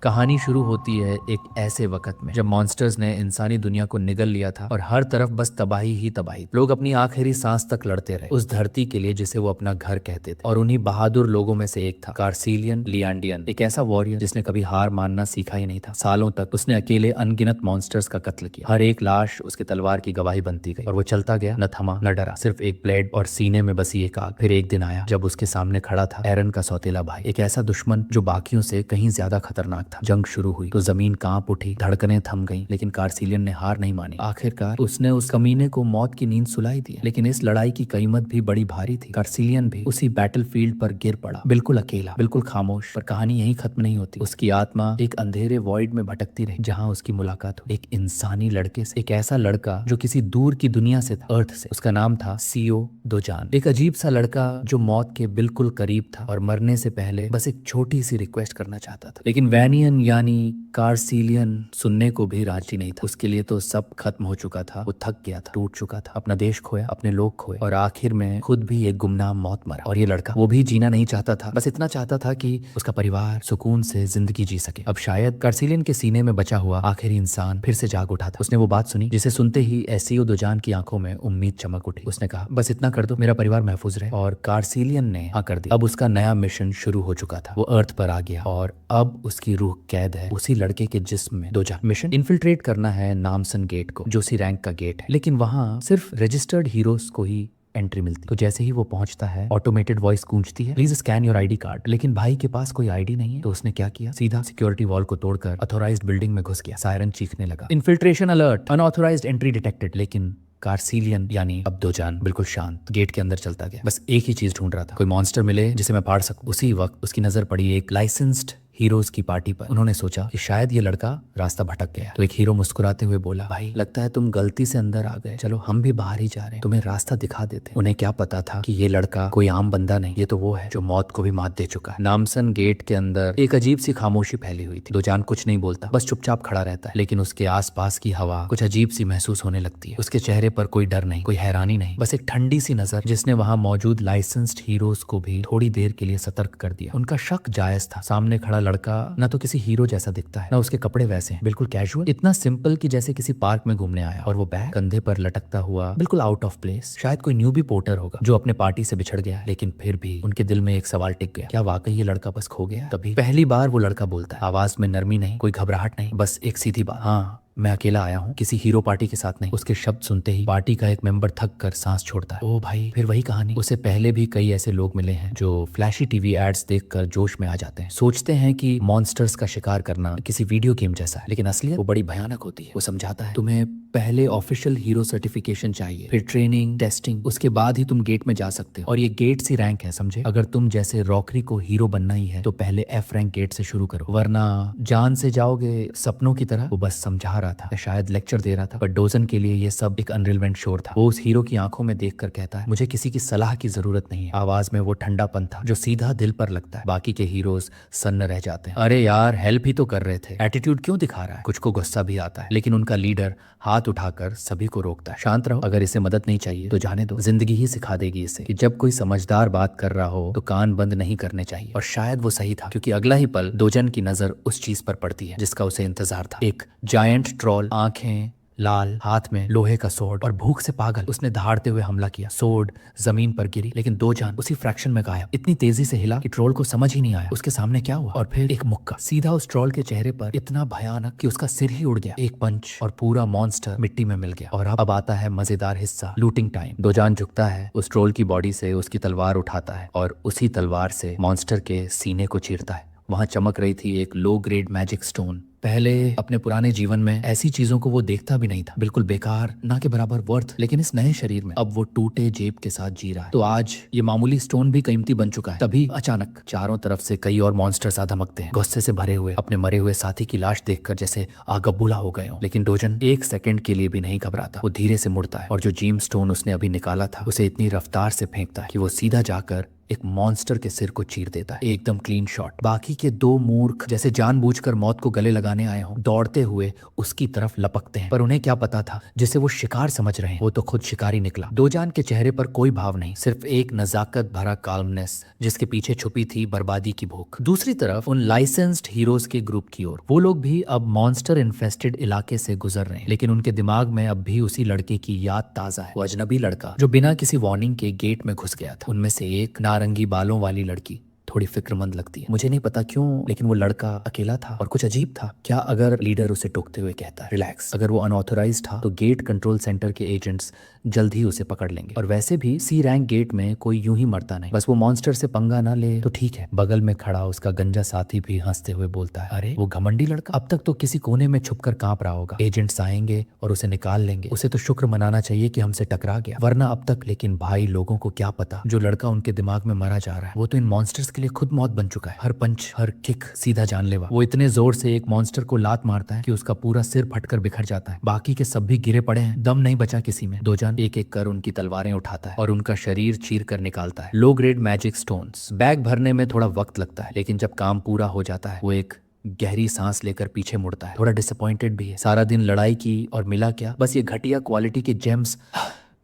कहानी शुरू होती है एक ऐसे वक्त में जब मॉन्स्टर्स ने इंसानी दुनिया को निगल लिया था और हर तरफ बस तबाही ही तबाही। लोग अपनी आखिरी सांस तक लड़ते रहे उस धरती के लिए जिसे वो अपना घर कहते थे। और उन्हीं बहादुर लोगों में से एक था कार्सिलियन लियांडियन, एक ऐसा वॉरियर जिसने कभी हार मानना सीखा ही नहीं था। सालों तक उसने अकेले अनगिनत मॉन्स्टर्स का कत्ल किया। हर एक लाश उसके तलवार की गवाही बनती गई और वो चलता गया, न थमा न डरा, सिर्फ एक ब्लेड और सीने में बसी एक आग। फिर एक दिन आया जब उसके सामने खड़ा था एरन का सौतेला भाई, एक ऐसा दुश्मन जो बाकियों से कहीं ज्यादा खतरनाक था। जंग शुरू हुई तो जमीन कांप उठी, धड़कनें थम गईं, लेकिन कार्सिलियन ने हार नहीं मानी। आखिरकार उसने उस कमीने को मौत की नींद सुलाई दी। लेकिन इस लड़ाई की कीमत भी बड़ी भारी थी। कार्सिलियन भी उसी बैटलफील्ड पर गिर पड़ा, बिल्कुल अकेला, बिल्कुल खामोश। पर कहानी यहीं खत्म नहीं होती। उसकी आत्मा एक अंधेरे वॉइड में भटकती रही जहां उसकी मुलाकात हुई एक इंसानी लड़के से, एक ऐसा लड़का जो किसी दूर की दुनिया से था, अर्थ से। उसका नाम था सीओ दोजान, एक अजीब सा लड़का जो मौत के बिल्कुल करीब था और मरने से पहले बस एक छोटी सी रिक्वेस्ट करना चाहता था। लेकिन वैनियन यानी कार्सिलियन सुनने को भी राजी नहीं था। उसके लिए तो सब खत्म हो चुका था। वो थक गया था, टूट चुका था, अपना देश खोया, अपने लोग खोए और आखिर में खुद भी एक गुमनाम मौत मरा। और ये लड़का, वो भी जीना नहीं चाहता था, बस इतना चाहता था कि उसका परिवार सुकून से जिंदगी जी सके। अब शायद कार्सिलियन के सीने में बचा हुआ आखिरी इंसान फिर से जाग उठा था। उसने वो बात सुनी जिसे सुनते ही एसीओ दोजान की आंखों में उम्मीद चमक उठी। उसने कहा, बस इतना कर दो, मेरा परिवार महफूज रहे। और कार्सिलियन ने हाँ कर दिया। अब उसका नया मिशन शुरू हो चुका था। वो अर्थ पर आ गया और अब उसकी रूह कैद है उसी लड़के के जिस्म में। दोजान मिशन इन्फिल्ट्रेट करना है नामसन गेट को, जो सी रैंक का गेट है, लेकिन वहां सिर्फ रजिस्टर्ड हीरोज को ही एंट्री मिलती। तो जैसे ही वो पहुंचता है ऑटोमेटेड वॉइस गूंजती है, please scan your ID card. लेकिन भाई के पास कोई आईडी नहीं है। तो उसने क्या किया, सीधा सिक्योरिटी वॉल को तोड़कर अथॉराइज्ड बिल्डिंग में घुस गया। सायरन चीखने लगा, infiltration alert, unauthorised entry detected. लेकिन कार्सिलियन यानी अब दोजान बिल्कुल शांत गेट के अंदर चलता गया। बस एक ही चीज ढूंढ रहा था, कोई मॉन्स्टर मिले जिसे मैं फाड़ सकूं। उसी वक्त उसकी नजर पड़ी एक लाइसेंस्ड हीरोज की पार्टी पर। उन्होंने सोचा कि शायद ये लड़का रास्ता भटक गया। तो एक हीरो मुस्कुराते हुए बोला, भाई लगता है तुम गलती से अंदर आ गए, चलो हम भी बाहर ही जा रहे हैं, तुम्हें रास्ता दिखा देते। उन्हें क्या पता था कि ये लड़का कोई आम बंदा नहीं, ये तो वो है जो मौत को भी मात दे चुका है। नामसन गेट के अंदर एक अजीब सी खामोशी फैली हुई थी। दोजान कुछ नहीं बोलता, बस चुपचाप खड़ा रहता है। लेकिन उसके आसपास की हवा कुछ अजीब सी महसूस होने लगती है। उसके चेहरे पर कोई डर नहीं, कोई हैरानी नहीं, बस एक ठंडी सी नजर जिसने वहां मौजूद लाइसेंस्ड हीरोज को भी थोड़ी देर के लिए सतर्क कर दिया। उनका शक जायज था। सामने खड़ा लड़का न तो किसी हीरो जैसा दिखता है, ना उसके कपड़े वैसे हैं, बिल्कुल कैजुअल, इतना सिंपल कि जैसे किसी पार्क में घूमने आया। और वो बैग कंधे पर लटकता हुआ बिल्कुल आउट ऑफ प्लेस। शायद कोई न्यूबी पोर्टर होगा जो अपने पार्टी से बिछड़ गया। लेकिन फिर भी उनके दिल में एक सवाल टिक गया, क्या वाकई ये लड़का बस खो गया? तभी पहली बार वो लड़का बोलता है, आवाज में नरमी नहीं, कोई घबराहट नहीं, बस एक सीधी बात, हाँ मैं अकेला आया हूँ, किसी हीरो पार्टी के साथ नहीं। उसके शब्द सुनते ही पार्टी का एक मेंबर थक कर सांस छोड़ता है। ओ भाई, फिर वही कहानी। उसे पहले भी कई ऐसे लोग मिले हैं जो फ्लैशी टीवी एड्स देखकर जोश में आ जाते हैं, सोचते हैं कि मॉन्स्टर्स का शिकार करना किसी वीडियो गेम जैसा है। लेकिन असलियत वो बड़ी भयानक होती है। वो समझाता है, तुम्हें पहले ऑफिशियल हीरो सर्टिफिकेशन चाहिए, फिर ट्रेनिंग, टेस्टिंग, उसके बाद ही तुम गेट में जा सकते हो। और ये गेट सी रैंक है, समझे? अगर तुम जैसे रॉकरी को हीरो बनना ही है तो पहले एफ रैंक गेट से शुरू करो, वरना जान से जाओगे सपनों की तरह। वो बस समझा रहा था, शायद लेक्चर दे रहा था, पर डोजन के लिए ये सब एक अनरिलेवेंट शोर था। वो उस हीरो की आंखों में देखकर कहता है, मुझे किसी की सलाह की जरूरत नहीं है। आवाज में वो ठंडापन था जो सीधा दिल पर लगता है। बाकी के हीरोज सन्न रह जाते हैं। अरे यार, हेल्प ही तो कर रहे थे, एटीट्यूड क्यों दिखा रहा है? कुछ को गुस्सा भी आता है, लेकिन उनका लीडर हाथ उठाकर सभी को रोकता है, शांत रहो, अगर इसे मदद नहीं चाहिए तो जाने दो। जिंदगी ही सिखा देगी इसे कि जब कोई समझदार बात कर रहा हो तो कान बंद नहीं करने चाहिए। और शायद वो सही था, क्योंकि अगला ही पल दोजन की नजर उस चीज पर पड़ती है जिसका उसे इंतजार था। एक जायंट ट्रॉल, आंखें लाल, हाथ में लोहे का सोर्ड और भूख से पागल। उसने दहाड़ते हुए हमला किया। सोर्ड जमीन पर गिरी, लेकिन दोजान उसी फ्रैक्शन में गायब। इतनी तेजी से हिला कि ट्रोल को समझ ही नहीं आया उसके सामने क्या हुआ। और फिर एक मुक्का सीधा उस ट्रोल के चेहरे पर, इतना भयानक कि उसका सिर ही उड़ गया। एक पंच और पूरा मॉन्स्टर मिट्टी में मिल गया। और अब आता है मजेदार हिस्सा, लूटिंग टाइम। दोजान झुकता है, उस ट्रोल की बॉडी से उसकी तलवार उठाता है और उसी तलवार से मॉन्स्टर के सीने को चीरता है। वहां चमक रही थी एक लो ग्रेड मैजिक स्टोन। पहले अपने पुराने जीवन में ऐसी चीजों को वो देखता भी नहीं था, बिल्कुल बेकार, ना के बराबर वर्थ। लेकिन इस नए शरीर में अब वो टूटे जेब के साथ जी रहा है। तो आज ये मामूली स्टोन भी कीमती बन चुका है। तभी अचानक चारों तरफ से कई और मॉन्स्टर्स आ धमकते हैं, गुस्से से भरे हुए, अपने मरे हुए साथी की लाश देखकर जैसे आगबूला हो गए हो। लेकिन डोजन एक सेकंड के लिए भी नहीं घबराता। वो धीरे से मुड़ता है और जो जीम स्टोन उसने अभी निकाला था उसे इतनी रफ्तार से फेंकता है कि वो सीधा जाकर एक मॉन्स्टर के सिर को चीर देता है, एकदम क्लीन शॉट। बाकी के दो मूर्ख जैसे जानबूझकर मौत को गले लगाने आए हों, दौड़ते हुए उसकी तरफ लपकते हैं, पर उन्हें क्या पता था जिसे वो शिकार समझ रहे हैं वो तो खुद शिकारी निकला। दोजान के चेहरे पर कोई भाव नहीं, सिर्फ एक नजाकत भरा काल्मनेस जिसके पीछे छुपी थी बर्बादी की भूख। दूसरी तरफ उन लाइसेंस्ड हीरोज के ग्रुप की ओर, वो लोग भी अब मॉन्स्टर इन्फेस्टेड इलाके से गुजर रहे हैं, लेकिन उनके दिमाग में अब भी उसी लड़के की याद ताजा है, वो अजनबी लड़का जो बिना किसी वार्निंग के गेट में घुस गया था। उनमें से एक नारंगी बालों वाली लड़की थोड़ी फिक्रमंद लगती है, मुझे नहीं पता क्यों, लेकिन वो लड़का अकेला था और कुछ अजीब था। क्या अगर लीडर उसे टोकते हुए कहता है रिलैक्स, अगर वो अनऑथराइज्ड था तो गेट कंट्रोल सेंटर के एजेंट्स जल्द ही उसे पकड़ लेंगे, और वैसे भी सी रैंक गेट में कोई यूं ही मरता नहीं, बस वो मॉन्स्टर से पंगा ना ले तो ठीक है। बगल में खड़ा उसका गंजा साथी भी हंसते हुए बोलता है, अरे वो घमंडी लड़का अब तक तो किसी कोने में छुपकर कांप रहा होगा, एजेंट्स आएंगे और उसे निकाल लेंगे, उसे तो शुक्र मनाना चाहिए कि हमसे टकरा गया, वरना अब तक। लेकिन भाई लोगों को क्या पता जो लड़का उनके दिमाग में मरा जा रहा है वो तो इन मॉन्स्टर्स के लिए खुद मौत बन चुका है। हर पंच हर किक सीधा जानलेवा। वो इतने जोर से एक मॉन्स्टर को लात मारता है कि उसका पूरा सिर फटकर बिखर जाता है, बाकी के सब भी गिरे पड़े हैं, दम नहीं बचा किसी में। दोजान एक एक कर उनकी तलवारें उठाता है और उनका शरीर चीर कर निकालता है। Low grade magic stones. Bag भरने में थोड़ा वक्त लगता है, लेकिन जब काम पूरा हो जाता है वो एक गहरी सांस लेकर पीछे मुड़ता है, थोड़ा डिसअपॉइंटेड भी है। सारा दिन लड़ाई की और मिला क्या, बस ये घटिया क्वालिटी के जेम्स।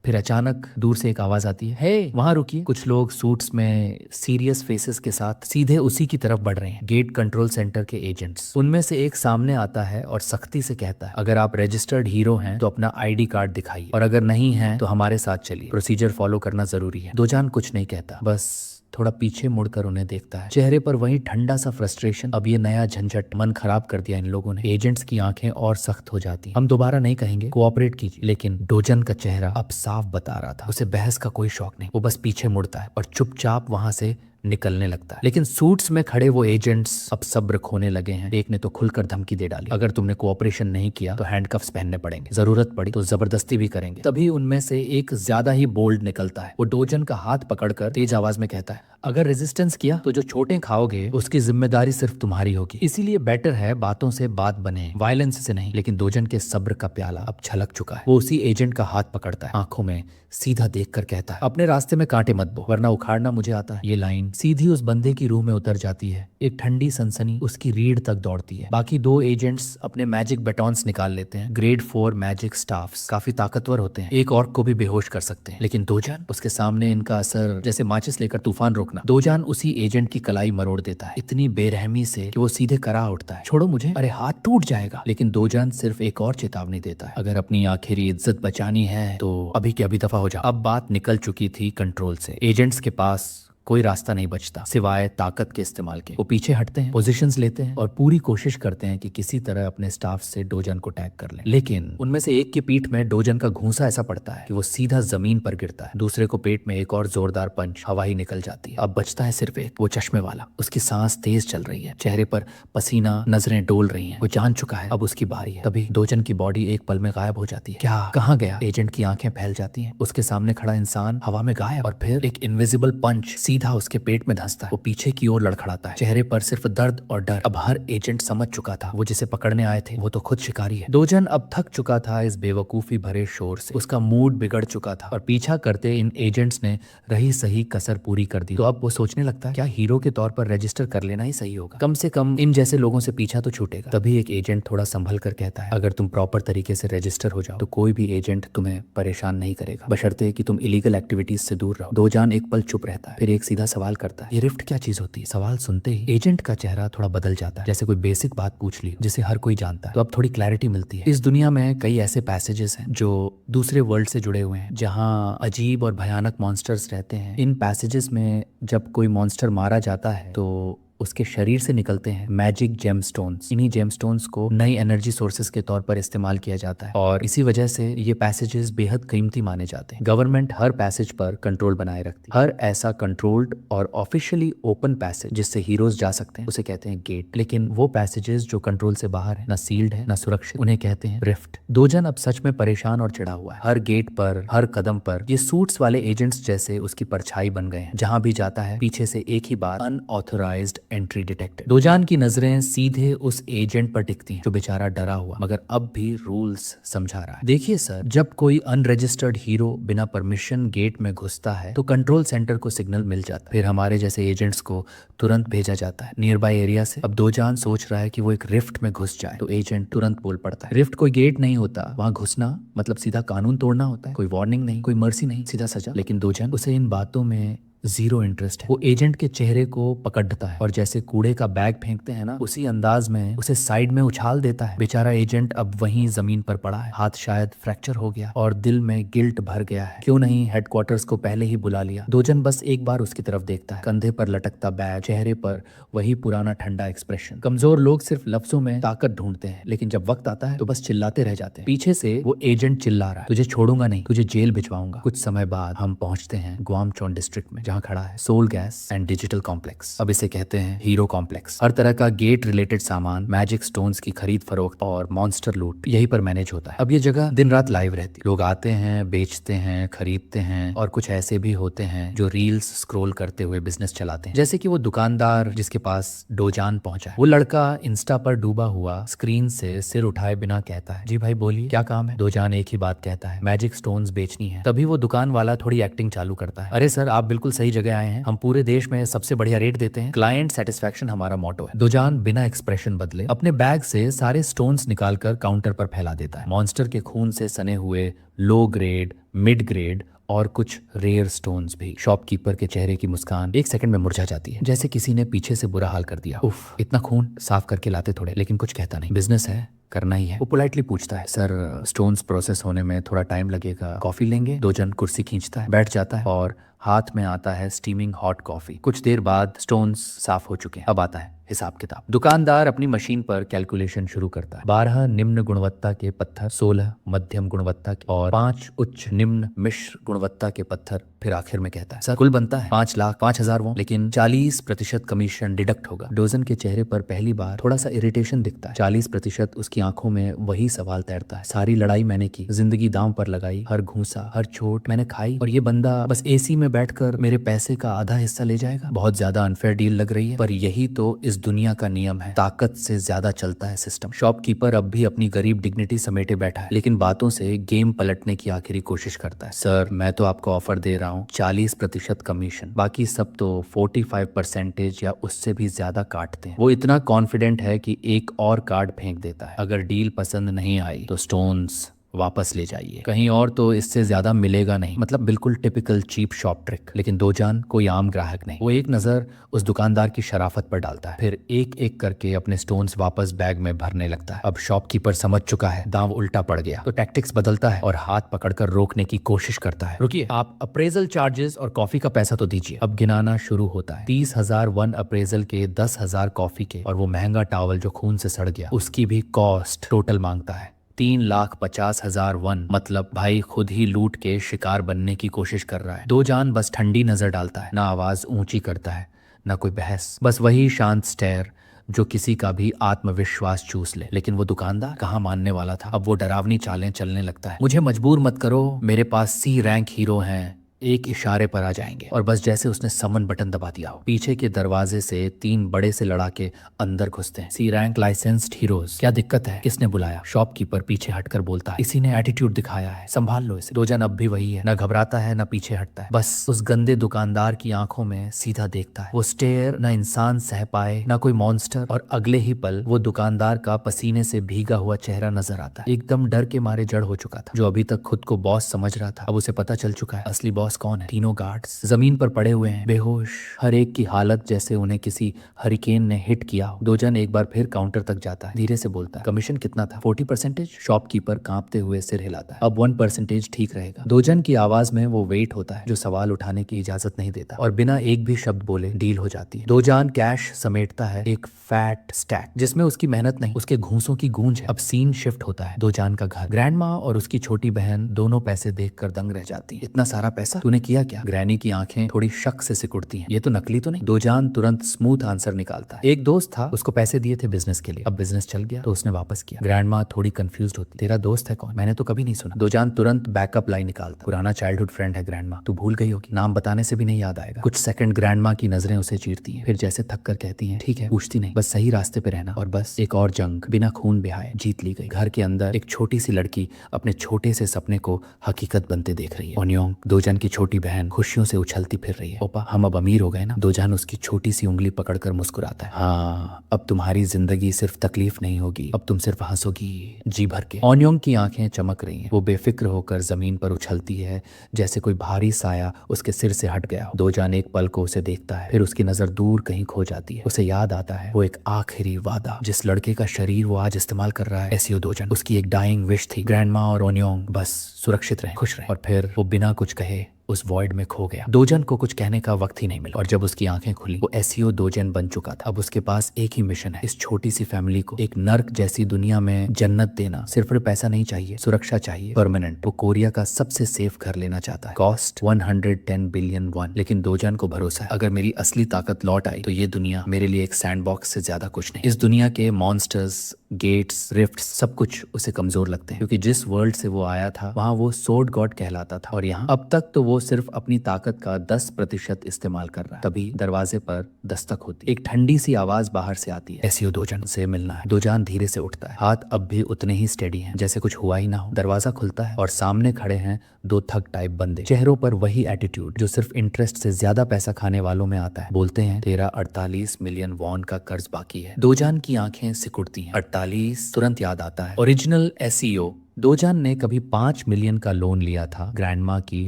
फिर अचानक दूर से एक आवाज आती है, हे वहां रुकिए। कुछ लोग सूट्स में सीरियस फेसेस के साथ सीधे उसी की तरफ बढ़ रहे हैं, गेट कंट्रोल सेंटर के एजेंट्स। उनमें से एक सामने आता है और सख्ती से कहता है, अगर आप रजिस्टर्ड हीरो हैं तो अपना आईडी कार्ड दिखाइए, और अगर नहीं है तो हमारे साथ चलिए, प्रोसीजर फॉलो करना जरूरी है। दोजान कुछ नहीं कहता, बस थोड़ा पीछे मुड़कर उन्हें देखता है, चेहरे पर वही ठंडा सा फ्रस्ट्रेशन। अब ये नया झंझट, मन खराब कर दिया इन लोगों ने। एजेंट्स की आंखें और सख्त हो जाती, हम दोबारा नहीं कहेंगे, कोऑपरेट कीजिए। लेकिन डोजन का चेहरा अब साफ बता रहा था, उसे बहस का कोई शौक नहीं। वो बस पीछे मुड़ता है और चुपचाप वहां से निकलने लगता है। लेकिन सूट्स में खड़े वो एजेंट्स अब सब्र खोने लगे हैं। एक ने तो खुलकर धमकी दे डाली, अगर तुमने कोऑपरेशन नहीं किया तो हैंडकफ्स पहनने पड़ेंगे, जरूरत पड़ी तो जबरदस्ती भी करेंगे। तभी उनमें से एक ज्यादा ही बोल्ड निकलता है। वो डोजन का हाथ पकड़कर तेज आवाज में कहता है, अगर रेजिस्टेंस किया तो जो चोटें खाओगे उसकी जिम्मेदारी सिर्फ तुम्हारी होगी, इसीलिए बेटर है बातों से बात बने, वायलेंस से नहीं। लेकिन दोजन के सब्र का प्याला अब छलक चुका है। वो उसी एजेंट का हाथ पकड़ता है, आंखों में सीधा देखकर कहता है, अपने रास्ते में कांटे मत बो वरना उखाड़ना मुझे आता है। ये लाइन सीधी उस बंदे की रूह में उतर जाती है, एक ठंडी सनसनी उसकी रीढ़ तक दौड़ती है। बाकी दो एजेंट्स अपने मैजिक बैटॉन्स निकाल लेते हैं, ग्रेड 4 मैजिक स्टाफ्स, काफी ताकतवर होते हैं, एक ऑर्क को भी बेहोश कर सकते हैं। लेकिन दोजान, उसके सामने इनका असर जैसे माचिस लेकर तूफान रोकना। दोजान उसी एजेंट की कलाई मरोड़ देता है, इतनी बेरहमी से कि वो सीधे करा उठता है, छोड़ो मुझे, अरे हाथ टूट जाएगा। लेकिन दोजान सिर्फ एक और चेतावनी देता है, अगर अपनी आखिरी इज्जत बचानी है तो अभी के अभी दफा हो जाओ। अब बात निकल चुकी थी कंट्रोल से, एजेंट्स के पास कोई रास्ता नहीं बचता सिवाय ताकत के इस्तेमाल के। वो पीछे हटते हैं, पोजीशंस लेते हैं और पूरी कोशिश करते हैं कि किसी तरह अपने स्टाफ से डोजन को टैग कर लें। लेकिन उनमें से एक की पीठ में डोजन का घूंसा ऐसा पड़ता है कि वो सीधा जमीन पर गिरता है। दूसरे को पेट में एक और जोरदार पंच, हवा ही निकल जाती है। अब बचता है सिर्फ एक, वो चश्मे वाला। उसकी सांस तेज चल रही है, चेहरे पर पसीना, नजरें डोल रही है। वो जान चुका है अब उसकी बारी है। तभी डोजन की बॉडी एक पल में गायब हो जाती है। क्या, कहाँ गया? एजेंट की आंखें फैल जाती है, उसके सामने खड़ा इंसान हवा में गायब, और फिर एक इनविजिबल पंच सीधा उसके पेट में धंसता है। वो पीछे की ओर लड़खड़ाता है, चेहरे पर सिर्फ दर्द और डर। अब हर एजेंट समझ चुका था वो जिसे पकड़ने आए थे वो तो खुद शिकारी है। दोजन अब थक चुका था इस बेवकूफी भरे शोर से, उसका मूड बिगड़ चुका था और पीछा करते इन एजेंट्स ने रही सही कसर पूरी कर दी। तो अब वो सोचने लगता है, क्या हीरो के तौर पर रजिस्टर कर लेना ही सही होगा, कम से कम इन जैसे लोगों से पीछा तो छूटेगा। तभी एक एजेंट थोड़ा संभल कर कहता है, अगर तुम प्रॉपर तरीके से रजिस्टर हो जाओ तो कोई भी एजेंट तुम्हें परेशान नहीं करेगा, बशर्ते कि तुम इलीगल एक्टिविटीज से दूर रहो। दोजान एक पल चुप रहता है, फिर एक सीधा सवाल करता है, ये रिफ्ट क्या चीज होती है? सवाल सुनते ही एजेंट का चेहरा थोड़ा बदल जाता है, जैसे कोई बेसिक बात पूछ ली जिसे हर कोई जानता है। तो अब थोड़ी क्लैरिटी मिलती है। इस दुनिया में कई ऐसे पैसेजेस हैं जो दूसरे वर्ल्ड से जुड़े हुए हैं, जहाँ अजीब और भयानक मॉन्स्टर्स रहते हैं। इन पैसेजेस में जब कोई मॉन्स्टर मारा जाता है तो उसके शरीर से निकलते हैं मैजिक जेमस्टोन्स। इन्हीं जेमस्टोन्स को नई एनर्जी सोर्सेज के तौर पर इस्तेमाल किया जाता है और इसी वजह से ये पैसेजेस बेहद कीमती माने जाते हैं। गवर्नमेंट हर पैसेज पर कंट्रोल बनाए रखती है। हर ऐसा कंट्रोल्ड और ऑफिशियली ओपन पैसेज जिससे हीरोज जा सकते हैं उसे कहते हैं गेट। लेकिन वो पैसेजेस जो कंट्रोल से बाहर है, ना सील्ड है ना सुरक्षित, उन्हें कहते हैं रिफ्ट। दोजन अब सच में परेशान और चिढ़ा हुआ है। हर गेट पर, हर कदम पर ये सूट्स वाले एजेंट्स जैसे उसकी परछाई बन गए हैं। जहां भी जाता है पीछे से एक ही बात, अनऑथराइज्ड एंट्री डिटेक्टेड। दोजान की नजरें सीधे उस एजेंट पर टिकती हैं जो बेचारा डरा हुआ मगर अब भी रूल्स समझा रहा है। देखिए सर, जब कोई अनरजिस्टर्ड हीरो बिना परमिशन गेट में घुसता है तो कंट्रोल सेंटर को सिग्नल मिल जाता है, फिर हमारे जैसे एजेंट्स को तुरंत भेजा जाता है नियर बाय एरिया से। अब दोजान सोच रहा है कि वो एक रिफ्ट में घुस जाए तो एजेंट तुरंत बोल पड़ता है, रिफ्ट कोई गेट नहीं होता, वहां घुसना मतलब सीधा कानून तोड़ना होता है, कोई वार्निंग नहीं, कोई मर्सी नहीं, सीधा सजा। लेकिन दोजान, उसे इन बातों में जीरो इंटरेस्ट है। वो एजेंट के चेहरे को पकड़ता है और जैसे कूड़े का बैग फेंकते हैं ना, उसी अंदाज में उसे साइड में उछाल देता है। बेचारा एजेंट अब वहीं जमीन पर पड़ा है, हाथ शायद फ्रैक्चर हो गया और दिल में गिल्ट भर गया है। क्यों नहीं हेडक्वार्टर्स को पहले ही बुला लिया। दोजन बस एक बार उसकी तरफ देखता है, कंधे पर लटकता बैग, चेहरे पर वही पुराना ठंडा एक्सप्रेशन। कमजोर लोग सिर्फ लफ्जों में ताकत ढूंढते हैं, लेकिन जब वक्त आता है तो बस चिल्लाते रह जाते हैं। पीछे से वो एजेंट चिल्ला रहा है, तुझे छोड़ूंगा नहीं, तुझे जेल भिजवाऊंगा। कुछ समय बाद हम पहुंचते हैं ग्वामचौन डिस्ट्रिक्ट में, जहां खड़ा है soul gas and digital complex. अब इसे कहते हैं हीरो कॉम्प्लेक्स। हर तरह का गेट रिलेटेड सामान, मैजिक स्टोन्स की खरीद फरोख्त और मॉन्स्टर लूट यहीं पर मैनेज होता है। अब ये जगह दिन रात लाइव रहती, लोग आते हैं, बेचते हैं, खरीदते हैं और कुछ ऐसे भी होते हैं जो रील्स स्क्रॉल करते हुए बिजनेस चलाते हैं। जैसे कि वो दुकानदार जिसके पास दोजान पहुंचा है। वो लड़का इंस्टा पर डूबा हुआ स्क्रीन से सिर उठाए बिना कहता है, जी भाई बोलिए क्या काम है। दोजान एक ही बात कहता है, मैजिक स्टोन्स बेचनी है। तभी वो दुकान वाला थोड़ी एक्टिंग चालू करता है, अरे सर आप बिल्कुल सही जगह आए हैं, हम पूरे देश में सबसे बढ़िया रेट देते हैं, क्लाइंट सेटिस्फैक्शन हमारा मोटो है। दोजान बिना एक्सप्रेशन बदले अपने बैग से सारे स्टोन्स निकालकर काउंटर पर फैला देता है। मॉन्स्टर के खून से सने हुए लो ग्रेड, मिड ग्रेड और कुछ रेयर स्टोन्स भी। शॉपकीपर के चेहरे की मुस्कान एक सेकंड में मुरझा जाती है, जैसे किसी ने पीछे से बुरा हाल कर दिया। उफ, इतना खून साफ करके लाते थोड़े। लेकिन कुछ कहता नहीं, बिजनेस है, करना ही है। वो पोलाइटली पूछता है, सर स्टोन्स प्रोसेस होने में थोड़ा टाइम लगेगा, कॉफी लेंगे। दोजन कुर्सी खींचता है, बैठ जाता है और हाथ में आता है स्टीमिंग हॉट कॉफी। कुछ देर बाद स्टोन्स साफ हो चुके हैं। अब आता है हिसाब किताब। दुकानदार अपनी मशीन पर कैलकुलेशन शुरू करता है। 12 निम्न गुणवत्ता के पत्थर, 16 मध्यम गुणवत्ता के और 5 उच्च निम्न मिश्र गुणवत्ता के पत्थर। फिर आखिर में कहता है, सर कुल बनता है 5,05,000 वो, लेकिन 40% कमीशन डिडक्ट होगा। डोजन के चेहरे पर पहली बार थोड़ा सा इरिटेशन दिखता है। 40%, उसकी आंखों में वही सवाल तैरता है, सारी लड़ाई मैंने की, जिंदगी दांव पर लगाई, हर घूसा हर चोट मैंने खाई और ये बंदा बस एसी में बैठकर मेरे पैसे का आधा हिस्सा ले जाएगा। बहुत ज्यादा अनफेयर डील लग रही है, पर यही तो इस दुनिया का नियम है, ताकत से ज्यादा चलता है सिस्टम। शॉपकीपर अब भी अपनी गरीब डिग्निटी समेटे बैठा है, लेकिन बातों से गेम पलटने की आखिरी कोशिश करता है। सर मैं तो आपको ऑफर दे रहा हूँ 40% कमीशन, बाकी सब तो 45% या उससे भी ज्यादा काटते हैं। वो इतना कॉन्फिडेंट है कि एक और कार्ड फेंक देता है, अगर डील पसंद नहीं आई तो स्टोन्स वापस ले जाइए, कहीं और तो इससे ज्यादा मिलेगा नहीं। मतलब बिल्कुल टिपिकल चीप शॉप ट्रिक। लेकिन दोजान कोई आम ग्राहक नहीं, वो एक नजर उस दुकानदार की शराफत पर डालता है, फिर एक एक करके अपने स्टोन्स वापस बैग में भरने लगता है। अब शॉपकीपर समझ चुका है दांव उल्टा पड़ गया, तो टैक्टिक्स बदलता है और हाथ पकड़कर रोकने की कोशिश करता है। रुकिए, आप अप्रेजल चार्जेस और कॉफी का पैसा तो दीजिए। अब गिनाना शुरू होता है, 30,000 वन अप्रेजल के, 10,000 कॉफी के और वो महंगा टॉवल जो खून से सड़ गया उसकी भी कॉस्ट टोटल मांगता है। 3,50,000 वन। मतलब भाई खुद ही लूट के शिकार बनने की कोशिश कर रहा है। दोजान बस ठंडी नजर डालता है, ना आवाज ऊंची करता है ना कोई बहस, बस वही शांत स्टेयर जो किसी का भी आत्मविश्वास चूस ले। लेकिन वो दुकानदार कहाँ मानने वाला था, अब वो डरावनी चालें चलने लगता है। मुझे मजबूर मत करो, मेरे पास C रैंक हीरो हैं, एक इशारे पर आ जाएंगे। और बस जैसे उसने समन बटन दबा दिया हो, पीछे के दरवाजे से 3 बड़े से लड़ाके अंदर घुसते हैं। C rank licensed heroes. क्या दिक्कत है, किसने बुलाया। शॉपकीपर पीछे हटकर बोलता है, इसी ने एटीट्यूड दिखाया है, संभाल लो इसे। दोजन अब भी वही है, ना घबराता है ना पीछे हटता है, बस उस गंदे दुकानदार की आंखों में सीधा देखता है। वो स्टेयर ना इंसान सह पाए ना कोई मॉन्स्टर, और अगले ही पल वो दुकानदार का पसीने से भीगा हुआ चेहरा नजर आता है। एकदम डर के मारे जड़ हो चुका था। जो अभी तक खुद को बॉस समझ रहा था, अब उसे पता चल चुका है असली बॉस कौन है। तीनों गार्ड्स जमीन पर पड़े हुए हैं, बेहोश, हर एक की हालत जैसे उन्हें किसी हरिकेन ने हिट किया हो। दोजन एक बार फिर काउंटर तक जाता है, धीरे से बोलता है, कमीशन कितना था। 40%। शॉपकीपर कांपते हुए सिर हिलाता है, अब 1% ठीक रहेगा। दोजन की आवाज में वो वेट होता है जो सवाल उठाने की इजाजत नहीं देता, और बिना एक भी शब्द बोले डील हो जाती है। दोजान कैश समेटता है, एक फैट स्टैक जिसमें उसकी मेहनत नहीं उसके घूंसों की गूंज है। अब सीन शिफ्ट होता है, दोजान का घर। ग्रैंडमा और उसकी छोटी बहन दोनों पैसे देखकर दंग रह जाती है। इतना सारा पैसा ऐसा? तूने किया क्या? ग्रैनी की आंखें थोड़ी शक से सिकुड़ती हैं। ये तो नकली तो नहीं? दोजान तुरंत स्मूथ आंसर निकालता है। एक दोस्त था, उसको पैसे दिए थे बिजनेस के लिए, अब बिजनेस चल गया तो उसने वापस किया। ग्रैंड माँ थोड़ी कंफ्यूज्ड होती, तेरा दोस्त है कौन? मैंने तो कभी नहीं सुना। दोजान तुरंत बैकअप लाइन निकालता, पुराना चाइल्डहुड फ्रेंड है ग्रैंड माँ, तू भूल गई होगी, नाम बताने से भी नहीं याद आएगा। कुछ सेकंड ग्रैंड माँ की नजरें उसे चीरती हैं, फिर जैसे थक कर कहती हैं, ठीक है, पूछती नहीं, बस सही रास्ते पे रहना। और बस एक और जंग बिना खून बहाए जीत ली गई। घर के अंदर एक छोटी सी लड़की अपने छोटे से सपने को हकीकत बनते देख रही है। ओनियोंग, दोजान की छोटी बहन, खुशियों से उछलती फिर रही है। ओपा, हम अब अमीर हो गए ना? दोजान उसकी छोटी सी उंगली पकड़कर मुस्कुराता है। हाँ, अब तुम्हारी जिंदगी सिर्फ तकलीफ नहीं होगी, अब तुम सिर्फ हंसोगी जी भर के। ओनियोंग की आंखें चमक रही हैं, वो बेफिक्र होकर जमीन पर उछलती है जैसे कोई भारी साया उसके सिर से हट गया हो। दोजान एक पल को उसे देखता है, फिर उसकी नजर दूर कहीं खो जाती है। उसे याद आता है वो एक आखिरी वादा, जिस लड़के का शरीर वो आज इस्तेमाल कर रहा है, एसियो दोजान। उसकी एक डाइंग विश थी, ग्रैंडमा और ओनियोंग बस सुरक्षित रहे, खुश रहे। और फिर वो बिना कुछ कहे उस वॉइड में खो गया। दोजन को कुछ कहने का वक्त ही नहीं मिला, और जब उसकी आंखें खुली वो एसियो दोजन बन चुका था। अब उसके पास एक ही मिशन है, इस छोटी सी फैमिली को एक नर्क जैसी दुनिया में जन्नत देना। सिर्फ पैसा नहीं चाहिए, सुरक्षा चाहिए, परमानेंट। वो कोरिया का सबसे सेफ घर लेना चाहता है। Cost 110 billion won. लेकिन दोजन को भरोसा है, अगर मेरी असली ताकत लौट आई तो ये दुनिया मेरे लिए एक सैंडबॉक्स से ज्यादा कुछ नहीं। इस दुनिया के मॉन्स्टर्स, गेट्स, रिफ्ट, सब कुछ उसे कमजोर लगते हैं, क्योंकि जिस वर्ल्ड से वो आया था वहां वो सोर्ड गॉड कहलाता था, और यहाँ अब तक तो वो सिर्फ अपनी ताकत का 10% इस्तेमाल कर रहा है। तभी दरवाजे पर दस्तक होती, एक ठंडी सी आवाज बाहर से आती है, एसियो दोजान से मिलना है। दोजान धीरे से उठता है, हाथ अब भी उतने ही स्टेडी हैं, जैसे कुछ हुआ ही ना हो। दरवाजा खुलता है और सामने खड़े हैं दो थग टाइप बंदे, चेहरों पर वही एटीट्यूड जो सिर्फ इंटरेस्ट से ज्यादा पैसा खाने वालों में आता है। बोलते हैं, तेरा 48 मिलियन वॉन का कर्ज बाकी है। दोजान की आंखें सिकुड़ती हैं। 48 तुरंत याद आता है, ओरिजिनल एसईओ। दोजान ने कभी 5 मिलियन का लोन लिया था ग्रैंडमा की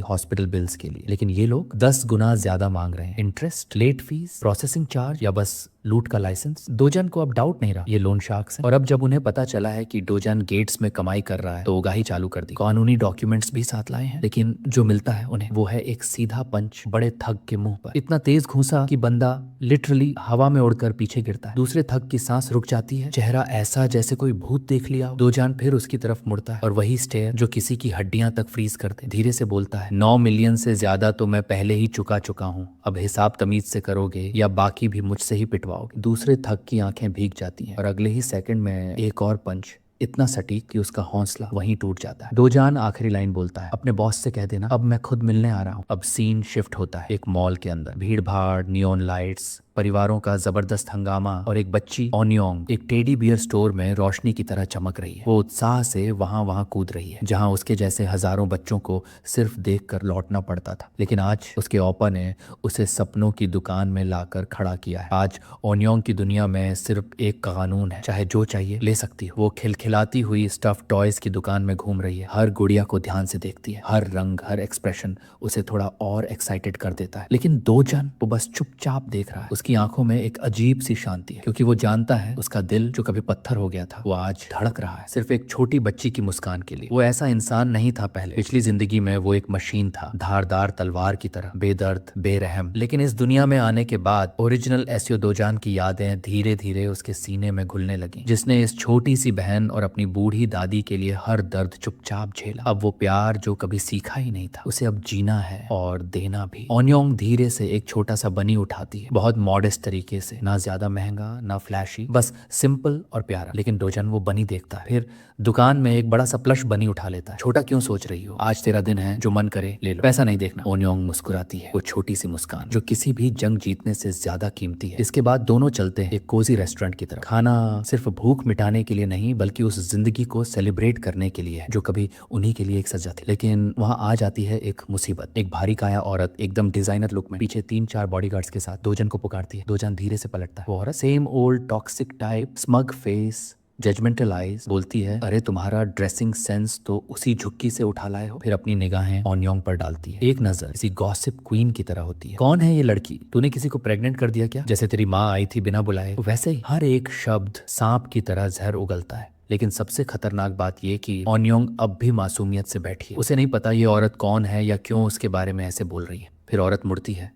हॉस्पिटल बिल्स के लिए, लेकिन ये लोग 10 गुना ज्यादा मांग रहे हैं। Interest, late fees, processing charge, या बस लूट का लाइसेंस। दोजान को अब डाउट नहीं रहा, ये लोन शार्क्स हैं। और अब जब उन्हें पता चला है कि दोजान गेट्स में कमाई कर रहा है तो उगाही चालू कर दी। कानूनी डॉक्यूमेंट्स भी साथ लाए हैं, लेकिन जो मिलता है उन्हें वो है एक सीधा पंच बड़े थग के मुंह पर, इतना तेज घूंसा कि बंदा लिटरली हवा में उड़कर पीछे गिरता है। दूसरे थग की सांस रुक जाती है, चेहरा ऐसा जैसे कोई भूत देख लिया हो। दोजान फिर उसकी तरफ मुड़ता है और वही स्टेयर जो किसी की हड्डियां तक फ्रीज कर दे। धीरे से बोलता है, 9 मिलियन से ज्यादा तो मैं पहले ही चुका हूँ, अब हिसाब तमीज से करोगे या बाकी भी मुझसे ही पिटवाओगे। दूसरे थग की आंखें भीग जाती हैं और अगले ही सेकंड में एक और पंच, इतना सटीक कि उसका हौसला वहीं टूट जाता है। दोजान आखिरी लाइन बोलता है, अपने बॉस से कह देना अब मैं खुद मिलने आ रहा हूँ। अब सीन शिफ्ट होता है एक मॉल के अंदर, भीड़ भाड़, नियॉन लाइट्स, परिवारों का जबरदस्त हंगामा, और एक बच्ची ओनियोंग एक टेडी बियर स्टोर में रोशनी की तरह चमक रही है। वो उत्साह से वहां कूद रही है जहां उसके जैसे हजारों बच्चों को सिर्फ देखकर लौटना पड़ता था। लेकिन आज उसके ओपा ने उसे सपनों की दुकान में लाकर खड़ा किया है। आज ओनियोंग की दुनिया में सिर्फ एक कानून है, चाहे जो चाहिए ले सकती हो। वो खिलखिलाती हुई स्टफ टॉयज की दुकान में घूम रही है, हर गुड़िया को ध्यान से देखती है, हर रंग, हर एक्सप्रेशन उसे थोड़ा और एक्साइटेड कर देता है। लेकिन दोजान वो बस चुपचाप देख रहा है। उसकी आंखों में एक अजीब सी शांति है, क्योंकि वो जानता है उसका दिल जो कभी पत्थर हो गया था वो आज धड़क रहा है, सिर्फ एक छोटी बच्ची की मुस्कान के लिए। वो ऐसा इंसान नहीं था पहले, पिछली जिंदगी में वो एक मशीन था, धारदार तलवार की तरह, बेदर्द, बेरहम। लेकिन इस दुनिया में आने के बाद ओरिजिनल एसियो दोजान की यादें धीरे धीरे उसके सीने में घुलने लगी, जिसने इस छोटी सी बहन और अपनी बूढ़ी दादी के लिए हर दर्द चुपचाप झेला। अब वो प्यार जो कभी सीखा ही नहीं था, उसे अब जीना है और देना भी। ओनियोंग धीरे से एक छोटा सा बनी उठाती है, बहुत मॉडेस्ट तरीके से, ना ज्यादा महंगा ना फ्लैशी, बस सिंपल और प्यारा। लेकिन दोजान वो बनी देखता है, फिर दुकान में एक बड़ा सा प्लश बनी उठा लेता है। छोटा क्यों सोच रही हो, आज तेरा दिन है, जो मन करे ले लो, पैसा नहीं देखना। ओनियोंग मुस्कुराती है, वो छोटी सी मुस्कान जो किसी भी जंग जीतने से ज्यादा कीमती है। इसके बाद दोनों चलते हैं एक कोजी रेस्टोरेंट की तरफ। खाना सिर्फ भूख मिटाने के लिए नहीं, बल्कि उस जिंदगी को सेलिब्रेट करने के लिए है जो कभी उन्हीं के लिए एक सजा थी। लेकिन वहां आ जाती है एक मुसीबत। एक भारी काया औरत एकदम डिजाइनर लुक में पीछे 3-4 बॉडीगार्ड्स के साथ दोजान को पुकारती है। दोजान धीरे से पलटता है, वो औरत same old toxic type, smug face, judgmental eyes, बोलती है, अरे तुम्हारा ड्रेसिंग सेंस तो उसी झुक्की से उठा लाए हो। फिर अपनी निगाहें ओनियोंग पर डालती है, एक नजर किसी गॉसिप क्वीन की तरह होती है। कौन है ये लड़की, तूने किसी को प्रेग्नेंट कर दिया क्या, जैसे तेरी माँ आई थी बिना बुलाए। वैसे ही हर एक शब्द सांप की तरह जहर उगलता है। लेकिन सबसे खतरनाक बात यह कि ओनियोंग अब भी मासूमियत से बैठी है। उसे नहीं पता ये औरत कौन है या क्यों उसके बारे में ऐसे बोल रही है। फिर औरत मुड़ती है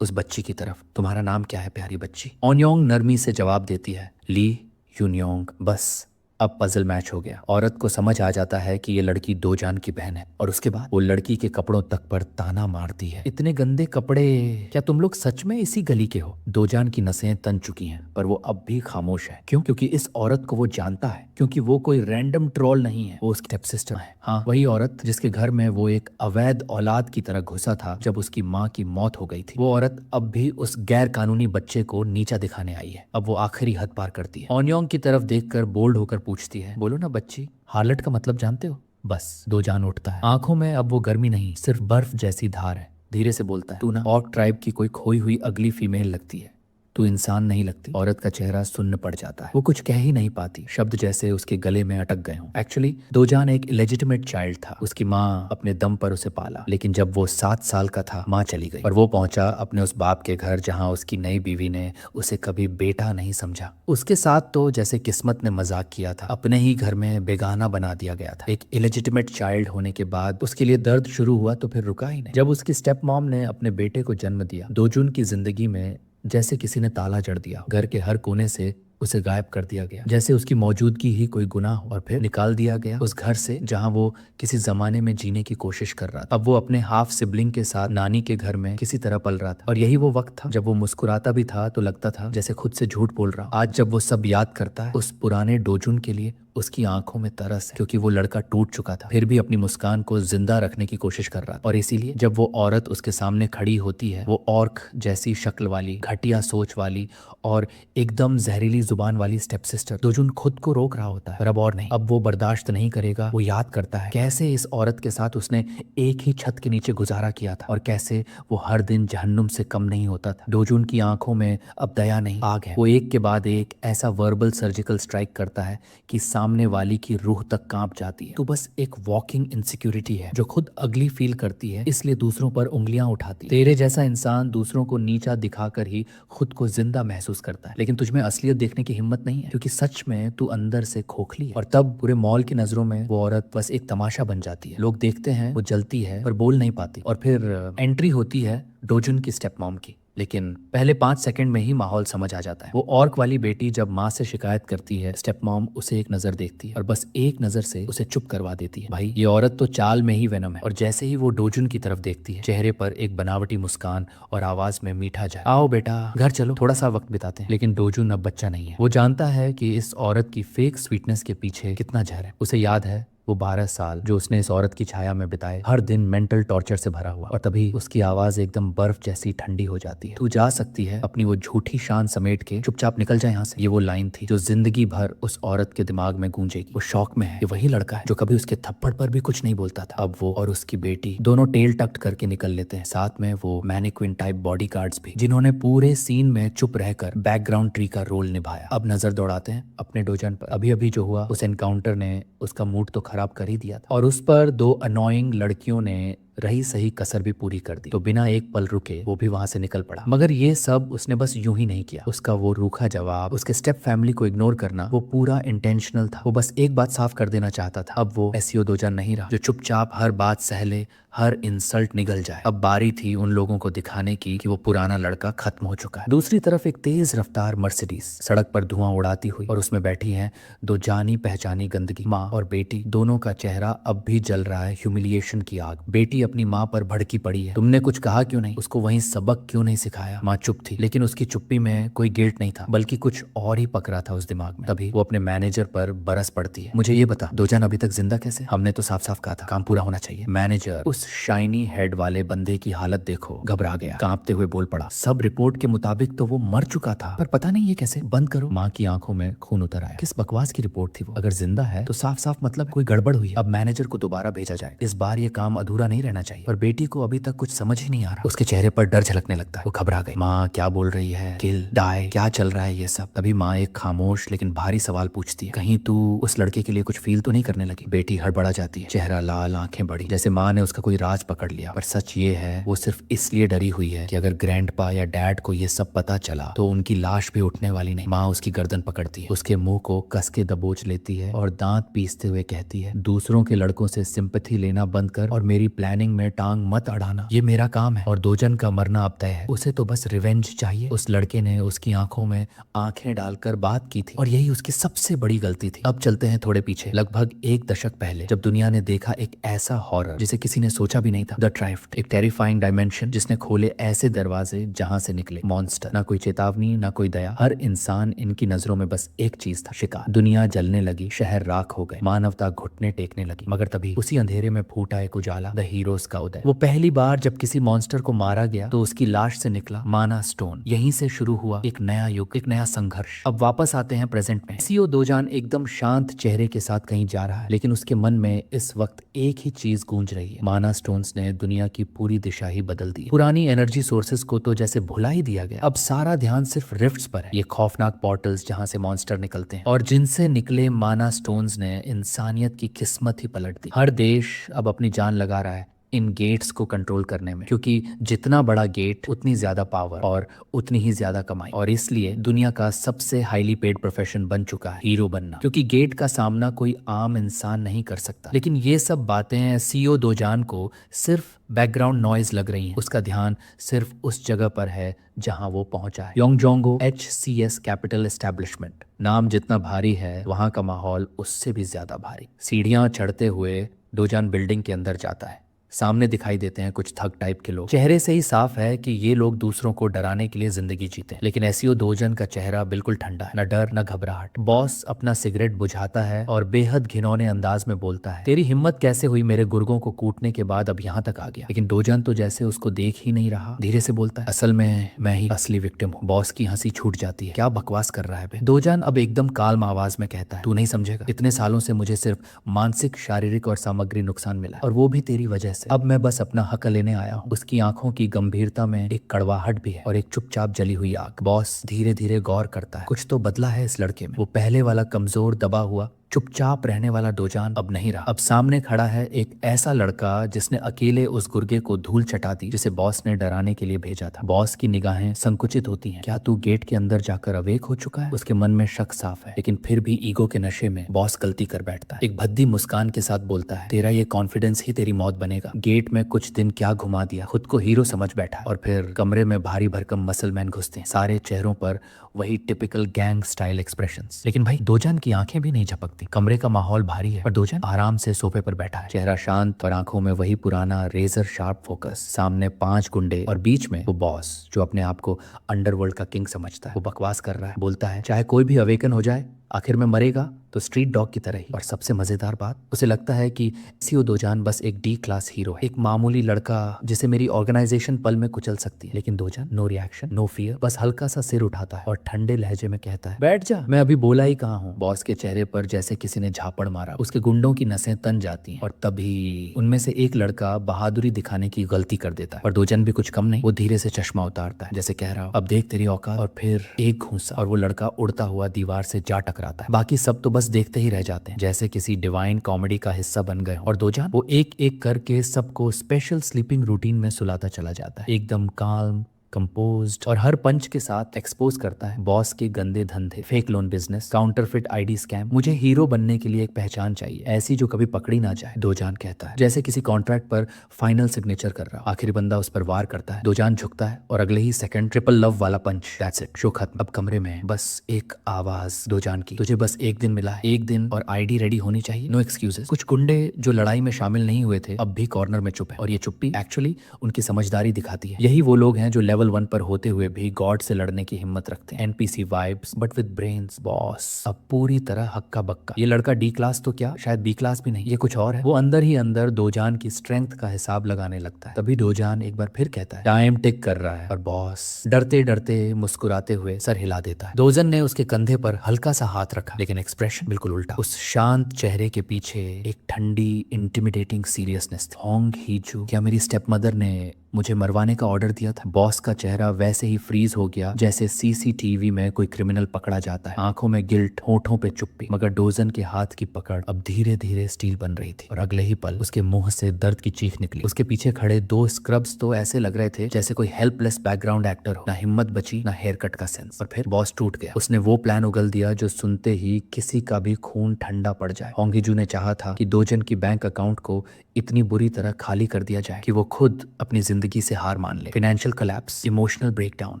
उस बच्ची की तरफ, तुम्हारा नाम क्या है प्यारी बच्ची। ओनियोंग नरमी से जवाब देती है, ली यूनियोंग। बस अब पजल मैच हो गया। औरत को समझ आ जाता है कि ये लड़की दोजान की बहन है और उसके बाद वो लड़की के कपड़ों तक पर ताना मारती है, इतने गंदे कपड़े, क्या तुम लोग सच में इसी गली के हो? दोजान की नसें तन चुकी हैं पर वो अब भी खामोश है। क्यों? क्योंकि इस औरत को वो जानता है, क्योंकि वो कोई रैंडम ट्रोल नहीं है, वो उसकी स्टेप सिस्टर है। हाँ, वही औरत जिसके घर में वो एक अवैध औलाद की तरह घुसा था जब उसकी माँ की मौत हो गई थी। वो औरत अब भी उस गैर कानूनी बच्चे को नीचा दिखाने आई है। अब वो आखिरी हद पार करती है। ऑन्योंग की तरफ देखकर बोल्ड होकर पूछती है, बोलो ना बच्ची, हार्लट का मतलब जानते हो? बस दोजान उठता है। आंखों में अब वो गर्मी नहीं, सिर्फ बर्फ जैसी धार है। धीरे से बोलता है, तू ना ऑर्क ट्राइब की कोई खोई हुई अगली फीमेल लगती है, तू इंसान नहीं लगती। औरत का चेहरा सुन्न पड़ जाता है। वो कुछ कह ही नहीं पाती, शब्द जैसे उसके गले में अटक गए हों। एक्चुअली दोजान एक इलेजिटिमेट चाइल्ड था। उसकी माँ अपने दम पर उसे पाला, लेकिन जब वो 7 साल का था माँ चली गई और वो पहुंचा अपने उस बाप के घर जहाँ उसकी नई बीवी ने उसे कभी बेटा नहीं समझा। उसके साथ तो जैसे किस्मत ने मजाक किया था, अपने ही घर में बेगाना बना दिया गया था। एक इलेजिटिमेट चाइल्ड होने के बाद उसके लिए दर्द शुरू हुआ तो फिर रुका ही नहीं। जब उसकी स्टेप मॉम ने अपने बेटे को जन्म दिया, दोजुन की जिंदगी में जैसे किसी ने ताला जड़ दिया। घर के हर कोने से उसे गायब कर दिया गया, जैसे उसकी मौजूदगी ही कोई गुनाह, और फिर निकाल दिया गया उस घर से जहां वो किसी जमाने में जीने की कोशिश कर रहा था। अब वो अपने हाफ सिबलिंग के साथ नानी के घर में किसी तरह पल रहा था, और यही वो वक्त था जब वो मुस्कुराता भी था तो लगता था जैसे खुद से झूठ बोल रहा। आज जब वो सब याद करता है, उस पुराने डोजुन के लिए उसकी आंखों में तरस है, क्योंकि वो लड़का टूट चुका था, फिर भी अपनी मुस्कान को जिंदा रखने की कोशिश कर रहा था। और इसीलिए जब वो औरत उसके सामने खड़ी होती है, वो ऑर्क जैसी शक्ल वाली, घटिया सोच वाली और एकदम जहरीली जुबान वाली स्टेप सिस्टर, दोजुन खुद को रोक रहा होता है, पर अब और नहीं। अब वो बर्दाश्त नहीं करेगा। वो याद करता है कैसे इस औरत के साथ उसने एक ही छत के नीचे गुजारा किया था और कैसे वो हर दिन जहन्नुम से कम नहीं होता था। दोजुन की आंखों में अब दया नहीं, आग है। वो एक के बाद एक ऐसा वर्बल सर्जिकल स्ट्राइक करता है कि सामने वाली की रूह तक कांप जाती है। तो बस एक वॉकिंग इनसिक्योरिटी है जो खुद अगली फील करती है, इसलिए दूसरों पर उंगलियां उठाती है। तेरे जैसा इंसान दूसरों को नीचा दिखाकर ही खुद को जिंदा महसूस करता है, लेकिन तुझमें असलियत देखने की हिम्मत नहीं है, क्योंकि सच में तू अंदर से खोखली है। और तब पूरे मॉल की नजरों में वो औरत बस एक तमाशा बन जाती है। लोग देखते हैं वो जलती है पर बोल नहीं पाती, और फिर एंट्री होती है डोजुन की स्टेप मॉम की। लेकिन पहले 5 सेकंड में ही माहौल समझ आ जाता है। वो ऑर्क वाली बेटी जब माँ से शिकायत करती है, स्टेप मॉम उसे एक नजर देखती है और बस एक नजर से उसे चुप करवा देती है। भाई, ये औरत तो चाल में ही वेनम है। और जैसे ही वो डोजुन की तरफ देखती है, चेहरे पर एक बनावटी मुस्कान और आवाज में मीठा जाए, आओ बेटा घर चलो, थोड़ा सा वक्त बिताते हैं। लेकिन डोजुन अब बच्चा नहीं है। वो जानता है कि इस औरत की फेक स्वीटनेस के पीछे कितना जहर है। उसे याद है वो 12 साल जो उसने इस औरत की छाया में बिताए, हर दिन मेंटल टॉर्चर से भरा हुआ। और तभी उसकी आवाज एकदम बर्फ जैसी ठंडी हो जाती है। तू जा सकती है, अपनी वो झूठी शान समेट के चुपचाप निकल जाए यहाँ से। ये वो लाइन थी जो जिंदगी भर उस औरत के दिमाग में गूंजेगी। वो शौक में है, ये वही लड़का है जो कभी उसके थप्पड़ पर भी कुछ नहीं बोलता था। अब वो और उसकी बेटी दोनों टेल टक्ट करके निकल लेते हैं, साथ में वो मैनिक्विन टाइप बॉडी गार्ड्स भी, जिन्होंने पूरे सीन में चुप रहकर बैकग्राउंड ट्री का रोल निभाया। अब नजर दौड़ाते हैं अपने डोजन पर। अभी अभी जो हुआ उस एनकाउंटर ने उसका मूड तो खराब कर ही दिया था, और उस पर 2 अनोइंग लड़कियों ने रही सही कसर भी पूरी कर दी। तो बिना एक पल रुके वो भी वहां से निकल पड़ा। मगर ये सब उसने बस यूं ही नहीं किया। उसका वो रूखा जवाब, उसके स्टेप फैमिली को इग्नोर करना, वो पूरा इंटेंशनल था। वो बस एक बात साफ कर देना चाहता था, अब वो एसईओ दोजान नहीं रहा जो चुपचाप हर बात सह ले, हर इंसल्ट निगल जाए। अब बारी थी उन लोगों को दिखाने की कि वो पुराना लड़का खत्म हो चुका है। दूसरी तरफ एक तेज रफ्तार मर्सिडीज सड़क पर धुआं उड़ाती हुई, और उसमें बैठी हैं 2 जानी पहचानी गंदगी, माँ और बेटी। दोनों का चेहरा अब भी जल रहा है ह्यूमिलिएशन की आग। बेटी अपनी माँ पर भड़की पड़ी है, तुमने कुछ कहा क्यों नहीं, उसको वहीं सबक क्यों नहीं सिखाया। माँ चुप थी, लेकिन उसकी चुप्पी में कोई गिल्ट नहीं था, बल्कि कुछ और ही पक रहा था उस दिमाग में। तभी वो अपने मैनेजर पर बरस पड़ती है, मुझे ये बता दोजान अभी तक जिंदा कैसे? हमने तो साफ साफ कहा था काम पूरा होना चाहिए। मैनेजर उस शाइनी हेड वाले बंदे की हालत देखो, घबरा गया, कांपते हुए बोल पड़ा, सब रिपोर्ट के मुताबिक तो वो मर चुका था, पर पता नहीं ये कैसे। बंद करो। माँ की आंखों में खून उतर आया। किस बकवास की रिपोर्ट थी वो? अगर जिंदा है तो साफ साफ मतलब कोई गड़बड़ हुई। अब मैनेजर को दोबारा भेजा जाए, इस बार ये काम अधूरा नहीं रहना चाहिए। पर बेटी को अभी तक कुछ समझ ही नहीं आ रहा। उसके चेहरे पर डर झलकने लगता है। वो घबरा गई। माँ क्या बोल रही है? किल, डाई, क्या चल रहा है ये सब? तभी माँ एक खामोश लेकिन भारी सवाल पूछती है, कहीं तू उस लड़के के लिए कुछ फील तो नहीं करने लगी? बेटी हड़बड़ा जाती है, चेहरा लाल, आंखें बड़ी, जैसे माँ ने उसका कोई राज पकड़ लिया। पर सच ये है वो सिर्फ इसलिए डरी हुई है कि अगर ग्रैंडपा या डैड को ये सब पता चला तो उनकी लाश भी उठने वाली नहीं। माँ उसकी गर्दन पकड़ती है, उसके मुंह को कस के दबोच लेती है और दांत पीसते हुए कहती है, दूसरों के लड़कों से सिंपैथी लेना बंद कर और मेरी प्लानिंग मॉर्निंग में टांग मत अड़ाना, ये मेरा काम है और दोजन का मरना अब तय है। उसे तो बस रिवेंज चाहिए। उस लड़के ने उसकी आंखों में आंखें डालकर बात की थी और यही उसकी सबसे बड़ी गलती थी। अब चलते हैं थोड़े पीछे, लगभग 1 दशक पहले, जब दुनिया ने देखा एक ऐसा हॉरर जिसे किसी ने सोचा भी नहीं था। द ट्राइफ्ट, एक टेरिफाइंग डायमेंशन जिसने खोले ऐसे दरवाजे जहां से निकले मॉन्स्टर। ना कोई चेतावनी, ना कोई दया, हर इंसान इनकी नजरों में बस एक चीज था, शिकार। दुनिया जलने लगी, शहर राख हो गए, मानवता घुटने टेकने लगी। मगर तभी उसी अंधेरे में फूटा एक उजाला, द हीरोज का उदय। वो पहली बार जब किसी मॉन्स्टर को मारा गया तो उसकी लाश से निकला माना स्टोन। यहीं से शुरू हुआ एक नया युग, एक नया संघर्ष। अब वापस आते हैं प्रेजेंट में। सीओ दोजान एकदम शांत चेहरे के साथ कहीं जा रहा है, लेकिन उसके मन में इस वक्त एक ही चीज गूंज रही है। माना स्टोन्स ने दुनिया की पूरी दिशा ही बदल दी। पुरानी एनर्जी सोर्सेस को तो जैसे भुला ही दिया गया। अब सारा ध्यान सिर्फ रिफ्ट्स पर है, ये खौफनाक पोर्टल्स जहां से मॉन्स्टर निकलते हैं और जिनसे निकले माना स्टोन्स ने इंसानियत की किस्मत ही पलट दी। हर देश अब अपनी जान लगा रहा है इन गेट्स को कंट्रोल करने में, क्योंकि जितना बड़ा गेट उतनी ज्यादा पावर और उतनी ही ज्यादा कमाई। और इसलिए दुनिया का सबसे हाईली पेड प्रोफेशन बन चुका है हीरो बनना, क्योंकि गेट का सामना कोई आम इंसान नहीं कर सकता। लेकिन ये सब बातें सीओ दोजान को सिर्फ बैकग्राउंड नॉइज लग रही हैं। उसका ध्यान सिर्फ उस जगह पर है जहां वो पहुंचा है, योंगजोंगो HCS कैपिटल एस्टेब्लिशमेंट। नाम जितना भारी है वहां का माहौल उससे भी ज्यादा भारी। सीढ़ियां चढ़ते हुए दोजान बिल्डिंग के अंदर जाता है। सामने दिखाई देते हैं कुछ थग टाइप के लोग। चेहरे से ही साफ है कि ये लोग दूसरों को डराने के लिए जिंदगी जीते हैं। लेकिन एसीओ दोजन का चेहरा बिल्कुल ठंडा है, न डर न घबराहट। बॉस अपना सिगरेट बुझाता है और बेहद घिनौने अंदाज में बोलता है, तेरी हिम्मत कैसे हुई मेरे गुर्गों को कूटने के बाद अब यहाँ तक आ गया। लेकिन दोजन तो जैसे उसको देख ही नहीं रहा, धीरे से बोलता है, असल में मैं ही असली विक्टिम हूँ। बॉस की हंसी छूट जाती है, क्या बकवास कर रहा है बे। दोजन अब एकदम काल्म आवाज में कहता है, तू नहीं समझेगा, इतने सालों से मुझे सिर्फ मानसिक, शारीरिक और सामग्री नुकसान मिला और वो भी तेरी वजह से। अब मैं बस अपना हक लेने आया हूँ। उसकी आंखों की गंभीरता में एक कड़वाहट भी है और एक चुपचाप जली हुई आग। बॉस धीरे धीरे गौर करता है, कुछ तो बदला है इस लड़के में। वो पहले वाला कमजोर, दबा हुआ, चुपचाप रहने वाला दोजान अब नहीं रहा। अब सामने खड़ा है एक ऐसा लड़का जिसने अकेले उस गुर्गे को धूल चटा दी जिसे बॉस ने डराने के लिए भेजा था। बॉस की निगाहें संकुचित होती हैं। क्या तू गेट के अंदर जाकर अवेक हो चुका है? उसके मन में शक साफ है, लेकिन फिर भी ईगो के नशे में बॉस गलती कर बैठता है। एक भद्दी मुस्कान के साथ बोलता है, तेरा ये कॉन्फिडेंस ही तेरी मौत बनेगा। गेट में कुछ दिन क्या घुमा दिया, खुद को हीरो समझ बैठा। और फिर कमरे में भारी भरकम मसलमैन घुसते हैं, सारे चेहरों पर वही टिपिकल गैंग स्टाइल एक्सप्रेशंस। लेकिन भाई दोजान की आंखें भी नहीं झपकती। कमरे का माहौल भारी है पर दोजान आराम से सोफे पर बैठा है, चेहरा शांत और आंखों में वही पुराना रेजर शार्प फोकस। सामने 5 गुंडे और बीच में वो बॉस जो अपने आप को अंडरवर्ल्ड का किंग समझता है। वो बकवास कर रहा है, बोलता है, चाहे कोई भी अवेकन हो जाए आखिर में मरेगा तो स्ट्रीट डॉग की तरह ही। और सबसे मजेदार बात, उसे लगता है कि सीओ दोजान बस एक डी क्लास हीरो है, एक मामूली लड़का जिसे मेरी ऑर्गेनाइजेशन पल में कुचल सकती है। लेकिन Dojan no reaction, no fear, बस हल्का सा सिर उठाता है और ठंडे लहजे में कहता है, बैठ जा, मैं अभी बोला ही कहाँ हूँ। बॉस के चेहरे पर जैसे किसी ने झापड़ मारा, उसके गुंडों की नसें तन जाती हैं। और तभी उनमें से एक लड़का बहादुरी दिखाने की गलती कर देता है। पर दोजान भी कुछ कम नहीं, वो धीरे से चश्मा उतारता है जैसे कह रहा हो, अब देख तेरी औकात। और फिर एक घूंसा और वो लड़का उड़ता हुआ दीवार से जा टकराता है। बाकी सब तो बस देखते ही रह जाते हैं, जैसे किसी डिवाइन कॉमेडी का हिस्सा बन गए। और दोजान वो एक एक करके सबको स्पेशल स्लीपिंग रूटीन में सुलाता चला जाता है, एकदम काल्म, कंपोज्ड, और हर पंच के साथ एक्सपोज करता है बॉस के गंदे धंधे, fake loan business, counterfeit ID scam. मुझे हीरो बनने के लिए एक पहचान चाहिए, ऐसी जो कभी पकड़ी ना जाए, दोजान कहता है, जैसे किसी कॉन्ट्रैक्ट पर फाइनल सिग्नेचर कर रहा हो। आखिरी बंदा उस पर वार करता है, दोजान झुकता है और अगले ही सेकंड ट्रिपल लव वाला पंच, दैट्स इट, शो खत्म। अब कमरे में बस एक आवाज दोजान की, तुझे बस एक दिन मिला है, एक दिन और आईडी रेडी होनी चाहिए, नो एक्सक्यूजेस। कुछ गुंडे जो लड़ाई में शामिल नहीं हुए थे अब भी कॉर्नर में चुप है, और ये चुप्पी एक्चुअली उनकी समझदारी दिखाती है। यही वो लोग हैं जो लेवल 1 पर होते हुए भी गॉड से लड़ने की हिम्मत रखते हैं। NPC vibes but with brains. Boss अब पूरी तरह हक्का बक्का। ये लड़का डी क्लास तो क्या, शायद बी क्लास भी नहीं, ये कुछ और है। वो अंदर ही अंदर दोजान की स्ट्रेंथ का हिसाब लगाने लगता है। तभी दोजान एक बार फिर कहता है, टाइम टिक कर रहा है। और बॉस डरते डरते मुस्कुराते हुए सर हिला देता है। दोजन ने उसके कंधे पर हल्का सा हाथ रखा, लेकिन एक्सप्रेशन बिल्कुल उल्टा। उस शांत चेहरे के पीछे एक ठंडी इंटिमिडेटिंग सीरियसनेस थी। होंग हीचू, क्या मेरी स्टेप मदर ने मुझे मरवाने का ऑर्डर दिया था। बॉस का चेहरा वैसे ही फ्रीज हो गया जैसे सीसीटीवी में कोई क्रिमिनल पकड़ा जाता है। आंखों में गिल्ट, होठों पे चुप्पी, मगर डोजन के हाथ की पकड़ अब धीरे धीरे स्टील बन रही थी और अगले ही पल उसके मुंह से दर्द की चीख निकली। उसके पीछे खड़े दो स्क्रब्स तो ऐसे लग रहे थे जैसे कोई हेल्पलेस बैकग्राउंड एक्टर हो। ना हिम्मत बची, ना हेयर कट का सेंस। और फिर बॉस टूट गया। उसने वो प्लान उगल दिया जो सुनते ही किसी का भी खून ठंडा पड़ जाए। होंगीजू ने चाहा था कि दोजन की बैंक अकाउंट को इतनी बुरी तरह खाली कर दिया जाए कि वो खुद अपनी जिंदगी से हार मान ले। Financial collapse, emotional breakdown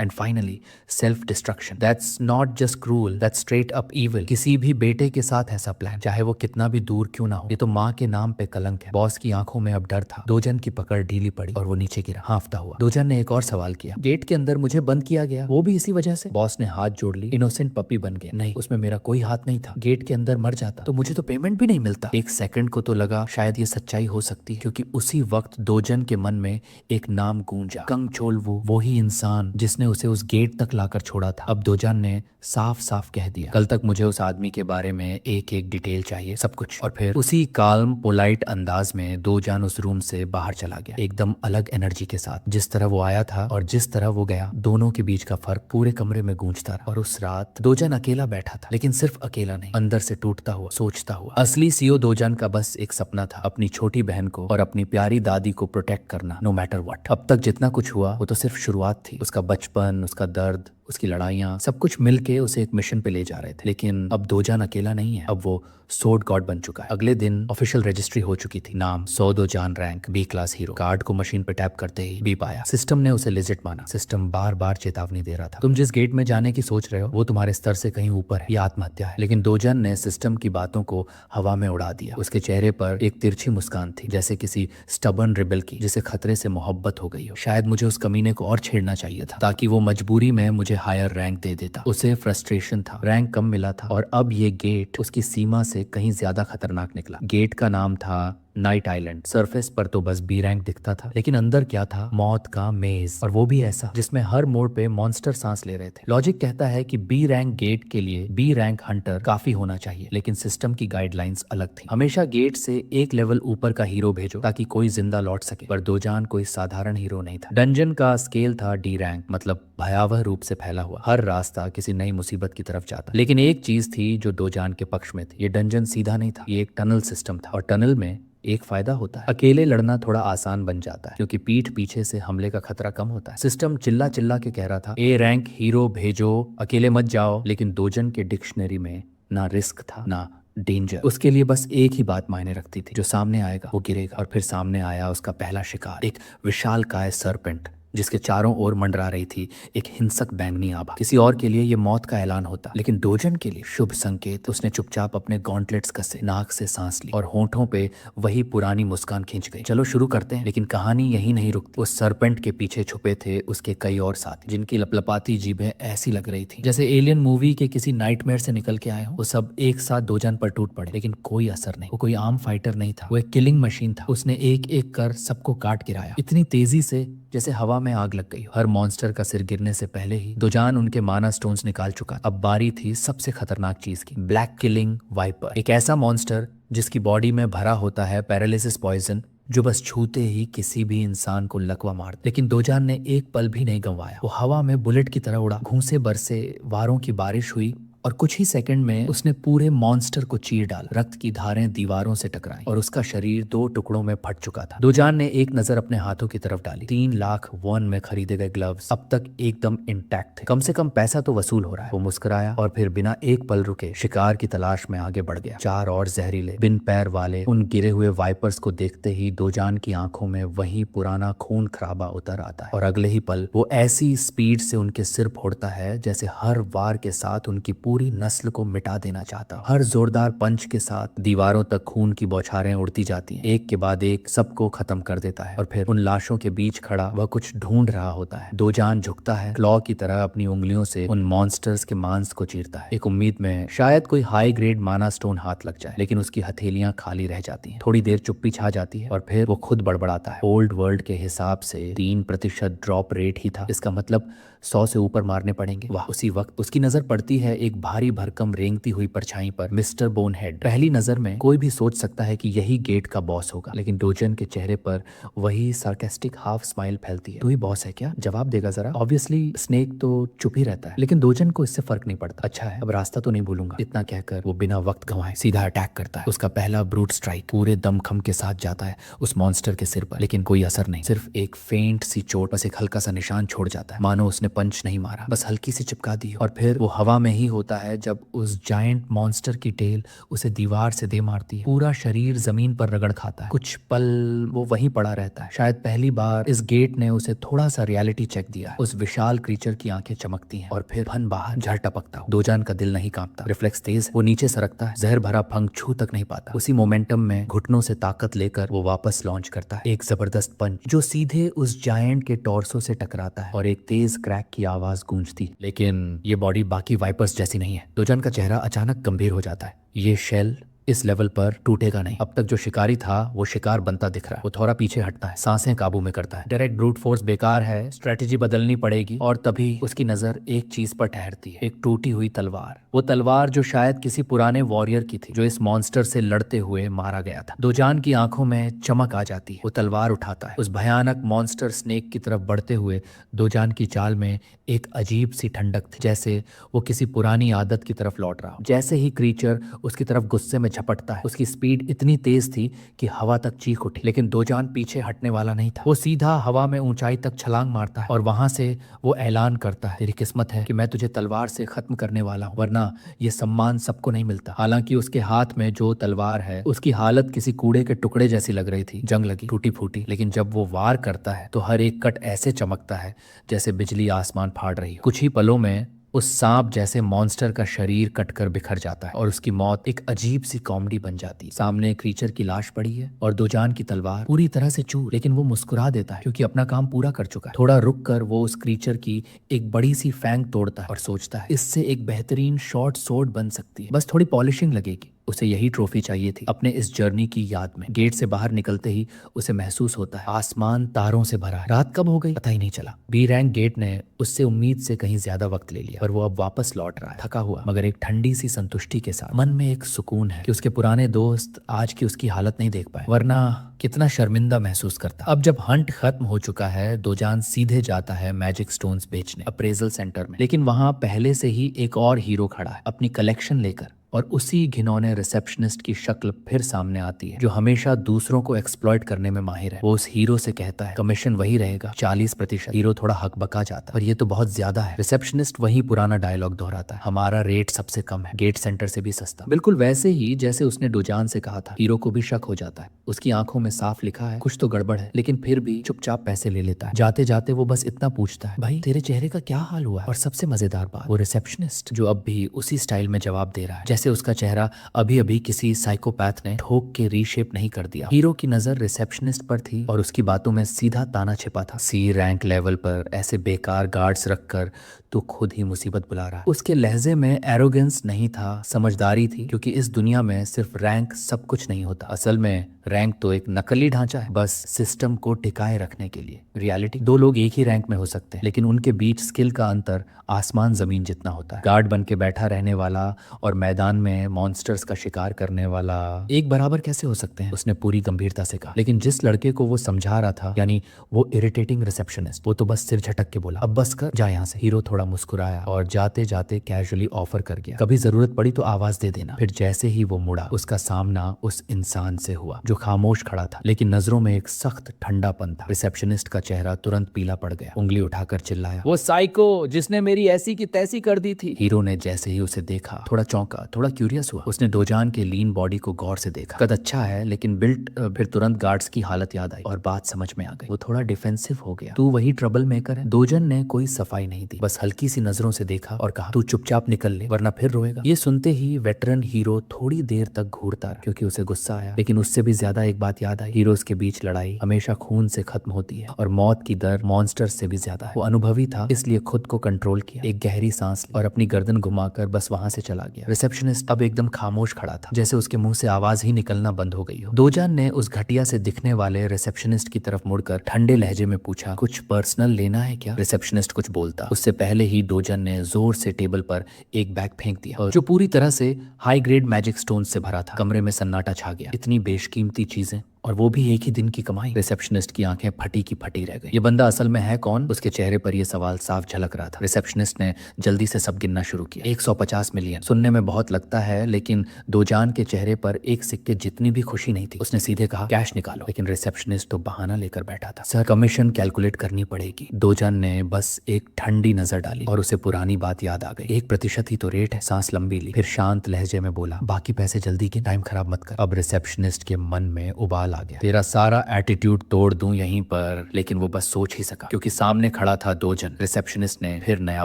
and finally self destruction. That's not just cruel, that's straight up evil. किसी भी बेटे के साथ ऐसा प्लान, चाहे वो कितना भी दूर क्यों ना हो, ये तो माँ के नाम पे कलंक है। बॉस की आंखों में अब डर था। दोजन की पकड़ ढीली पड़ी और वो नीचे गिरा, हांफता हुआ। दोजन ने एक और सवाल किया, गेट के अंदर मुझे बंद किया गया, वो भी इसी वजह से? बॉस ने हाथ जोड़ ली, इनोसेंट पपी बन गया। नहीं, उसमें मेरा कोई हाथ नहीं था। गेट के अंदर मर जाता तो मुझे तो पेमेंट भी नहीं मिलता। एक सेकंड को तो लगा शायद ये सच्चाई हो सकती है, क्योंकि उसी वक्त दोजन के मन में एक नाम गूंजा, कंग चोलवू, वो ही इंसान जिसने उसे उस गेट तक लाकर छोड़ा था। अब दोजन ने साफ साफ कह दिया, कल तक मुझे उस आदमी के बारे में एक एक डिटेल चाहिए, सब कुछ। और फिर उसी काल्म पोलाइट अंदाज में दोजन उस रूम से बाहर चला गया, एकदम अलग एनर्जी के साथ। जिस तरह वो आया था और जिस तरह वो गया, दोनों के बीच का फर्क पूरे कमरे में गूंजता रहा। और उस रात दोजन अकेला बैठा था, लेकिन सिर्फ अकेला नहीं, अंदर से टूटता हुआ, सोचता हुआ। असली सीओ दोजन का बस एक सपना था, अपनी छोटी बहन को और अपनी प्यारी दादी को प्रोटेक्ट करना, नो मैटर व्हाट। अब तक जितना कुछ हुआ वो तो सिर्फ शुरुआत थी। उसका बचपन, उसका दर्द, उसकी लड़ाइयाँ, सब कुछ मिलके उसे एक मिशन पे ले जा रहे थे। लेकिन अब दोजन अकेला नहीं है, अब वो सोर्ड गॉड बन चुका है। अगले दिन ऑफिशियल रजिस्ट्री हो चुकी थी। नाम सो दोजान, rank B class hero. Card को मशीन पे टैप करते ही बीप आया। सिस्टम ने उसे लिजिट माना। सिस्टम बार बार चेतावनी दे रहा था, तुम जिस गेट में जाने की सोच रहे हो वो तुम्हारे स्तर से कहीं ऊपर है, ये आत्महत्या है। लेकिन दोजन ने सिस्टम की बातों को हवा में उड़ा दिया। उसके चेहरे पर एक तिरछी मुस्कान थी, जैसे किसी स्टबर्न रिबेल की जिसे खतरे से मोहब्बत हो गई हो। शायद मुझे उस कमीने को और छेड़ना चाहिए था, ताकि वो मजबूरी में मुझे हायर रैंक दे देता। उसे फ्रस्ट्रेशन था, रैंक कम मिला था और अब ये गेट उसकी सीमा से कहीं ज्यादा खतरनाक निकला। गेट का नाम था नाइट आइलैंड। सरफेस पर तो बस बी रैंक दिखता था, लेकिन अंदर क्या था? मौत का मेज, और वो भी ऐसा जिसमें हर मोड़ पे मॉन्स्टर सांस ले रहे थे। लॉजिक कहता है कि बी रैंक गेट के लिए बी रैंक हंटर काफी होना चाहिए, लेकिन सिस्टम की गाइडलाइंस अलग थी। हमेशा गेट से एक लेवल ऊपर का हीरो भेजो ताकि कोई जिंदा लौट सके। पर दोजान कोई साधारण हीरो नहीं था। डंजन का स्केल था डी रैंक, मतलब भयावह रूप से फैला हुआ। हर रास्ता किसी नई मुसीबत की तरफ जाता। लेकिन एक चीज थी जो दोजान के पक्ष में थी, ये डंजन सीधा नहीं था, ये एक टनल सिस्टम था। और टनल में एक फायदा होता है, अकेले लड़ना थोड़ा आसान बन जाता है, क्योंकि पीठ पीछे से हमले का खतरा कम होता है। सिस्टम चिल्ला चिल्ला के कह रहा था, ए रैंक हीरो भेजो, अकेले मत जाओ। लेकिन दोजन के डिक्शनरी में ना रिस्क था, ना डेंजर। उसके लिए बस एक ही बात मायने रखती थी, जो सामने आएगा वो गिरेगा। और फिर सामने आया उसका पहला शिकार, एक विशालकाय सरपेंट जिसके चारों ओर मंडरा रही थी एक हिंसक बैंगनी आभा। किसी और के लिए ये मौत का ऐलान होता, लेकिन दोजन के लिए शुभ संकेत। उसने चुपचाप अपने गॉन्टलेट्स कसे, नाक से सांस ली और होंठों पे वही पुरानी मुस्कान खींच गई। चलो शुरू करते हैं। लेकिन कहानी यही नहीं रुकती। उस सरपेंट के पीछे छुपे थे उसके कई और साथी, जिनकी लपलपाती जीभें ऐसी लग रही थी जैसे एलियन मूवी के किसी नाइटमेयर से निकल के आए हो। वो सब एक साथ दोजन पर टूट पड़े, लेकिन कोई असर नहीं। वो कोई आम फाइटर नहीं था, वो एक किलिंग मशीन था। उसने एक एक कर सबको काट गिराया, इतनी तेजी से जैसे हवा में आग लग गई। हर मॉन्स्टर का सिर गिरने से पहले ही दोजान उनके माना स्टोन्स निकाल चुका। अब बारी थी सबसे खतरनाक चीज की, ब्लैक किलिंग वाइपर। एक ऐसा मॉन्स्टर जिसकी बॉडी में भरा होता है पैरालिसिस पॉइजन, जो बस छूते ही किसी भी इंसान को लकवा मार दे। लेकिन दोजान ने एक पल भी नहीं गंवाया। वो हवा में बुलेट की तरह उड़ा, घूंसे बरसे, वारों की बारिश हुई और कुछ ही सेकंड में उसने पूरे मॉन्स्टर को चीर डाला। रक्त की धारें दीवारों से टकराई और उसका शरीर 2 टुकड़ों में फट चुका था। दोजान ने एक नजर अपने हाथों की तरफ डाली। 3 लाख वॉन में खरीदे गए ग्लव्स अब तक एकदम इंटैक्ट थे। कम से कम पैसा तो वसूल हो रहा है। वो मुस्कुराया और फिर बिना एक पल रुके शिकार की तलाश में आगे बढ़ गया। 4 और जहरीले बिन पैर वाले उन गिरे हुए वाइपर्स को देखते ही दोजान की आंखों में वही पुराना खून खराबा उतर आता है और अगले ही पल वो ऐसी स्पीड से उनके सिर फोड़ता है जैसे हर वार के साथ उनकी पूरी नस्ल को मिटा देना चाहता। हर जोरदार पंच के साथ दीवारों तक खून की बौछारें उड़ती जाती हैं, एक के बाद एक सबको खत्म कर देता है। और फिर उन लाशों के बीच खड़ा वह कुछ ढूंढ रहा होता है। दोजान झुकता है, क्लॉ की तरह अपनी उंगलियों से उन मॉन्स्टर्स के मांस को चीरता है, एक उम्मीद में शायद कोई हाई ग्रेड माना स्टोन हाथ लग जाए। लेकिन उसकी हथेलियां खाली रह जाती हैं। थोड़ी देर चुप्पी छा जाती है और फिर वो खुद बड़बड़ाता है, ओल्ड वर्ल्ड के हिसाब से 3% ड्रॉप रेट ही था, इसका मतलब 100 से ऊपर मारने पड़ेंगे। वाह! उसी वक्त उसकी नजर पड़ती है एक भारी भरकम रेंगती हुई परछाई पर मिस्टर बोनहेड। पहली नजर में कोई भी सोच सकता है कि यही गेट का बॉस होगा, लेकिन डोजन के चेहरे पर वही सार्केस्टिक हाफ स्माइल फैलती है। तू ही बॉस है क्या? जवाब देगा जरा। ऑब्वियसली स्नेक तो चुप ही रहता है, लेकिन डोजन को इससे फर्क नहीं पड़ता। अच्छा है, अब रास्ता तो नहीं भूलूंगा। इतना कहकर वो बिना वक्त गंवाए सीधा अटैक करता है। उसका पहला ब्रूट स्ट्राइक पूरे दमखम के साथ जाता है उस मॉन्स्टर के सिर पर, लेकिन कोई असर नहीं। सिर्फ एक फेंट सी चोट, बस एक हल्का सा निशान छोड़ जाता है, मानो उसने पंच नहीं मारा, बस हल्की सी चिपका दी। और फिर वो हवा में ही होता है जब उस जायंट मॉन्स्टर की टेल उसे दीवार से दे मारती है। पूरा शरीर जमीन पर रगड़ खाता है। कुछ पल वो वहीं पड़ा रहता है। शायद पहली बार इस गेट ने उसे थोड़ा सा रियलिटी चेक दिया है। उस विशाल क्रीचर की आंखें चमकती हैं और फिर फन बाहर झड़ टपकता हो। दोजान का दिल नहीं कांपता, रिफ्लेक्स तेज, वो नीचे सरकता है। जहर भरा फंग छू तक नहीं पाता। उसी मोमेंटम में घुटनों से ताकत लेकर वो वापस लॉन्च करता है एक जबरदस्त पंच जो सीधे उस जायंट के टॉर्सो से टकराता है और एक तेज क्रैक की आवाज गूंजती। लेकिन ये बॉडी बाकी वाइपर्स जैसी नहीं है। दोजान का चेहरा अचानक गंभीर हो जाता है। ये शेल इस लेवल पर टूटेगा नहीं। अब तक जो शिकारी था वो शिकार बनता दिख रहा है। वो थोड़ा पीछे हटता है, सांसें काबू में करता है। डायरेक्ट ब्रूट फोर्स बेकार है, स्ट्रेटेजी बदलनी पड़ेगी। और तभी उसकी नजर एक चीज पर ठहरती है, एक टूटी हुई तलवार। वो तलवार जो शायद किसी पुराने वॉरियर की थी जो इस मॉन्स्टर से लड़ते हुए मारा गया था। दोजान की आंखों में चमक आ जाती है। वो तलवार उठाता है। उस भयानक मॉन्स्टर स्नेक की तरफ बढ़ते हुए दोजान की चाल में एक अजीब सी ठंडक थी, जैसे वो किसी पुरानी आदत की तरफ लौट रहा हो। जैसे ही क्रीचर उसकी तरफ गुस्से में झपटता है, उसकी स्पीड इतनी तेज थी कि हवा तक चीख उठी, लेकिन दोजान पीछे हटने वाला नहीं था। वो सीधा हवा में ऊंचाई तक छलांग मारता है और वहां से वो ऐलान करता है, तेरी किस्मत है कि मैं तुझे तलवार से खत्म करने वाला हूं, वरना ये सम्मान सबको नहीं मिलता। हालांकि उसके हाथ में जो तलवार है उसकी हालत किसी कूड़े के टुकड़े जैसी लग रही थी, जंग लगी, टूटी फूटी। लेकिन जब वो वार करता है तो हर एक कट ऐसे चमकता है जैसे बिजली आसमान फाड़ रही हो। कुछ ही पलों में उस सांप जैसे मॉन्स्टर का शरीर कटकर बिखर जाता है और उसकी मौत एक अजीब सी कॉमेडी बन जाती है। सामने एक क्रीचर की लाश पड़ी है और दोजान की तलवार पूरी तरह से चूर, लेकिन वो मुस्कुरा देता है क्योंकि अपना काम पूरा कर चुका है। थोड़ा रुक कर वो उस क्रीचर की एक बड़ी सी फैंग तोड़ता है और सोचता है इससे एक बेहतरीन शॉर्ट सोर्ड बन सकती है, बस थोड़ी पॉलिशिंग लगेगी। उसे यही ट्रॉफी चाहिए थी अपने इस जर्नी की याद में। गेट से बाहर निकलते ही उसे महसूस होता है आसमान तारों से भरा है। रात कब हो गई पता ही नहीं चला। बी रैंक गेट ने उससे उम्मीद से कहीं ज्यादा वक्त ले लिया, पर वो अब वापस लौट रहा है, थका हुआ मगर एक ठंडी सी संतुष्टि के साथ। मन में एक सुकून है कि उसके पुराने दोस्त आज की उसकी हालत नहीं देख पाए, वरना कितना शर्मिंदा महसूस करता। अब जब हंट खत्म हो चुका है, दोजान सीधे जाता है मैजिक स्टोन्स बेचने अप्रेजल सेंटर में। लेकिन वहां पहले से ही एक और हीरो खड़ा है अपनी कलेक्शन लेकर, और उसी घिनौने रिसेप्शनिस्ट की शक्ल फिर सामने आती है जो हमेशा दूसरों को एक्सप्लॉइट करने में माहिर है। वो उस हीरो से कहता है कमीशन वही रहेगा 40%। हीरो थोड़ा हकबका जाता है, पर ये तो बहुत ज्यादा है। रिसेप्शनिस्ट वही पुराना डायलॉग दोहराता है, हमारा रेट सबसे कम है, गेट सेंटर से भी सस्ता। बिल्कुल वैसे ही जैसे उसने डोजान से कहा था। हीरो को भी शक हो जाता है, उसकी आंखों में साफ लिखा है कुछ तो गड़बड़ है, लेकिन फिर भी चुपचाप पैसे ले लेता है। जाते जाते वो बस इतना पूछता है, भाई तेरे चेहरे का क्या हाल हुआ है? और सबसे मजेदार बात, वो रिसेप्शनिस्ट जो अब भी उसी स्टाइल में जवाब दे रहा है जैसे उसका चेहरा अभी अभी किसी साइकोपैथ ने ठोक के रीशेप नहीं कर दिया। हीरो की नजर रिसेप्शनिस्ट पर थी और उसकी बातों में सीधा ताना छिपा था। सी रैंक लेवल पर ऐसे बेकार गार्ड्स रखकर तो खुद ही मुसीबत बुला रहा है। उसके लहजे में एरोगेंस नहीं था, समझदारी थी, क्योंकि इस दुनिया में सिर्फ रैंक सब कुछ नहीं होता। असल में रैंक तो एक नकली ढांचा है, बस सिस्टम को टिकाए रखने के लिए। रियलिटी दो लोग एक ही रैंक में हो सकते हैं, लेकिन उनके बीच स्किल का अंतर आसमान जमीन जितना होता है। गार्ड बन के बैठा रहने वाला और मैदान में मॉन्स्टर्स का शिकार करने वाला एक बराबर कैसे हो सकते हैं? उसने पूरी गंभीरता से कहा। लेकिन जिस लड़के को वो समझा रहा था, यानी वो इरिटेटिंग रिसेप्शनिस्ट, वो तो बस सिर झटक के बोला अब बस कर, जा यहाँ से। हीरो थोड़ा मुस्कुराया और जाते जाते कैजुअली ऑफर कर गया, कभी जरूरत पड़ी तो आवाज दे देना। फिर जैसे ही वो मुड़ा, उसका सामना उस इंसान से हुआ जो खामोश खड़ा था, लेकिन नजरों में एक सख्त ठंडापन था। रिसेप्शनिस्ट का चेहरा तुरंत पीला पड़ गया, उंगली उठाकर चिल्लाया, वो साइको जिसने मेरी ऐसी की तैसी कर दी थी। हीरो ने जैसे ही उसे देखा थोड़ा चौंका, थोड़ा क्यूरियस हुआ। उसने दोजान के लीन बॉडी को गौर से देखा, कद अच्छा है लेकिन बिल्ट। फिर तुरंत गार्ड्स की हालत याद आई और बात समझ में आ गई। वो थोड़ा डिफेंसिव हो गया। तू वही ट्रबल मेकर है? दोजन ने कोई सफाई नहीं दी, बस हल्की सी नजरों से देखा और कहा, तू चुपचाप निकल ले वरना फिर रोएगा। ये सुनते ही वेटरन हीरो थोड़ी देर तक घूरता रहा क्योंकि उसे गुस्सा आया, लेकिन उससे भी ज्यादा एक बात याद याद आई। हीरोज के बीच लड़ाई हमेशा खून से खत्म होती है और मौत की दर मॉन्स्टर से भी ज्यादा है। वो अनुभवी था, इसलिए खुद को कंट्रोल किया, एक गहरी सांस ली और अपनी गर्दन घुमाकर बस वहां से चला गया। रिसेप्शनिस्ट अब एकदम खामोश खड़ा था, जैसे उसके मुंह से आवाज ही निकलना बंद हो गई हो। दोजान ने उस घटिया से दिखने वाले रिसेप्शनिस्ट की तरफ मुड़कर ठंडे लहजे में पूछा, कुछ पर्सनल लेना है क्या? रिसेप्शनिस्ट कुछ बोलता उससे पहले ही दोजन ने जोर से टेबल पर एक बैग फेंक दिया जो पूरी तरह से हाई ग्रेड मैजिक स्टोन से भरा था। कमरे में सन्नाटा छा गया। इतनी बेशकीमती चीजें और वो भी एक ही दिन की कमाई। रिसेप्शनिस्ट की आंखें फटी की फटी रह गई। ये बंदा असल में है कौन? उसके चेहरे पर यह सवाल साफ झलक रहा था। रिसेप्शनिस्ट ने जल्दी से सब गिनना शुरू किया। 150 मिलियन सुनने में बहुत लगता है, लेकिन दोजान के चेहरे पर एक सिक्के जितनी भी खुशी नहीं थी। उसने सीधे कहा, कैश निकालो। लेकिन रिसेप्शनिस्ट तो बहाना लेकर बैठा था। सर, कमीशन कैलकुलेट करनी पड़ेगी। दोजान ने बस एक ठंडी नजर डाली और उसे पुरानी बात याद आ गई। 1% ही तो रेट है। सांस लंबी ली, फिर शांत लहजे में बोला, बाकी पैसे जल्दी के, टाइम खराब मत कर। अब रिसेप्शनिस्ट के मन में उबाल आ गया। तेरा सारा एटीट्यूड तोड़ दूं यहीं पर, लेकिन वो बस सोच ही सका क्योंकि सामने खड़ा था दोजन। रिसेप्शनिस्ट ने फिर नया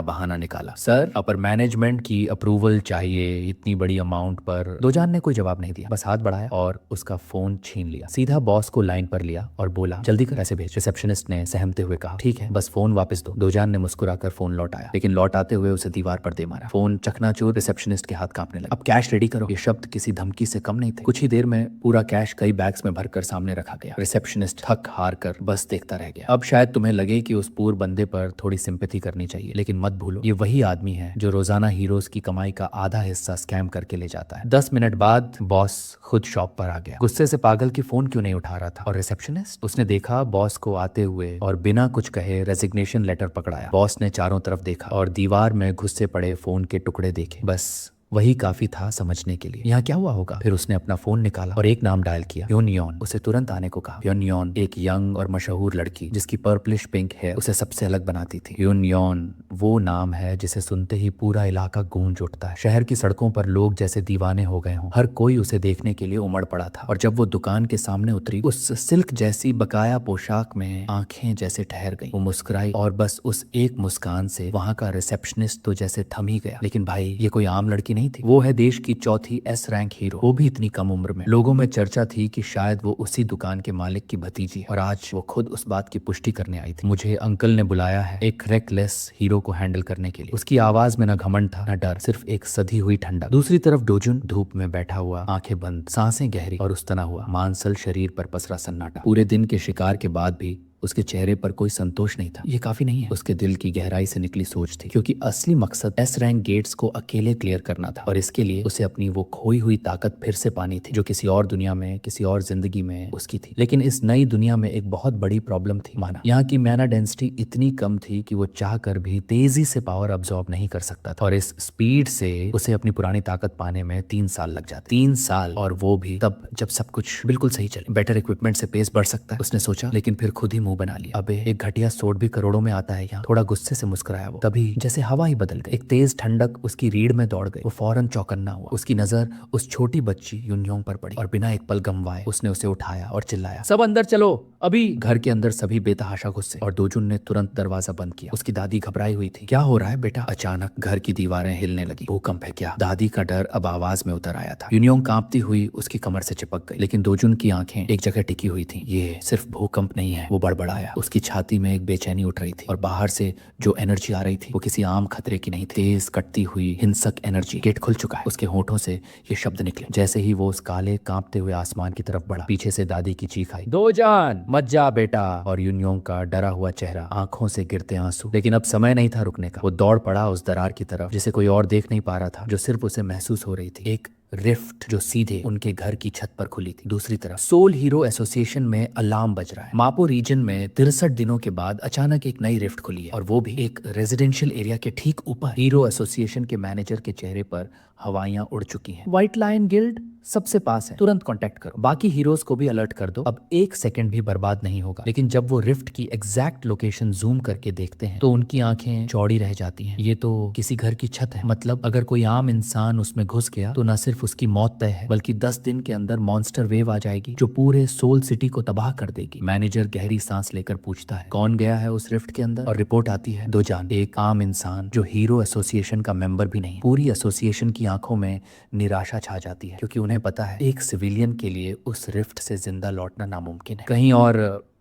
बहाना निकाला, सर अपर मैनेजमेंट की अप्रूवल चाहिए इतनी बड़ी अमाउंट पर। दोजान ने कोई जवाब नहीं दिया, बस हाथ बढ़ाया और उसका फोन छीन लिया। सीधा बॉस को लाइन पर लिया और बोला, जल्दी कर पैसे भेज। रिसेप्शनिस्ट ने सहमते हुए कहा, ठीक है, बस फोन वापस दो। दोजान ने मुस्कुराकर फोन लौटाया, लेकिन लौटाते हुए उसे दीवार पर दे मारा। फोन चकनाचूर। रिसेप्शनिस्ट के हाथ कांपने लगे। अब कैश रेडी करो। ये शब्द किसी धमकी से कम नहीं थे। कुछ ही देर में पूरा कैश कई बैग्स में भरकर सामने रखा गया। रिसेप्शनिस्ट थक हार कर बस देखता रह गया। अब शायद तुम्हें लगे कि उस पूर बंदे पर थोड़ी सिंपैथी करनी चाहिए, लेकिन मत भूलो ये वही आदमी है जो रोजाना हीरोज की कमाई का आधा हिस्सा स्कैम करके ले जाता है। 10 मिनट बाद बॉस खुद शॉप पर आ गया। गुस्से से पागल की फोन क्यों नहीं उठा रहा था? और रिसेप्शनिस्ट? उसने देखा बॉस को आते हुए और बिना कुछ कहे रेजिग्नेशन लेटर पकड़ाया। बॉस ने चारों तरफ देखा और दीवार में घुसे पड़े फोन के टुकड़े देखे। बस वही काफी था समझने के लिए यहाँ क्या हुआ होगा। फिर उसने अपना फोन निकाला और एक नाम डायल किया, प्योनियन। उसे तुरंत आने को कहा। प्योनियन एक यंग और मशहूर लड़की जिसकी पर्पलिश पिंक है उसे सबसे अलग बनाती थी। प्योनियन वो नाम है जिसे सुनते ही पूरा इलाका गूंज उठता है। शहर की सड़कों पर लोग जैसे दीवाने हो गए हों। हर कोई उसे देखने के लिए उमड़ पड़ा था और जब वो दुकान के सामने उतरी उस सिल्क जैसी बकाया पोशाक में आंखें जैसे ठहर गई। वो मुस्कुराई और बस उस एक मुस्कान से वहां का रिसेप्शनिस्ट तो जैसे थम ही गया। लेकिन भाई ये कोई आम लड़की नहीं थी, वो है देश की चौथी एस रैंक हीरो, वो भी इतनी कम उम्र में। लोगों में चर्चा थी कि शायद वो उसी दुकान के मालिक की भतीजी है और आज वो खुद उस बात की पुष्टि करने आई थी। मुझे अंकल ने बुलाया है एक रेकलेस हीरो को हैंडल करने के लिए। उसकी आवाज में न घमंड था न डर, सिर्फ एक सधी हुई ठंडक। दूसरी तरफ डोजुन धूप में बैठा हुआ, आंखें बंद, सांसें गहरी और उस्तना हुआ, मांसल शरीर पर पसरा सन्नाटा। पूरे दिन के शिकार के बाद भी उसके चेहरे पर कोई संतोष नहीं था। ये काफी नहीं है, उसके दिल की गहराई से निकली सोच थी, क्योंकि असली मकसद एस रैंक गेट्स को अकेले क्लियर करना था और इसके लिए उसे अपनी वो खोई हुई ताकत फिर से पानी थी जो किसी और दुनिया में, किसी और जिंदगी में उसकी थी। लेकिन इस नई दुनिया में एक बहुत बड़ी प्रॉब्लम थी। माना यहाँ की मैना डेंसिटी इतनी कम थी कि वो चाह कर भी तेजी से पावर अब्सॉर्ब नहीं कर सकता था और इस स्पीड से उसे अपनी पुरानी ताकत पाने में 3 साल लग जाते। 3 साल, और वो भी तब जब सब कुछ बिल्कुल सही चले। बेटर इक्विपमेंट से पेस बढ़ सकता है उसने सोचा, लेकिन फिर खुद ही मुंह बना लिया। अबे एक घटिया सोट भी करोड़ों में आता है यहाँ। थोड़ा गुस्से से मुस्कुराया वो, तभी जैसे हवा ही बदल गई। एक तेज ठंडक उसकी रीढ़ में दौड़ गई। वो फौरन चौकन्ना हुआ। उसकी नजर उस छोटी बच्ची यूनयोंग पर पड़ी और बिना एक पल गंवाए उसने उसे उठाया और चिल्लाया, सब अंदर चलो अभी। घर के अंदर सभी बेतहाशा गुस्से और दोजुन ने तुरंत दरवाजा बंद किया। उसकी दादी घबराई हुई थी। क्या हो रहा है बेटा? अचानक घर की दीवारें हिलने लगी। भूकंप है क्या? दादी का डर अब आवाज में उतर आया था। यूनयोंग कांपती हुई उसकी कमर से चिपक गई, लेकिन दोजुन की आंखें एक जगह टिकी हुई थी। ये सिर्फ भूकंप नहीं है, वो बड़बड़ाया। उसकी छाती में एक बेचैनी उठ रही थी और बाहर से जो एनर्जी आ रही थी वो किसी आम खतरे की नहीं थी। तेज कटती हुई हिंसक एनर्जी। गेट खुल चुका है। उसके होठों से ये शब्द निकले। जैसे ही वो उस काले कांपते हुए आसमान की तरफ बढ़ा, पीछे से दादी की चीख आई, दोजान मत जा बेटा। और यूनयोंग का डरा हुआ चेहरा, आंखों से गिरते आंसू। लेकिन अब समय नहीं था रुकने का। वो दौड़ पड़ा उस दरार की तरफ जिसे कोई और देख नहीं पा रहा था, जो सिर्फ उसे महसूस हो रही थी। एक रिफ्ट जो सीधे उनके घर की छत पर खुली थी। दूसरी तरफ सोल हीरो एसोसिएशन में अलार्म बज रहा है। मापो रीजन में 63 दिनों के बाद अचानक एक नई रिफ्ट खुली है और वो भी एक रेजिडेंशियल एरिया के ठीक ऊपर। हीरो एसोसिएशन के मैनेजर के चेहरे पर हवाइयां उड़ चुकी हैं। व्हाइट लायन गिल्ड सबसे पास है, तुरंत कांटेक्ट करो। बाकी हीरोज को भी अलर्ट कर दो, अब 1 सेकंड भी बर्बाद नहीं होगा। लेकिन जब वो रिफ्ट की एग्जैक्ट लोकेशन जूम करके देखते हैं तो उनकी आंखें चौड़ी रह जाती हैं। ये तो किसी घर की छत है। मतलब अगर कोई आम इंसान उसमें घुस गया तो न सिर्फ उसकी मौत तय है, बल्कि 10 दिन के अंदर मॉन्स्टर वेव आ जाएगी जो पूरे सोल सिटी को तबाह कर देगी। मैनेजर गहरी सांस लेकर पूछता है, कौन गया है उस रिफ्ट के अंदर? और रिपोर्ट आती है, दोजान, एक आम इंसान जो हीरो एसोसिएशन का मेंबर भी नहीं। पूरी एसोसिएशन की आंखों में निराशा छा जाती है, क्योंकि उन्हें पता है एक सिविलियन के लिए उस रिफ्ट से जिंदा लौटना नामुमकिन है। कहीं और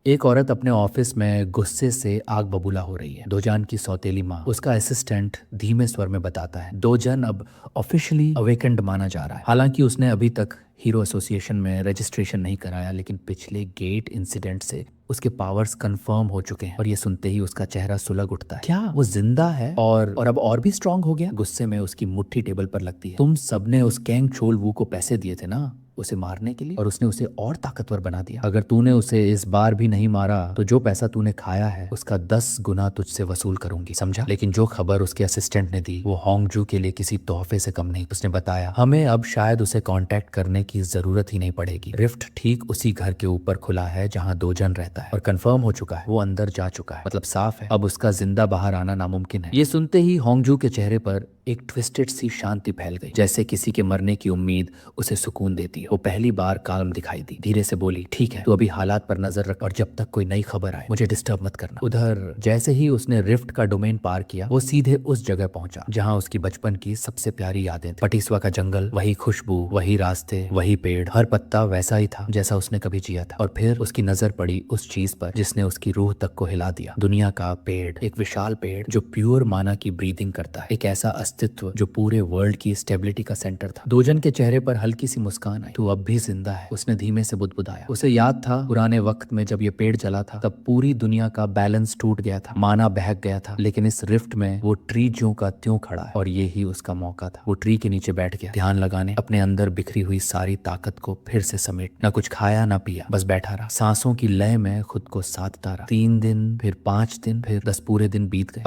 एक औरत अपने ऑफिस में गुस्से से आग बबूला हो रही है। दोजान की सौतेली माँ, उसका असिस्टेंट धीमे स्वर में बताता है दोजन अब ऑफिशियली अवेकेंड माना जा रहा है। हालांकि उसने अभी तक हीरो एसोसिएशन में रजिस्ट्रेशन नहीं कराया, लेकिन पिछले गेट इंसिडेंट से उसके पावर्स कंफर्म हो चुके हैं। और ये सुनते ही उसका चेहरा सुलग उठता है। क्या वो जिंदा है और अब और भी स्ट्रांग हो गया? गुस्से में उसकी मुट्ठी टेबल पर लगती है। तुम सबने उस कैंग छोल वू को पैसे दिए थे ना उसे मारने के लिए, और उसने उसे और ताकतवर बना दिया। अगर तूने उसे इस बार भी नहीं मारा तो जो पैसा तूने खाया है उसका 10 गुना तुझसे वसूल करूंगी, समझा? लेकिन जो खबर उसके असिस्टेंट ने दी वो होंगजू के लिए किसी तोहफे से कम नहीं। उसने बताया हमें अब शायद उसे कांटेक्ट करने की जरूरत ही नहीं पड़ेगी। रिफ्ट ठीक उसी घर के ऊपर खुला है जहाँ दोजन रहता है, और कंफर्म हो चुका है वो अंदर जा चुका है। मतलब साफ है अब उसका जिंदा बाहर आना नामुमकिन है। ये सुनते ही होंगजू के चेहरे पर एक ट्विस्टेड सी शांति फैल गई, जैसे किसी के मरने की उम्मीद उसे सुकून देती है। वो पहली बार काल्म दिखाई दी। धीरे से बोली, ठीक है, तू अभी हालात पर नजर रख और जब तक कोई नई खबर आए मुझे डिस्टर्ब मत करना। उधर जैसे ही उसने रिफ्ट का डोमेन पार किया वो सीधे उस जगह पहुंचा जहां उसकी बचपन की सबसे प्यारी यादें थी। पटिसवा का जंगल, वही खुशबू, वही रास्ते, वही पेड़, हर पत्ता वैसा ही था जैसा उसने कभी जिया था। और फिर उसकी नजर पड़ी उस चीज पर जिसने उसकी रूह तक को हिला दिया। दुनिया का पेड़, एक विशाल पेड़ जो प्योर माना की ब्रीदिंग करता है, एक ऐसा अस्तित्व जो पूरे वर्ल्ड की स्टेबिलिटी का सेंटर था। दोजन के चेहरे पर हल्की सी मुस्कान आई। तू अब भी जिंदा है, उसने धीमे से बुदबुदाया। उसे याद था पुराने वक्त में जब ये पेड़ जला था तब पूरी दुनिया का बैलेंस टूट गया था, माना बहक गया था, लेकिन इस रिफ्ट में वो ट्री ज्यों का त्यों खड़ा है। और ये ही उसका मौका था। वो ट्री के नीचे बैठ गया, ध्यान लगाने, अपने अंदर बिखरी हुई सारी ताकत को फिर से समेट। ना कुछ खाया ना पिया, बस बैठा रहा, सांसों की लय में खुद को साधता रहा। 3 दिन, फिर 5 दिन, फिर 10 पूरे दिन बीत गए।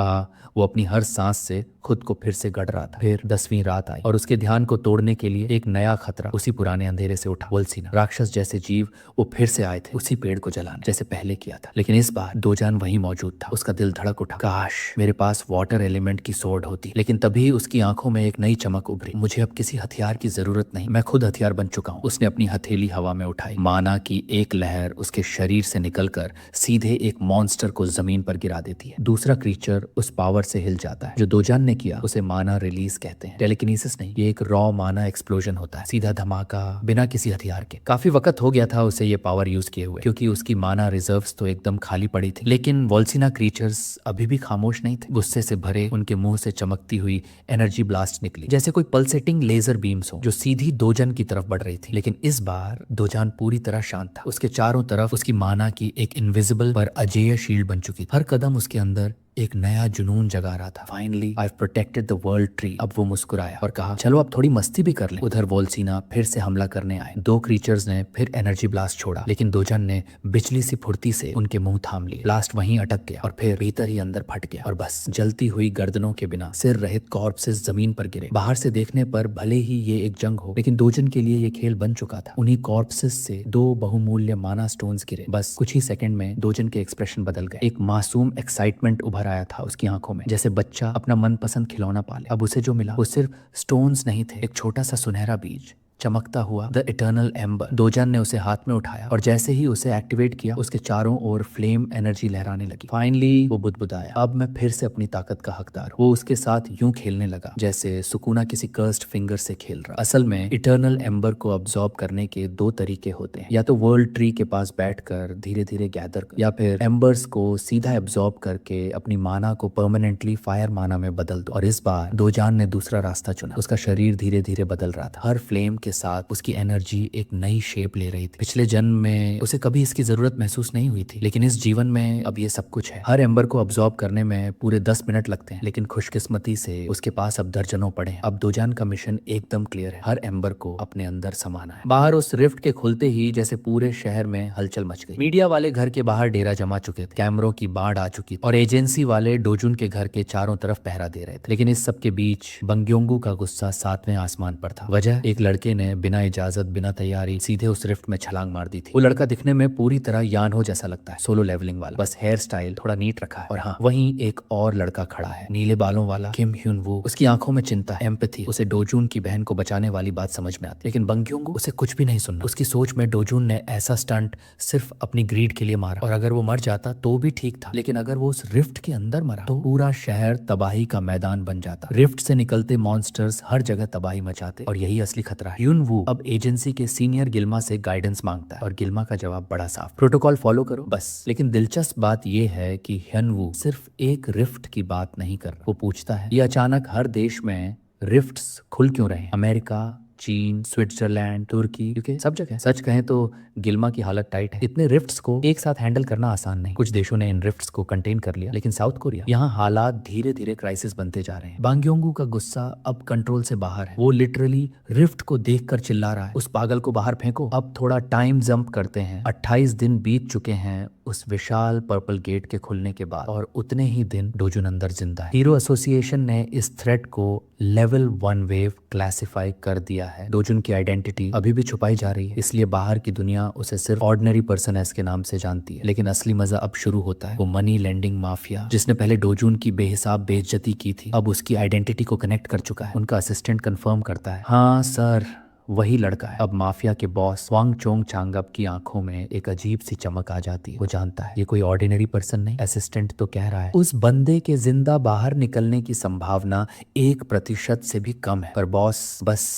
वो अपनी हर सांस से खुद को फिर से गढ़ रहा था। फिर 10वीं रात आई और उसके ध्यान को तोड़ने के लिए एक नया खतरा उसी पुराने अंधेरे से उठा। वोल्सीना, राक्षस जैसे जीव, वो फिर से आए थे उसी पेड़ को जलाने जैसे पहले किया था। लेकिन इस बार दोजान वहीं मौजूद था। उसका दिल धड़क उठा। काश मेरे पास वाटर एलिमेंट की सोर्ड होती। लेकिन तभी उसकी आंखों में एक नई चमक उभरी। मुझे अब किसी हथियार की जरूरत नहीं, मैं खुद हथियार बन चुका हूँ। उसने अपनी हथेली हवा में उठाई। माना की एक लहर उसके शरीर से निकलकर सीधे एक मॉन्स्टर को जमीन पर गिरा देती है। दूसरा क्रीचर उस पावर से हिल जाता है। जो दोजान ने किया उसे माना रिलीज कहते हैं। टेलीकिनेसिस नहीं, ये एक रॉ माना एक्सप्लोजन होता है, सीधा धमाका, बिना किसी हथियार के। काफी वक्त हो गया था उसे ये पावर यूज किए हुए, क्योंकि उसकी माना रिजर्व्स तो एकदम खाली पड़ी थी। लेकिन वोल्सीना क्रीचर्स अभी भी खामोश नहीं थे। गुस्से से भरे उनके मुंह से चमकती हुई एनर्जी ब्लास्ट निकली, जैसे कोई पल्सेटिंग लेजर बीम्स हो जो सीधी दोजन की तरफ बढ़ रही थी। लेकिन इस बार दोजान पूरी तरह शांत था। उसके चारों तरफ उसकी माना की एक इनविजिबल पर अजेय शील्ड बन चुकी थी। हर कदम उसके अंदर एक नया जुनून जगा रहा था। Finally I protected the world tree. अब वो मुस्कुराया और कहा, चलो अब थोड़ी मस्ती भी कर लें। उधर वोल्सीना फिर से हमला करने आए। 2 क्रीचर्स ने फिर एनर्जी ब्लास्ट छोड़ा, लेकिन दोजन ने बिजली सी फुर्ती से उनके मुंह थाम लिए। ब्लास्ट वहीं अटक गया और फिर भीतर ही अंदर फट गया, और बस जलती हुई गर्दनों के बिना सिर रहित कॉर्प्सेस जमीन पर गिरे। बाहर से देखने पर भले ही ये एक जंग हो, लेकिन दोजन के लिए ये खेल बन चुका था। उन्हीं कॉर्प्सेस से 2 बहुमूल्य माना स्टोन्स गिरे। बस कुछ ही सेकंड में दोजन के एक्सप्रेशन बदल गए। एक मासूम एक्साइटमेंट उभर आया था उसकी आंखों में, जैसे बच्चा अपना मनपसंद खिलौना पाले। अब उसे जो मिला वो सिर्फ स्टोन्स नहीं थे, एक छोटा सा सुनहरा बीज, चमकता हुआ द इटर्नल एम्बर। दोजन ने उसे हाथ में उठाया और जैसे ही उसे एक्टिवेट किया उसके चारों ओर फ्लेम एनर्जी लहराने लगी। फाइनली वो बुदबुदाया, अब मैं फिर से अपनी ताकत का हकदार हूं। वो उसके साथ यूं खेलने लगा जैसे सुकूना किसी कर्स्ड फिंगर से खेल रहा। असल में इटर्नल एम्बर को अब्सॉर्ब करने के 2 तरीके होते हैं, या तो वर्ल्ड ट्री के पास बैठकर धीरे धीरे गैदर कर, या फिर एम्बर्स को सीधा एब्सॉर्ब करके अपनी माना को परमानेंटली फायर माना में बदल दो। और इस बार दोजान ने दूसरा रास्ता चुना। उसका शरीर धीरे धीरे बदल रहा था। हर फ्लेम के साथ उसकी एनर्जी एक नई शेप ले रही थी। पिछले जन्म में उसे कभी इसकी जरूरत महसूस नहीं हुई थी, लेकिन इस जीवन में अब ये सब कुछ है। हर एम्बर को अब्सॉर्ब करने में पूरे 10 मिनट लगते हैं, लेकिन खुशकिस्मती से उसके पास अब दर्जनों पड़े हैं। अब दोजान का मिशन एकदम क्लियर है, हर एम्बर को अपने अंदर समाना है। बाहर उस रिफ्ट के खुलते ही जैसे पूरे शहर में हलचल मच गई। मीडिया वाले घर के बाहर डेरा जमा चुके थे, कैमरों की बाढ़ आ चुकी थी, और एजेंसी वाले डोजुन के घर के चारों तरफ पहरा दे रहे थे। लेकिन इस सब के बीच बंग्योंगू का गुस्सा 7वें आसमान पर था। वजह, एक लड़के ने बिना इजाजत बिना तैयारी सीधे उस रिफ्ट में छलांग मार दी थी। वो लड़का दिखने में पूरी तरह यानहो जैसा लगता है, सोलो लेवलिंग वाला, बस हेयर स्टाइल थोड़ा नीट रखा है। और हाँ, वहीं एक और लड़का खड़ा है, नीले बालों वाला, किम ह्यून वू। उसकी आंखों में चिंता है, एम्पैथी। उसे डोजून की बहन को बचाने वाली बात समझ में आती, लेकिन बंग्योंगू उसे कुछ भी नहीं सुनना। उसकी सोच में डोजून ने ऐसा स्टंट सिर्फ अपनी ग्रीड के लिए मारा, और अगर वो मर जाता तो भी ठीक था, लेकिन अगर वो उस रिफ्ट के अंदर मरा तो पूरा शहर तबाही का मैदान बन जाता। रिफ्ट से निकलते मॉन्स्टर्स हर जगह तबाही मचाते, और यही असली खतरा है। ह्यून वू अब एजेंसी के सीनियर गिल्मा से गाइडेंस मांगता है, और गिल्मा का जवाब बड़ा साफ, प्रोटोकॉल फॉलो करो बस। लेकिन दिलचस्प बात यह है कि ह्यून वू सिर्फ एक रिफ्ट की बात नहीं कर रहा। वो पूछता है, ये अचानक हर देश में रिफ्ट्स खुल क्यों रहे हैं? अमेरिका, चीन, स्विट्जरलैंड, तुर्की, यूके, सब जगह। सच कहें तो गिल्मा की हालत टाइट है। इतने रिफ्ट्स को एक साथ हैंडल करना आसान नहीं। कुछ देशों ने इन रिफ्ट्स को कंटेन कर लिया, लेकिन साउथ कोरिया, यहाँ हालात धीरे धीरे क्राइसिस बनते जा रहे हैं। बांग्योंगू का गुस्सा अब कंट्रोल से बाहर है। वो लिटरली रिफ्ट को देखकर चिल्ला रहा है, उस पागल को बाहर फेंको। अब थोड़ा टाइम जंप करते हैं। 28 दिन बीत चुके हैं उस विशाल पर्पल गेट के खुलने के बाद, और उतने ही दिन डोजुन अंदर जिंदा है। हीरो एसोसिएशन ने इस थ्रेट को लेवल 1 वेव क्लासिफाई कर दिया है। डोजुन की आइडेंटिटी अभी भी छुपाई जा रही है, इसलिए बाहर की दुनिया उसे सिर्फ ऑर्डिनरी पर्सन एस के नाम से जानती है। लेकिन असली मजा अब शुरू होता है। वो मनी लेंडिंग माफिया, जिसने पहले डोजुन की बेहिसाब बेइज्जती की थी, अब उसकी आइडेंटिटी को कनेक्ट कर चुका है। उनका असिस्टेंट कंफर्म करता है, हाँ सर, वही लड़का है। अब माफिया के बॉस वांग चोंग चांगअप की आंखों में एक अजीब सी चमक आ जाती है। वो जानता है ये कोई ऑर्डिनरी पर्सन नहीं। असिस्टेंट तो कह रहा है उस बंदे के जिंदा बाहर निकलने की संभावना 1% से भी कम है, पर बॉस बस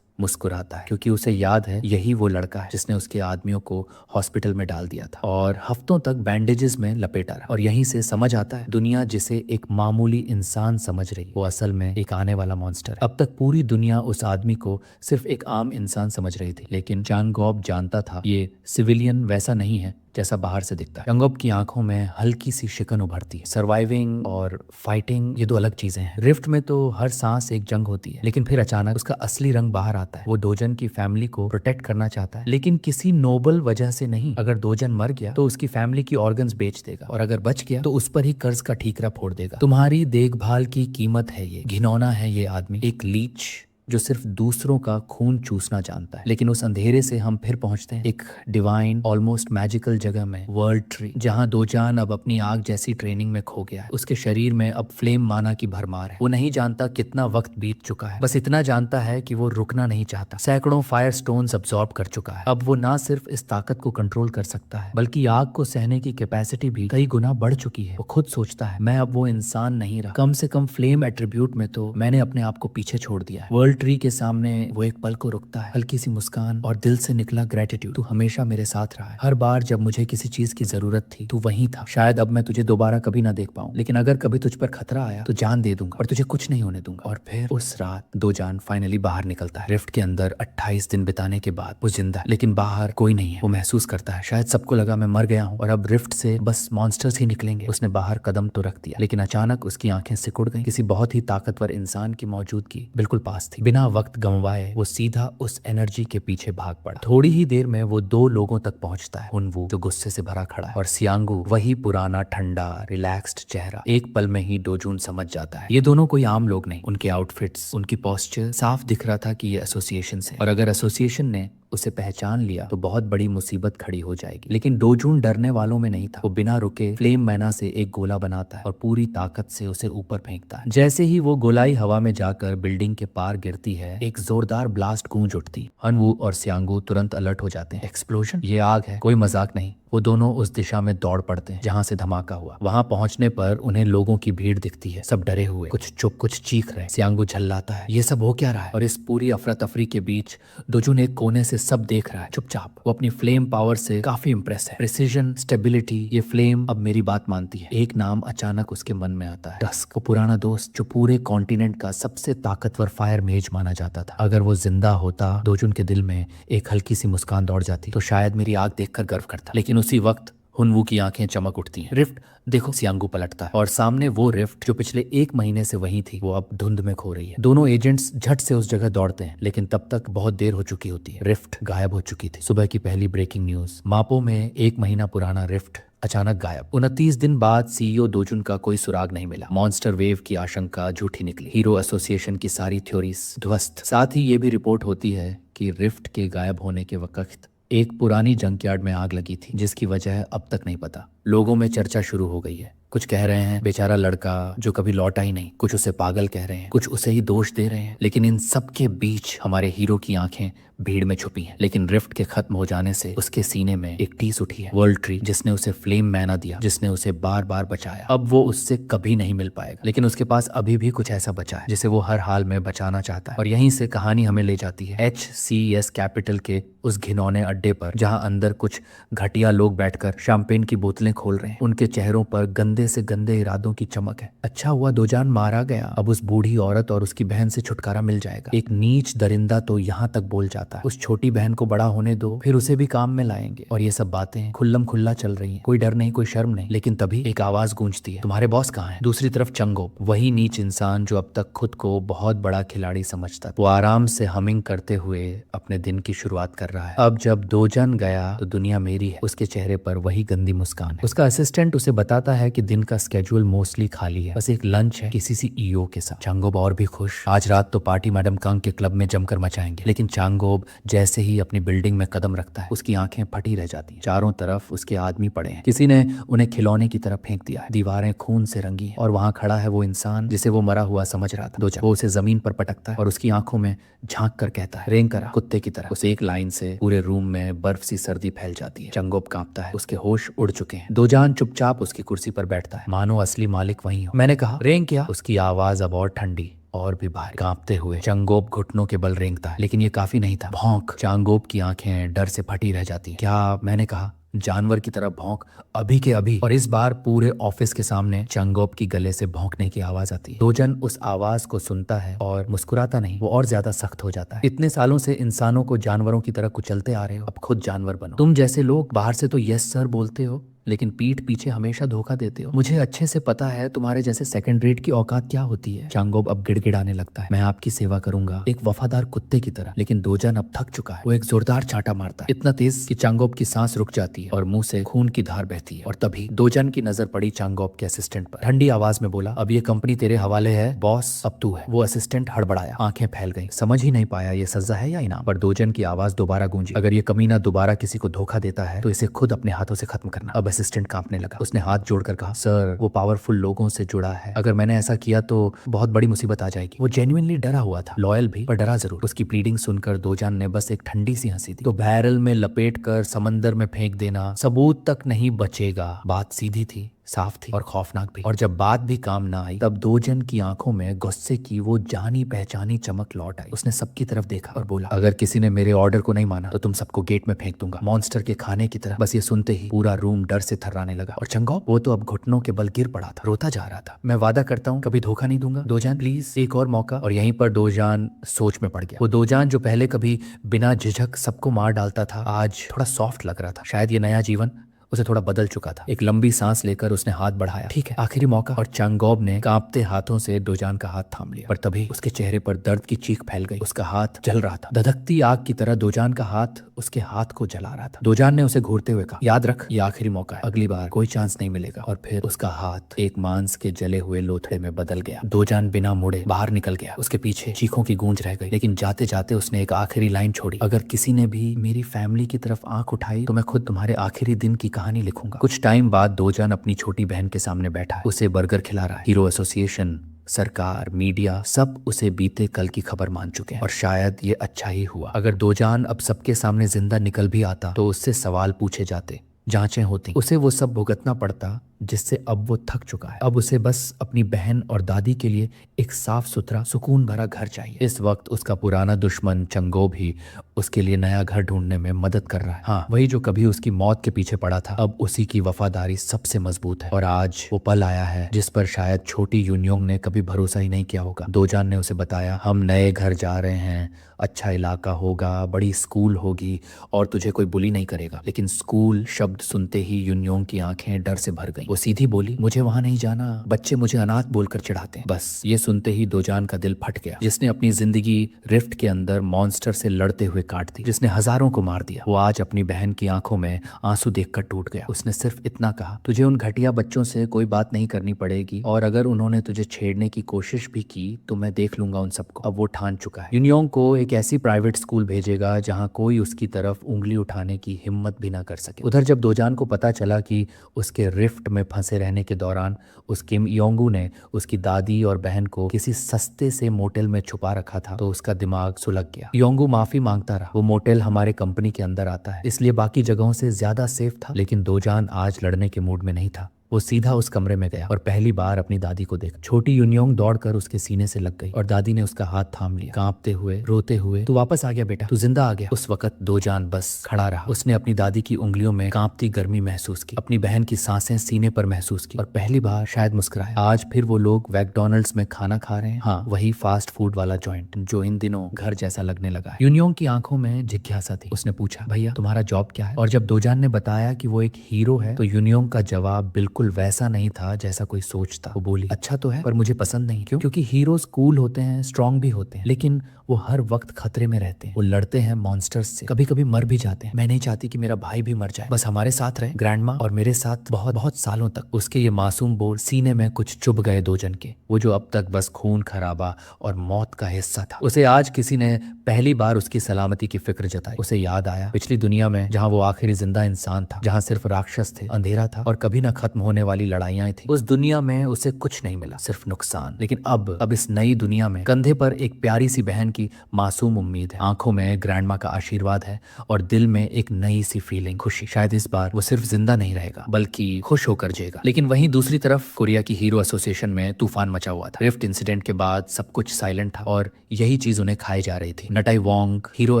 मुस्कुराता है, क्योंकि उसे याद है यही वो लड़का है जिसने उसके आदमियों को हॉस्पिटल में डाल दिया था और हफ्तों तक बैंडेजेस में लपेटा रहा। और यहीं से समझ आता है दुनिया जिसे एक मामूली इंसान समझ रही, वो असल में एक आने वाला मॉन्स्टर। अब तक पूरी दुनिया उस आदमी को सिर्फ एक आम इंसान समझ रही थी, लेकिन चांगॉब जानता था ये सिविलियन वैसा नहीं है जैसा बाहर से दिखता है। चांगॉब की आंखों में हल्की सी शिकन उभरती है। सर्वाइविंग और फाइटिंग ये दो अलग चीजें हैं। रिफ्ट में तो हर सांस एक जंग होती है, लेकिन फिर अचानक उसका असली रंग बाहर आता है। वो डोजन की फैमिली को प्रोटेक्ट करना चाहता है, लेकिन किसी नोबल वजह से नहीं। अगर डोजन मर गया तो उसकी फैमिली की ऑर्गन्स बेच देगा, और अगर बच गया तो उस पर ही कर्ज का ठीकरा फोड़ देगा। तुम्हारी देखभाल की कीमत है ये। घिनौना है ये आदमी, एक लीच जो सिर्फ दूसरों का खून चूसना जानता है। लेकिन उस अंधेरे से हम फिर पहुंचते हैं एक डिवाइन ऑलमोस्ट मैजिकल जगह में, वर्ल्ड ट्री, जहां दोजान अब अपनी आग जैसी ट्रेनिंग में खो गया है। उसके शरीर में अब फ्लेम माना की भरमार है। वो नहीं जानता कितना वक्त बीत चुका है, बस इतना जानता है कि वो रुकना नहीं चाहता। सैकड़ों फायर स्टोन्स अब्सॉर्ब कर चुका है। अब वो ना सिर्फ इस ताकत को कंट्रोल कर सकता है, बल्कि आग को सहने की कैपेसिटी भी कई गुना बढ़ चुकी है। वो खुद सोचता है मैं अब वो इंसान नहीं रहा, कम से कम फ्लेम एट्रीब्यूट में तो मैंने अपने आप को पीछे छोड़ दिया है। वर्ल्ड ट्री के सामने वो एक पल को रुकता है, हल्की सी मुस्कान और दिल से निकला ग्रेटिट्यूड। तू हमेशा मेरे साथ रहा है, हर बार जब मुझे किसी चीज की जरूरत थी तू वहीं था। शायद अब मैं तुझे दोबारा कभी ना देख पाऊं, लेकिन अगर कभी तुझ पर खतरा आया तो जान दे दूंगा और तुझे कुछ नहीं होने दूंगा। और फिर उस रात दोजान फाइनली बाहर निकलता है। रिफ्ट के अंदर 28 दिन बिताने के बाद वो जिंदा है, लेकिन बाहर कोई नहीं है। वो महसूस करता है शायद सबको लगा मैं मर गया हूँ और अब रिफ्ट से बस मॉन्स्टर्स ही निकलेंगे। उसने बाहर कदम तो रख दिया, लेकिन अचानक उसकी आंखें सिकुड़ गईं। किसी बहुत ही ताकतवर इंसान की मौजूदगी बिल्कुल पास थी। बिना वक्त गंवाए वो सीधा उस एनर्जी के पीछे भाग पड़ा। थोड़ी ही देर में वो 2 लोगों तक पहुंचता है। हुनवू जो गुस्से से भरा खड़ा है, और सियांगू वही पुराना ठंडा रिलैक्स्ड चेहरा। एक पल में ही डोजून समझ जाता है ये दोनों कोई आम लोग नहीं। उनके आउटफिट्स, उनकी पोस्चर साफ दिख रहा था कि ये एसोसिएशन से, और अगर एसोसिएशन ने उसे पहचान लिया तो बहुत बड़ी मुसीबत खड़ी हो जाएगी। लेकिन डोजून डरने वालों में नहीं था। वो बिना रुके फ्लेम मैना से एक गोला बनाता है और पूरी ताकत से उसे ऊपर फेंकता है। जैसे ही वो गोलाई हवा में जाकर बिल्डिंग के पार गिरती है, एक जोरदार ब्लास्ट गूंज उठती। हनवू और सियांगू तुरंत अलर्ट हो जाते हैं। एक्सप्लोजन, ये आग है, कोई मजाक नहीं। वो दोनों उस दिशा में दौड़ पड़ते हैं जहां से धमाका हुआ। वहां पहुंचने पर उन्हें लोगों की भीड़ दिखती है, सब डरे हुए, कुछ चुप कुछ चीख रहे। सियांगू झल्लाता है ये सब हो क्या रहा है? और इस पूरी अफरा तफरी के बीच डोजून एक कोने से सब देख रहा है चुपचाप। वो अपनी फ्लेम पावर से काफी इंप्रेस है। प्रिसीजन, स्टेबिलिटी, ये फ्लेम अब मेरी बात मानती है। एक नाम अचानक उसके मन में आता है, डस्क। वो पुराना दोस्त जो पूरे कॉन्टिनेंट का सबसे ताकतवर फायर मेज माना जाता था। अगर वो जिंदा होता, डोजून के दिल में एक हल्की सी मुस्कान दौड़ जाती तो शायद मेरी आग देखकर गर्व करता। लेकिन उसी वक्त हुनवू की आंखें चमक उठती हैं। रिफ्ट देखो, सियांगू पलटता है और सामने वो रिफ्ट जो पिछले 1 महीने से वहीं थी, वो अब धुंध में खो रही है। दोनों एजेंट्स झट से उस जगह दौड़ते हैं, लेकिन तब तक बहुत देर हो चुकी होती है। रिफ्ट गायब हो चुकी थी। सुबह की पहली ब्रेकिंग न्यूज, मापो में 1 महीना पुराना रिफ्ट अचानक गायब। 29 दिन बाद सीईओ दोजुन का कोई सुराग नहीं मिला। मॉन्स्टर वेव की आशंका झूठी निकली। हीरो एसोसिएशन की सारी थ्योरीज ध्वस्त। साथ ही ये भी रिपोर्ट होती है कि रिफ्ट के गायब होने के वक्त एक पुरानी जंकयार्ड में आग लगी थी, जिसकी वजह अब तक नहीं पता। लोगों में चर्चा शुरू हो गई है। कुछ कह रहे हैं बेचारा लड़का जो कभी लौटा ही नहीं, कुछ उसे पागल कह रहे हैं, कुछ उसे ही दोष दे रहे हैं। लेकिन इन सब के बीच हमारे हीरो की आंखें भीड़ में छुपी हैं। लेकिन रिफ्ट के खत्म हो जाने से उसके सीने में एक टीस उठी है, वर्ल्ड ट्री, जिसने उसे फ्लेम मैना दिया, जिसने उसे बार बार बचाया। अब वो उससे कभी नहीं मिल पाएगा, लेकिन उसके पास अभी भी कुछ ऐसा बचा है जिसे वो हर हाल में बचाना चाहता है। और यहीं से कहानी हमें ले जाती है HCS कैपिटल के उस घिनौने अड्डे पर, जहां अंदर कुछ घटिया लोग बैठकर शैंपेन की बोतलें खोल रहे हैं। उनके चेहरों पर गंदे से गंदे इरादों की चमक है। अच्छा हुआ दोजान मारा गया, अब उस बूढ़ी औरत और उसकी बहन से छुटकारा मिल जाएगा। एक नीच दरिंदा तो यहाँ तक बोल जाता है, उस छोटी बहन को बड़ा होने दो, फिर उसे भी काम में लाएंगे। और ये सब बातें खुल्लम खुल्ला चल रही हैं, कोई डर नहीं, कोई शर्म नहीं। लेकिन तभी एक आवाज गूंजती है, तुम्हारे बॉस कहाँ हैं? दूसरी तरफ चंगोप, वही नीच इंसान जो अब तक खुद को बहुत बड़ा खिलाड़ी समझता था। वो आराम से हमिंग करते हुए अपने दिन की शुरुआत कर रहा है। अब जब दोजन गया तो दुनिया मेरी है। उसके चेहरे पर वही गंदी मुस्कान है। उसका असिस्टेंट उसे बताता है कि दिन का स्केड्यूल मोस्टली खाली है, बस एक लंच है किसी CEO के साथ। चांगोब और भी खुश, आज रात तो पार्टी मैडम कांग के क्लब में जमकर मचाएंगे। लेकिन चांगोब जैसे ही अपनी बिल्डिंग में कदम रखता है, उसकी आंखें फटी रह जाती हैं। चारों तरफ उसके आदमी पड़े हैं, किसी ने उन्हें खिलौने की तरफ फेंक दिया है। दीवारें खून से रंगी हैं और वहां खड़ा है वो इंसान जिसे वो मरा हुआ समझ रहा था। दोजन वो उसे जमीन पर पटकता है और उसकी आंखों में झांक कर कहता है, रेंग करा, कुत्ते की तरह। उस एक लाइन से पूरे रूम में बर्फ सी सर्दी फैल जाती है। चंगोब कांपता है, उसके होश उड़ चुके हैं। दोजान चुपचाप उसकी कुर्सी पर बैठता है, मानो असली मालिक वही हो। मैंने कहा, रेंग क्या? उसकी आवाज अब और ठंडी और भी भारी। कांपते हुए चांगोब घुटनों के बल रेंगता है, लेकिन ये काफी नहीं था। भौंक, चांगोब की आंखें डर से फटी रह जाती हैं। क्या? मैंने कहा, जानवर की तरह भौंक, अभी के अभी। और इस बार पूरे ऑफिस के सामने चंगोब की गले से भौंकने की आवाज आती है। दोजन उस आवाज को सुनता है और मुस्कुराता नहीं, वो और ज्यादा सख्त हो जाता है। इतने सालों से इंसानों को जानवरों की तरह कुचलते आ रहे हो, अब खुद जानवर बनो। तुम जैसे लोग बाहर से तो यस सर बोलते हो, लेकिन पीठ पीछे हमेशा धोखा देते हो। मुझे अच्छे से पता है तुम्हारे जैसे सेकंड रेट की औकात क्या होती है। चांगोब अब गिड़गिड़ाने लगता है, मैं आपकी सेवा करूंगा, एक वफादार कुत्ते की तरह। लेकिन दोजन अब थक चुका है। वो एक जोरदार चांटा मारता है, इतना तेज कि चांगोब की सांस रुक जाती है और मुंह से खून की धार बहती है। और तभी दोजन की नजर पड़ी चांगोब के असिस्टेंट पर। ठंडी आवाज में बोला, अब ये कंपनी तेरे हवाले है बॉस, अब तू है। वो असिस्टेंट हड़बड़ाया, आंखें फैल गई, समझ ही नहीं पाया ये सजा है या इनाम। पर दोजन की आवाज दोबारा गूंजी, अगर ये कमीना दोबारा किसी को धोखा देता है तो इसे खुद अपने हाथों से खत्म करना। अब असिस्टेंट कांपने लगा। उसने हाथ जोड़कर कहा, सर वो पावरफुल लोगों से जुड़ा है, अगर मैंने ऐसा किया तो बहुत बड़ी मुसीबत आ जाएगी। वो जेन्युइनली डरा हुआ था, लॉयल भी, पर डरा जरूर। उसकी प्लीडिंग सुनकर दोजान ने बस एक ठंडी सी हंसी दी। तो बैरल में लपेट कर समंदर में फेंक देना, सबूत तक नहीं बचेगा। बात सीधी थी, साफ थी और खौफनाक भी। और जब बात भी काम ना आई, तब दोजन की आंखों में गुस्से की वो जानी पहचानी चमक लौट आई। उसने सबकी तरफ देखा और बोला, अगर किसी ने मेरे ऑर्डर को नहीं माना तो तुम सबको गेट में फेंक दूंगा, मॉन्स्टर के खाने की तरह। बस ये सुनते ही पूरा रूम डर से थर्राने लगा। और चंगोब, वो तो अब घुटनों के बल गिर पड़ा था, रोता जा रहा था। मैं वादा करता हूँ कभी धोखा नहीं दूंगा दोजान, प्लीज एक और मौका। और यहीं पर दोजान सोच में पड़ गया। वो दोजान जो पहले कभी बिना झिझक सबको मार डालता था, आज थोड़ा सॉफ्ट लग रहा था। शायद ये नया जीवन उसे थोड़ा बदल चुका था। एक लंबी सांस लेकर उसने हाथ बढ़ाया, ठीक है आखिरी मौका। और चांगोब ने कांपते हाथों से दोजान का हाथ थाम लिया। पर तभी उसके चेहरे पर दर्द की चीख फैल गई। उसका हाथ जल रहा था, धधकती आग की तरह दोजान का हाथ उसके हाथ को जला रहा था। दोजान ने उसे घूरते हुए कहा, याद रख ये आखिरी मौका है, अगली बार कोई चांस नहीं मिलेगा। और फिर उसका हाथ एक मांस के जले हुए लोथड़े में बदल गया। दोजान बिना मुड़े बाहर निकल गया। उसके पीछे चीखों की गूंज रह गई, लेकिन जाते जाते उसने एक आखिरी लाइन छोड़ी, अगर किसी ने भी मेरी फैमिली की तरफ आंख उठाई तो मैं खुद तुम्हारे आखिरी दिन की कहानी लिखूंगा। कुछ टाइम बाद दोजान अपनी छोटी बहन के सामने बैठा है, उसे बर्गर खिला रहा है। हीरो एसोसिएशन, सरकार, मीडिया सब उसे बीते कल की खबर मान चुके हैं। और शायद ये अच्छा ही हुआ। अगर दोजान अब सबके सामने जिंदा निकल भी आता तो उससे सवाल पूछे जाते, जांचें होती, उसे वो सब भुगतना पड़ता जिससे अब वो थक चुका है। अब उसे बस अपनी बहन और दादी के लिए एक साफ सुथरा सुकून भरा घर चाहिए। इस वक्त उसका पुराना दुश्मन चंगो भी उसके लिए नया घर ढूंढने में मदद कर रहा है। हाँ, वही जो कभी उसकी मौत के पीछे पड़ा था, अब उसी की वफादारी सबसे मजबूत है। और आज वो पल आया है जिस पर शायद छोटी यूनियोंग ने कभी भरोसा ही नहीं किया होगा। दोजान ने उसे बताया, हम नए घर जा रहे हैं, अच्छा इलाका होगा, बड़ी स्कूल होगी और तुझे कोई बुली नहीं करेगा। लेकिन स्कूल शब्द सुनते ही यूनियोंग की आंखें डर से भर गईं। वो सीधी बोली, मुझे वहां नहीं जाना, बच्चे मुझे अनाथ बोलकर चिढ़ाते हैं। बस ये सुनते ही दोजान का दिल फट गया। जिसने अपनी जिंदगी रिफ्ट के अंदर मॉन्स्टर से लड़ते हुए काट दी, जिसने हजारों को मार दिया, वो आज अपनी बहन की आंखों में आंसू देखकर टूट गया। उसने सिर्फ इतना कहा, तुझे उन घटिया बच्चों से कोई बात नहीं करनी पड़ेगी, और अगर उन्होंने तुझे छेड़ने की कोशिश भी की तो मैं देख लूंगा उन सबको। अब वो ठान चुका है। यूनियोंग को एक ऐसी प्राइवेट स्कूल भेजेगा जहां कोई उसकी तरफ उंगली उठाने की हिम्मत भी ना कर सके। उधर जब दोजान को पता चला कि उसके रिफ्ट में फंसे रहने के दौरान उस किम योंगू ने उसकी दादी और बहन को किसी सस्ते से मोटेल में छुपा रखा था, तो उसका दिमाग सुलग गया। योंगू माफी मांगता रहा, वो मोटेल हमारे कंपनी के अंदर आता है, इसलिए बाकी जगहों से ज्यादा सेफ था। लेकिन दोजान आज लड़ने के मूड में नहीं था। वो सीधा उस कमरे में गया और पहली बार अपनी दादी को देखा। छोटी यूनियोंग दौड़कर उसके सीने से लग गई और दादी ने उसका हाथ थाम लिया, कांपते हुए, रोते हुए, तू वापस आ गया बेटा, तू जिंदा आ गया। उस वक्त दोजान बस खड़ा रहा। उसने अपनी दादी की उंगलियों में कांपती गर्मी महसूस की, अपनी बहन की सांसें सीने पर महसूस की और पहली बार शायद मुस्कुराया। आज फिर वो लोग मैकडॉनल्ड्स में खाना खा रहे हैं। हाँ, वही फास्ट फूड वाला जॉइंट जो इन दिनों घर जैसा लगने लगा है। यूनियोंग की आंखों में जिज्ञासा थी। उसने पूछा, भैया तुम्हारा जॉब क्या है? और जब दोजान ने बताया कि वो एक हीरो है, तो यूनियोंग का जवाब बिल्कुल वैसा नहीं था जैसा कोई सोचता। वो बोली, अच्छा तो है, पर मुझे पसंद नहीं। क्यों? क्योंकि हीरोज कूल होते हैं, स्ट्रांग भी होते हैं, लेकिन वो हर वक्त खतरे में रहते हैं। वो लड़ते हैं मॉन्स्टर्स से, कभी कभी मर भी जाते हैं। मैं नहीं चाहती कि मेरा भाई भी मर जाए, बस हमारे साथ रहे ग्रैंडमा और मेरे साथ बहुत बहुत सालों तक। उसके ये मासूम बोल सीने में कुछ चुभ गए दोजन के, वो जो अब तक बस खून खराबा और मौत का हिस्सा था। उसे आज किसी ने पहली बार उसकी सलामती की फिक्र जताई। उसे याद आया पिछली दुनिया में जहाँ वो आखिरी जिंदा इंसान था, जहाँ सिर्फ राक्षस थे, अंधेरा था और कभी ना खत्म होने वाली लड़ाइयां थी। उस दुनिया में उसे कुछ नहीं मिला, सिर्फ नुकसान। लेकिन अब इस नई दुनिया में कंधे पर एक प्यारी सी बहन की मासूम उम्मीद है, आंखों में ग्रैंडमा का आशीर्वाद है और दिल में एक नई सी फीलिंग, खुशी। शायद इस बार वो सिर्फ जिंदा नहीं रहेगा बल्कि खुश होकर जिएगा। लेकिन वहीं दूसरी तरफ कोरिया की हीरो एसोसिएशन में तूफान मचा हुआ था। रिफ्ट इंसिडेंट के बाद सब कुछ साइलेंट था और यही चीज उन्हें खाई जा रही थी। नटाई वोंग, हीरो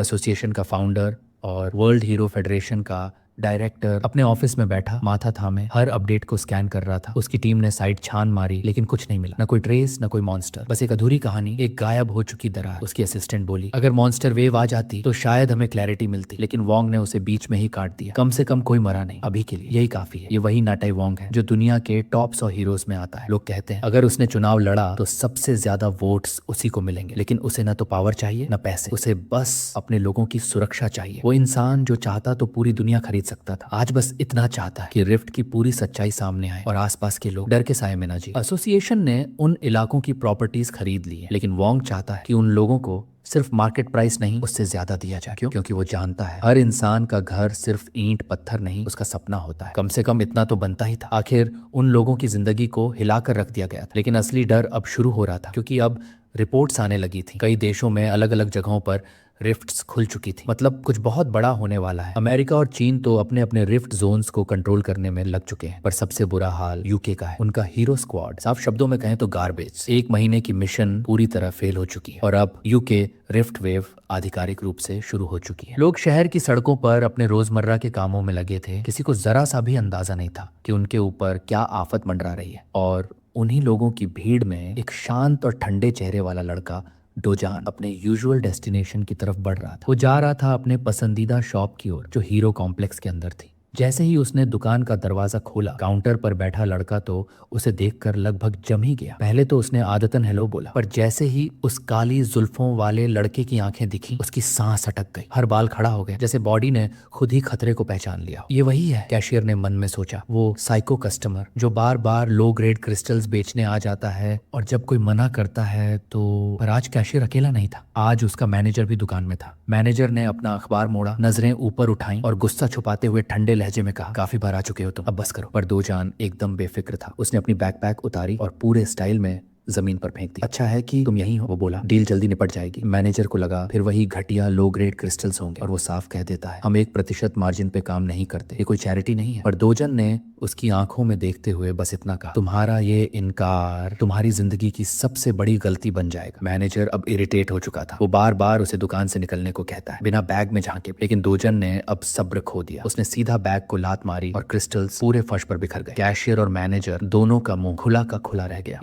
एसोसिएशन का फाउंडर और वर्ल्ड हीरो फेडरेशन का डायरेक्टर, अपने ऑफिस में बैठा माथा थामे हर अपडेट को स्कैन कर रहा था। उसकी टीम ने साइट छान मारी लेकिन कुछ नहीं मिला, न कोई ट्रेस, न कोई मॉन्स्टर, बस एक अधूरी कहानी, एक गायब हो चुकी दरार। उसकी असिस्टेंट बोली, अगर मॉन्स्टर वेव आ जाती तो शायद हमें क्लैरिटी मिलती, लेकिन वोंग ने उसे बीच में ही काट दिया। कम से कम कोई मरा नहीं, अभी के लिए यही काफी है। ये वही नाटाई वोंग है जो दुनिया के टॉप 100 हीरोज में आता है। लोग कहते हैं अगर उसने चुनाव लड़ा तो सबसे ज्यादा वोट्स उसी को मिलेंगे, लेकिन उसे न तो पावर चाहिए न पैसे, उसे बस अपने लोगों की सुरक्षा चाहिए। वो इंसान जो चाहता तो पूरी दुनिया खरीद सकता था, आज बस इतना चाहता है कि रिफ्ट की पूरी सच्चाई सामने आए और आसपास के लोग डर के साए में ना जिए। एसोसिएशन ने उन इलाकों की प्रॉपर्टीज खरीद ली है, लेकिन वोंग चाहता है कि उन लोगों को सिर्फ मार्केट प्राइस नहीं, उससे ज्यादा दिया जाए। क्यों? क्योंकि वो जानता है हर इंसान का घर सिर्फ ईंट पत्थर नहीं, उसका सपना होता है। कम से कम इतना तो बनता ही था। आखिर उन लोगों की जिंदगी को हिलाकर रख दिया गया था। लेकिन असली डर अब शुरू हो रहा था, क्योंकि अब रिपोर्ट्स आने लगी थी। कई देशों में अलग अलग जगहों पर रिफ्ट्स खुल चुकी थी, मतलब कुछ बहुत बड़ा होने वाला है। अमेरिका और चीन तो अपने अपने रिफ्ट जोन्स को कंट्रोल करने में लग चुके हैं, पर सबसे बुरा हाल यूके का है। उनका हीरो स्क्वाड, साफ शब्दों में कहें तो गार्बेज, 1 महीने की मिशन पूरी तरह फेल हो चुकी है और अब यूके रिफ्ट वेव आधिकारिक रूप से शुरू हो चुकी है। लोग शहर की सड़कों पर अपने रोजमर्रा के कामों में लगे थे। किसी को जरा सा भी अंदाजा नहीं था कि उनके ऊपर क्या आफत मंडरा रही है। और उन्हीं लोगों की भीड़ में एक शांत और ठंडे चेहरे वाला लड़का दोजान अपने यूजुअल डेस्टिनेशन की तरफ बढ़ रहा था। वो जा रहा था अपने पसंदीदा शॉप की ओर जो हीरो कॉम्प्लेक्स के अंदर थी। जैसे ही उसने दुकान का दरवाजा खोला, काउंटर पर बैठा लड़का तो उसे देखकर लगभग जम ही गया। पहले तो उसने आदतन हेलो बोला, पर जैसे ही उस काली जुल्फों वाले लड़के की आंखें दिखी, उसकी सांस अटक गई, हर बाल खड़ा हो गया, जैसे बॉडी ने खुद ही खतरे को पहचान लिया। ये वही है, कैशियर ने मन में सोचा, वो साइको कस्टमर जो बार बार लो ग्रेड क्रिस्टल्स बेचने आ जाता है और जब कोई मना करता है तो। पर आज कैशियर अकेला नहीं था, आज उसका मैनेजर भी दुकान में था। मैनेजर ने अपना अखबार मोड़ा, नजरें ऊपर उठाई और गुस्सा छुपाते हुए ठंडे लहजे में कहा, काफी बार आ चुके हो तुम, अब बस करो। पर दोजान एकदम बेफिक्र था। उसने अपनी बैकपैक उतारी और पूरे स्टाइल में जमीन पर फेंक दी। अच्छा है कि तुम यहीं हो, वो बोला, डील जल्दी निपट जाएगी। मैनेजर को लगा फिर वही घटिया लो ग्रेड क्रिस्टल्स होंगे, और वो साफ कह देता है, हम 1% मार्जिन पे काम नहीं करते, ये कोई चैरिटी नहीं है। पर दोजन ने उसकी आंखों में देखते हुए बस इतना कहा, तुम्हारा ये इनकार तुम्हारी जिंदगी की सबसे बड़ी गलती बन जाएगा। मैनेजर अब इरिटेट हो चुका था, वो बार बार उसे दुकान से निकलने को कहता है बिना बैग में झांके, लेकिन दोजन ने अब सब्र खो दिया। उसने सीधा बैग को लात मारी और क्रिस्टल्स पूरे फर्श पर बिखर गए। कैशियर और मैनेजर दोनों का मुंह खुला का खुला रह गया।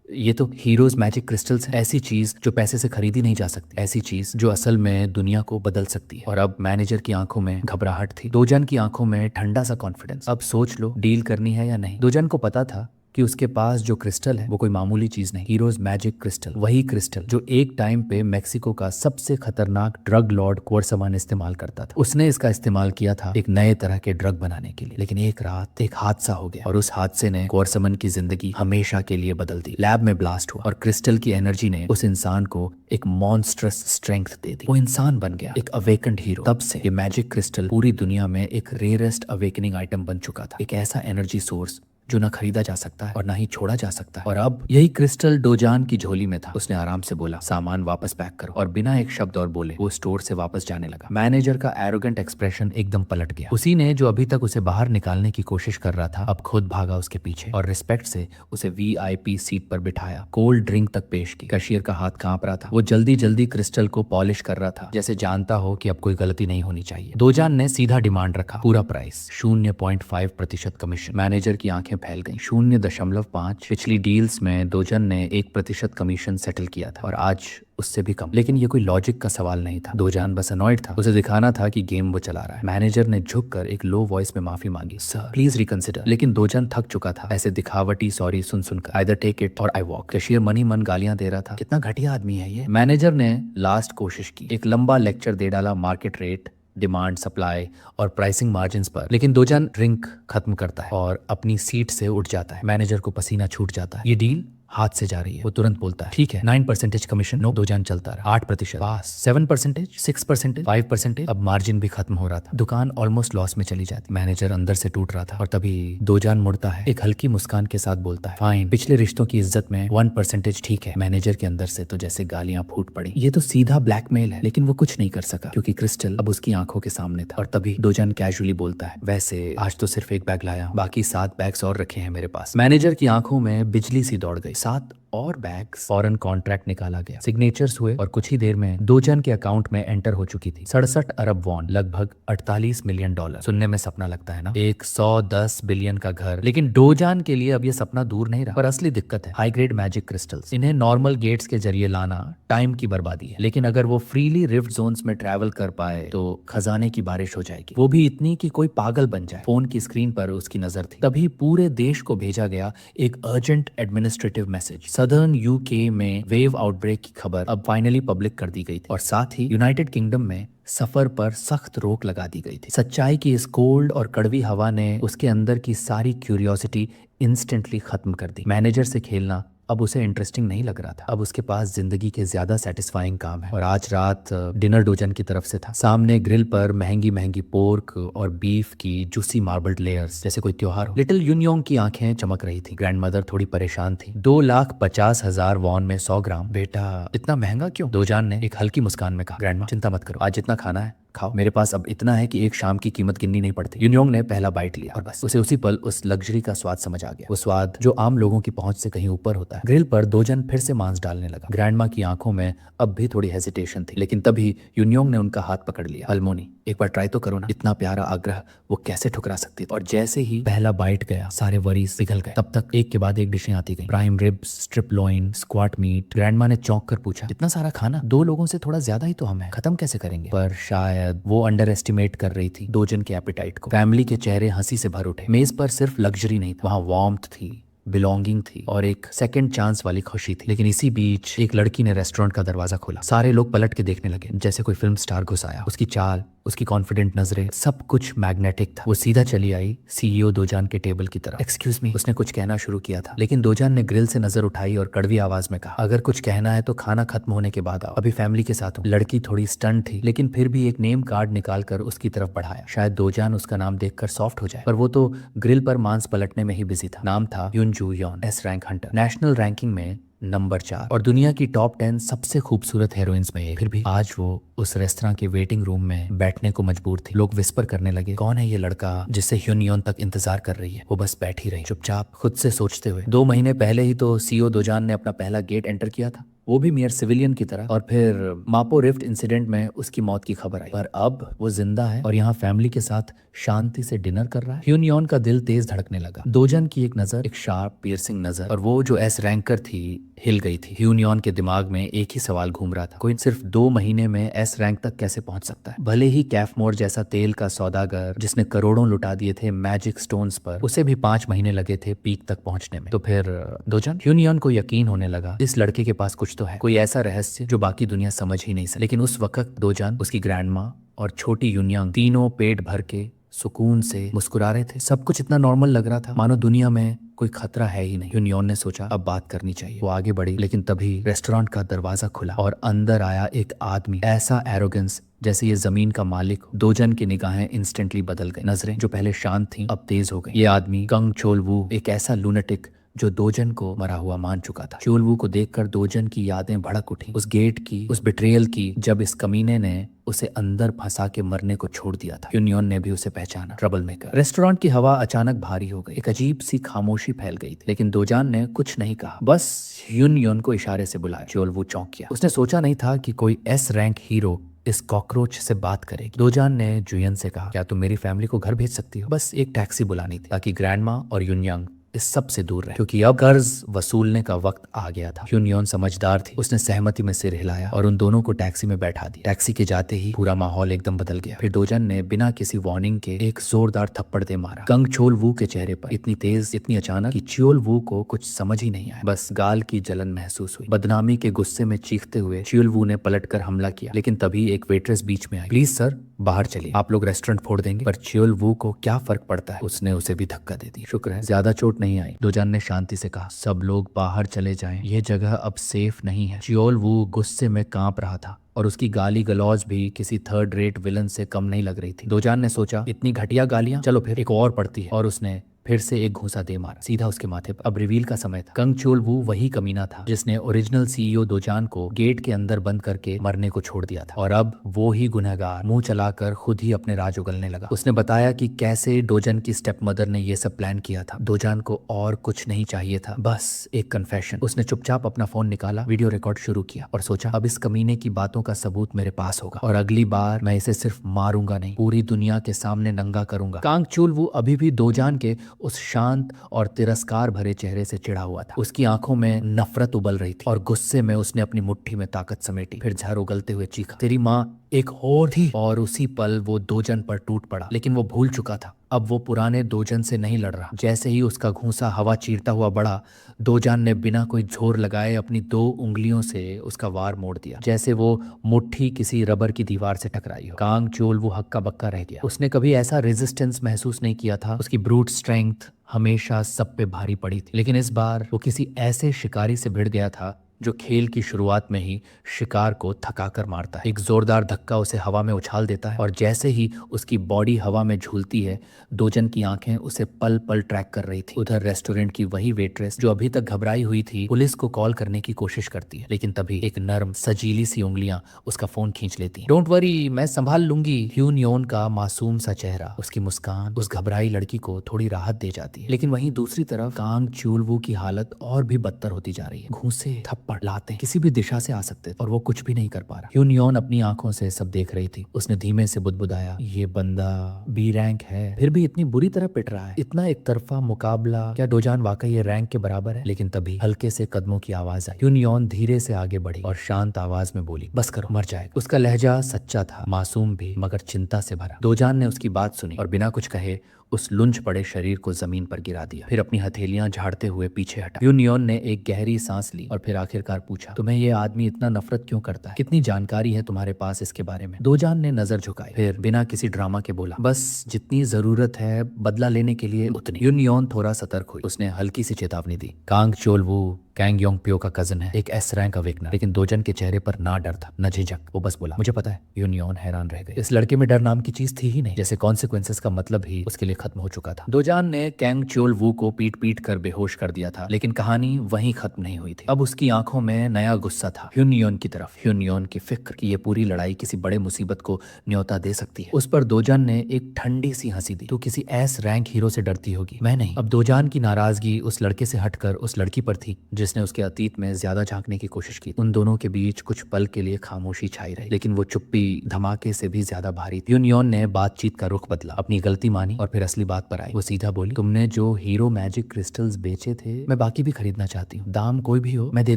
ये तो हीरोज मैजिक क्रिस्टल्स है, ऐसी चीज जो पैसे से खरीदी नहीं जा सकती, ऐसी चीज जो असल में दुनिया को बदल सकती है। और अब मैनेजर की आंखों में घबराहट थी, दोजन की आंखों में ठंडा सा कॉन्फिडेंस। अब सोच लो डील करनी है या नहीं। दोजन को पता था कि उसके पास जो क्रिस्टल है वो कोई मामूली चीज नहीं, हीरोज मैजिक क्रिस्टल, वही क्रिस्टल जो एक टाइम पे मेक्सिको का सबसे खतरनाक ड्रग लॉर्ड क्वार्समन इस्तेमाल करता था। उसने इसका इस्तेमाल किया था एक नए तरह के ड्रग बनाने के लिए, लेकिन एक रात एक हादसा हो गया और उस हादसे ने क्वार्समन की जिंदगी हमेशा के लिए बदल दी। लैब में ब्लास्ट हुआ और क्रिस्टल की एनर्जी ने उस इंसान को एक मॉन्स्ट्रस स्ट्रेंथ दे दी। वो इंसान बन गया एक अवेकन्ड हीरो। तब से ये मैजिक क्रिस्टल पूरी दुनिया में एक रेयरेस्ट अवेकनिंग आइटम बन चुका था, एक ऐसा एनर्जी सोर्स जो ना खरीदा जा सकता है और ना ही छोड़ा जा सकता है। और अब यही क्रिस्टल डोजान की झोली में था। उसने आराम से बोला, सामान वापस पैक करो, और बिना एक शब्द और बोले वो स्टोर से वापस जाने लगा। मैनेजर का एरोगेंट एक्सप्रेशन एकदम पलट गया। उसी ने जो अभी तक उसे बाहर निकालने की कोशिश कर रहा था अब खुद भागा उसके पीछे और रिस्पेक्ट से उसे VIP सीट पर बिठाया, कोल्ड ड्रिंक तक पेश की। कैशियर का हाथ कांप रहा था, वो जल्दी जल्दी क्रिस्टल को पॉलिश कर रहा था जैसे जानता हो कि अब कोई गलती नहीं होनी चाहिए। दोजान ने सीधा डिमांड रखा, पूरा प्राइस 0.5% कमीशन। मैनेजर की आंखें फैल गई। 0.5। पिछली डील्स में दोजन ने 1% कमीशन सेटल किया था और आज उससे भी कम। लेकिन ये कोई लॉजिक का सवाल नहीं था, दोजान बस अनॉयड था। उसे दिखाना था कि गेम वो चला रहा है। मैनेजर ने झुककर एक लो वॉइस में माफी मांगी, सर प्लीज रिकंसिडर। लेकिन दोजन थक चुका था ऐसे दिखावटी सॉरी सुन सुनकर। आइदर टेक इट और आई वॉक। कैशियर मन ही मन गालियां दे रहा था, कितना घटिया आदमी है ये। मैनेजर ने लास्ट कोशिश की, एक लंबा लेक्चर दे डाला मार्केट रेट, डिमांड, सप्लाई और प्राइसिंग मार्जिन्स पर। लेकिन दोजान ड्रिंक खत्म करता है और अपनी सीट से उठ जाता है। मैनेजर को पसीना छूट जाता है। ये डील हाथ से जा रही है। वो तुरंत बोलता है, ठीक है 9% कमीशन। नो, दोजान चलता रहा। 8%, पास। 7%, 6%, 5%। अब मार्जिन भी खत्म हो रहा था, दुकान ऑलमोस्ट लॉस में चली जाती। मैनेजर अंदर से टूट रहा था और तभी दोजान मुड़ता है, एक हल्की मुस्कान के साथ बोलता है, फाइन, पिछले रिश्तों की इज्जत में 1% ठीक है। मैनेजर के अंदर से तो जैसे गालियां फूट पड़ी। ये तो सीधा ब्लैकमेल है। लेकिन वो कुछ नहीं कर सका क्योंकि क्रिस्टल अब उसकी आंखों के सामने था। और तभी दोजान कैजुअली बोलता है, वैसे आज तो सिर्फ एक बैग लाया, बाकी 7 बैग्स और रखे हैं मेरे पास। मैनेजर की आंखों में बिजली सी दौड़ गई। 7 और बैग्स। फॉरेन कॉन्ट्रैक्ट निकाला गया, सिग्नेचर्स हुए और कुछ ही देर में दोजन के अकाउंट में एंटर हो चुकी थी 67 अरब वॉन, लगभग 48 मिलियन डॉलर। सुनने में सपना लगता है ना, 110 बिलियन का घर। लेकिन दोजान के लिए अब ये सपना दूर नहीं रहा। पर असली दिक्कत है हाई ग्रेड मैजिक क्रिस्टल्स। इन्हें नॉर्मल गेट्स के जरिए लाना टाइम की बर्बादी है, लेकिन अगर वो फ्रीली रिफ्ट जोन्स में ट्रैवल कर पाए तो खजाने की बारिश हो जाएगी, वो भी इतनी कि कोई पागल बन जाए। फोन की स्क्रीन पर उसकी नजर थी। तभी पूरे देश को भेजा गया एक urgent administrative message. Southern UK में वेव आउटब्रेक की खबर अब फाइनली पब्लिक कर दी गई थी और साथ ही यूनाइटेड किंगडम में सफर पर सख्त रोक लगा दी गई थी। सच्चाई की इस कोल्ड और कड़वी हवा ने उसके अंदर की सारी क्यूरियोसिटी इंस्टेंटली खत्म कर दी। मैनेजर से खेलना अब उसे इंटरेस्टिंग नहीं लग रहा था। अब उसके पास जिंदगी के ज्यादा सेटिस्फाइंग काम है। और आज रात डिनर दोजन की तरफ से था। सामने ग्रिल पर महंगी महंगी पोर्क और बीफ की जूसी मार्बल्ड लेयर्स, जैसे कोई त्योहार हो। लिटिल यूनियोंग की आंखें चमक रही थी। ग्रैंडमदर थोड़ी परेशान थी। 2,50,000 वॉन में 100 ग्राम। बेटा इतना महंगा क्यों? दोजान ने एक हल्की मुस्कान में कहा, ग्रैंडमा चिंता मत करो, आज जितना खाना है खाओ, मेरे पास अब इतना है कि एक शाम की कीमत गिननी नहीं पड़ती। यूनियोंग ने पहला बाइट लिया और बस उसे उसी पल उस लग्जरी का स्वाद समझ आ गया, वो स्वाद जो आम लोगों की पहुंच से कहीं ऊपर होता है। ग्रिल पर दोजन फिर से मांस डालने लगा। ग्रैंडमा की आंखों में अब भी थोड़ी हेजिटेशन थी, लेकिन तभी यूनियोंग ने उनका हाथ पकड़ लिया। अल्मोनी, एक बार ट्राई तो करो ना। इतना प्यारा आग्रह वो कैसे ठुकरा सकती थी। और जैसे ही पहला बाइट गया सारे वरीज पिघल गए। तब तक एक के बाद एक डिशें आती गई। Prime ribs, strip loin, squat meat. Grandma ने चौंक कर पूछा, इतना सारा खाना? 2 लोगों से थोड़ा ज्यादा ही तो हम है, खत्म कैसे करेंगे? पर शायद वो अंडर एस्टिमेट कर रही थी दोजन के एपिटाइट को। फैमिली के चेहरे हंसी से भर उठे। मेज पर सिर्फ लग्जरी नहीं था, वहाँ वार्मथ थी, बिलोंगिंग थी और एक सेकंड चांस वाली खुशी थी। लेकिन इसी बीच एक लड़की ने रेस्टोरेंट का दरवाजा खोला। सारे लोग पलट के देखने लगे जैसे कोई फिल्म स्टार घुस आया। उसकी चाल, उसकी कॉन्फिडेंट नजरें, सब कुछ मैग्नेटिक था। वो सीधा चली आई CEO दोजान के टेबल की तरफ। एक्सक्यूज मी, उसने कुछ कहना शुरू किया था, लेकिन दोजान ने ग्रिल से नजर उठाई और कड़वी आवाज में कहा, अगर कुछ कहना है तो खाना खत्म होने के बाद आओ, अभी फैमिली के साथ हूँ। लड़की थोड़ी स्टन थी, लेकिन फिर भी एक नेम कार्ड निकालकर उसकी तरफ बढ़ाया। शायद दोजान उसका नाम देखकर सॉफ्ट हो जाए, पर वो तो ग्रिल पर मांस पलटने में ही बिजी था। नाम था युन जू Yon, S rank Hunter. National ranking में नंबर 4 और दुनिया की टॉप 10 सबसे खूबसूरत हीरोइंस में एक। फिर भी आज वो उस रेस्तरां के वेटिंग रूम में बैठने को मजबूर थी। लोग विस्पर करने लगे, कौन है ये लड़का जिससे ह्यून योन तक इंतजार कर रही है। वो बस बैठी रही चुपचाप, खुद से सोचते हुए। 2 महीने पहले ही तो सीओ दोजान ने अपना पहला गेट एंटर किया था, वो भी मेयर सिविलियन की तरह। और फिर मापो रिफ्ट इंसिडेंट में उसकी मौत की खबर आई, पर अब वो जिंदा है और यहाँ फैमिली के साथ शांति से डिनर कर रहा है। ह्यून योन का दिल तेज धड़कने लगा। दोजन की एक नजर, एक शार्प पियर्सिंग नजर, और वो जो एस रैंकर थी हिल गई थी। ह्यून योन के दिमाग में एक ही सवाल घूम रहा था, कोई सिर्फ 2 महीने में एस रैंक तक कैसे पहुंच सकता है। भले ही कैफमोर जैसा तेल का सौदागर जिसने करोड़ों लुटा दिए थे मैजिक स्टोन्स पर, उसे भी 5 महीने लगे थे पीक तक पहुंचने में। तो फिर दोजन, ह्यून योन को यकीन होने लगा इस लड़के के पास कुछ तो है, कोई ऐसा रहस्य जो बाकी दुनिया समझ ही नहीं सकती। लेकिन उस वक्त दोजन, उसकी ग्रैंड माँ और छोटी यूनियांग तीनों पेट भर के सुकून से मुस्कुरा रहे थे। सब कुछ इतना नॉर्मल लग रहा था मानो दुनिया में कोई खतरा है ही नहीं। ह्यून योन ने सोचा अब बात करनी चाहिए। वो आगे बढ़ी, लेकिन तभी रेस्टोरेंट का दरवाजा खुला और अंदर आया एक आदमी, ऐसा एरोगेंस जैसे ये जमीन का मालिक हो। दोजन की निगाहें इंस्टेंटली बदल गई, नजरें जो पहले शांत थीं अब तेज हो गई। ये आदमी कंग चोल वू, एक ऐसा लूनेटिक जो दोजन को मरा हुआ मान चुका था। चोल वू को देखकर दोजन की यादें भड़क उठी, उस गेट की, उस बिट्रेयल की, जब इस कमीने ने उसे अंदर फंसा के मरने को छोड़ दिया था। ह्यून योन ने भी उसे पहचाना, ट्रबल मेकर। रेस्टोरेंट की हवा अचानक भारी हो गई, एक अजीब सी खामोशी फैल गई थी। लेकिन दोजान ने कुछ नहीं कहा, बस ह्यून योन को इशारे से बुलाया। चोल वू चौंक गया, उसने सोचा नहीं था कि कोई एस रैंक हीरो इस कॉकरोच से बात करेगी। दोजान ने जुयन से कहा, क्या तुम मेरी फैमिली को घर भेज सकती हो? बस एक टैक्सी बुलानी थी ताकि ग्रैंड माँ और यूनयांग इस सब से दूर रहे, क्योंकि अब कर्ज वसूलने का वक्त आ गया था। ह्यून योन समझदार थी, उसने सहमति में सिर हिलाया और उन दोनों को टैक्सी में बैठा दिया। टैक्सी के जाते ही पूरा माहौल एकदम बदल गया। फिर दोजन ने बिना किसी वार्निंग के एक जोरदार थप्पड़ दे मारा, कंग चोल वू के चेहरे पर, इतनी तेज, इतनी अचानक कि चोल वू को कुछ समझ ही नहीं आया। बस गाल की जलन महसूस हुई। बदनामी के गुस्से में चीखते हुए चोल वू ने पलटकर हमला किया, लेकिन तभी एक वेट्रेस बीच में आई। प्लीज सर, बाहर चलिए, आप लोग रेस्टोरेंट फोड़ देंगे। पर चोल वू को क्या फर्क पड़ता है, उसने उसे भी धक्का दे दी। शुक्र है ज्यादा चोट नहीं आई, दोजान ने शांति से कहा। सब लोग बाहर चले जाएं, ये जगह अब सेफ नहीं है। चियोल वू गुस्से में कांप रहा था और उसकी गाली गलौज भी किसी थर्ड रेट विलन से कम नहीं लग रही थी। दोजान ने सोचा, इतनी घटिया गालियां, चलो फिर एक और पड़ती है। और उसने फिर से एक घूंसा दे मारा सीधा उसके माथे पर। अब रिवील का समय था। कंग चोल वू वही कमीना था जिसने ओरिजिनल सीईओ दोजान को गेट के अंदर बंद करके मरने को छोड़ दिया था, और अब वो ही गुनहगार मुंह चलाकर खुद ही अपने राज उगलने लगा। उसने बताया कि कैसे दोजन की स्टेप मदर ने ये सब प्लान किया था। दोजान को और कुछ नहीं चाहिए था, बस एक कन्फेशन। उसने चुपचाप अपना फोन निकाला, वीडियो रिकॉर्ड शुरू किया और सोचा, अब इस कमीने की बातों का सबूत मेरे पास होगा और अगली बार मैं इसे सिर्फ मारूंगा नहीं, पूरी दुनिया के सामने नंगा करूंगा। कांग चोल वू अभी भी दोजान के उस शांत और तिरस्कार भरे चेहरे से चिढ़ा हुआ था। उसकी आंखों में नफरत उबल रही थी और गुस्से में उसने अपनी मुट्ठी में ताकत समेटी। फिर झर उगलते हुए चीखा, तेरी माँ एक और थी। और उसी पल वो दोजन पर टूट पड़ा, लेकिन वो भूल चुका था, अब वो पुराने दोजन से नहीं लड़ रहा। जैसे ही उसका घूंसा हवा चीरता हुआ बढ़ा, दोजान ने बिना कोई जोर लगाए अपनी 2 उंगलियों से उसका वार मोड़ दिया, जैसे वो मुट्ठी किसी रबर की दीवार से टकराई हो। कांग चोल वो हक्का बक्का रह गया। उसने कभी ऐसा रेजिस्टेंस महसूस नहीं किया था। उसकी ब्रूट स्ट्रेंथ हमेशा सब पे भारी पड़ी थी, लेकिन इस बार वो किसी ऐसे शिकारी से भिड़ गया था जो खेल की शुरुआत में ही शिकार को थकाकर मारता है। एक जोरदार धक्का उसे हवा में उछाल देता है और जैसे ही उसकी बॉडी हवा में झूलती है, दोजन की आंखें उसे पल पल ट्रैक कर रही थी। उधर रेस्टोरेंट की वही वेट्रेस जो अभी तक घबराई हुई थी, पुलिस को कॉल करने की कोशिश करती है, लेकिन तभी एक नर्म सजीली सी उंगलियां उसका फोन खींच लेती हैं। डोंट वरी, मैं संभाल लूंगी। ह्यून योन का मासूम सा चेहरा, उसकी मुस्कान उस घबराई लड़की को थोड़ी राहत दे जाती है। लेकिन वहीं दूसरी तरफ कांग चोल वू की हालत और भी बदतर होती जा रही है। घूंसे, लाते किसी भी दिशा से आ सकते थे और वो कुछ भी नहीं कर पा रहा। ह्यून योन अपनी आंखों से सब देख रही थी। उसने धीमे से बुदबुदाया, ये बंदा बी रैंक है, फिर भी इतनी बुरी तरह पिट रहा है। इतना एक तरफा मुकाबला, क्या दोजान वाकई ये रैंक के बराबर है? लेकिन तभी हल्के से कदमों की आवाज आई। ह्यून योन धीरे से आगे बढ़ी और शांत आवाज में बोली, बस करो, मर जाएगा। उसका लहजा सच्चा था, मासूम भी, मगर चिंता से भरा। दोजान ने उसकी बात सुनी और बिना कुछ कहे उस लुंज पड़े शरीर को जमीन पर गिरा दिया। फिर अपनी हथेलियां झाड़ते हुए पीछे हटा। ह्यून योन ने एक गहरी सांस ली और फिर आखिरकार पूछा, तुम्हें ये आदमी इतना नफरत क्यों करता है? कितनी जानकारी है तुम्हारे पास इसके बारे में? दोजान ने नजर झुकाई, फिर बिना किसी ड्रामा के बोला, बस जितनी जरूरत है बदला लेने के लिए उतनी। ह्यून योन थोड़ा सतर्क हुई। उसने हल्की सी चेतावनी दी, कांग चोल वू कैंग योंग पियो का कजन है, एक एस रैंक अवेकनर। लेकिन दोजन के चेहरे पर ना डर था न झिझक, वो बस बोला मुझे पता है। यूनियन हैरान रह गए, इस लड़के में डर नाम की चीज थी ही नहीं, जैसे कॉन्सिक्वेंसेस का मतलब ही उसके लिए खत्म हो चुका था। दोजान ने कैंग च्योल वू को पीट पीट कर बेहोश कर दिया था, लेकिन कहानी वहीं खत्म नहीं हुई थी। अब उसकी आंखों में नया गुस्सा था ह्यूनियन की तरफ, ह्यूनियन की फिक्र कि ये पूरी लड़ाई किसी बड़े मुसीबत को न्योता दे सकती है। उस पर दोजान ने एक ठंडी सी हंसी दी। तू किसी एस रैंक हीरो से डरती होगी, मैं नहीं। अब दोजान की नाराजगी उस लड़के से हटकर उस लड़की पर थी जिसने उसके अतीत में ज्यादा झांकने की कोशिश की। उन दोनों के बीच कुछ पल के लिए खामोशी छाई रही, लेकिन वो चुप्पी धमाके से भी ज्यादा भारी थी। ह्यूनियन ने बातचीत का रुख बदला, अपनी गलती मानी और फिर असली बात पर आई। वो सीधा बोली, तुमने जो हीरो मैजिक क्रिस्टल्स बेचे थे, मैं बाकी भी खरीदना चाहती हूँ। दाम कोई भी हो मैं दे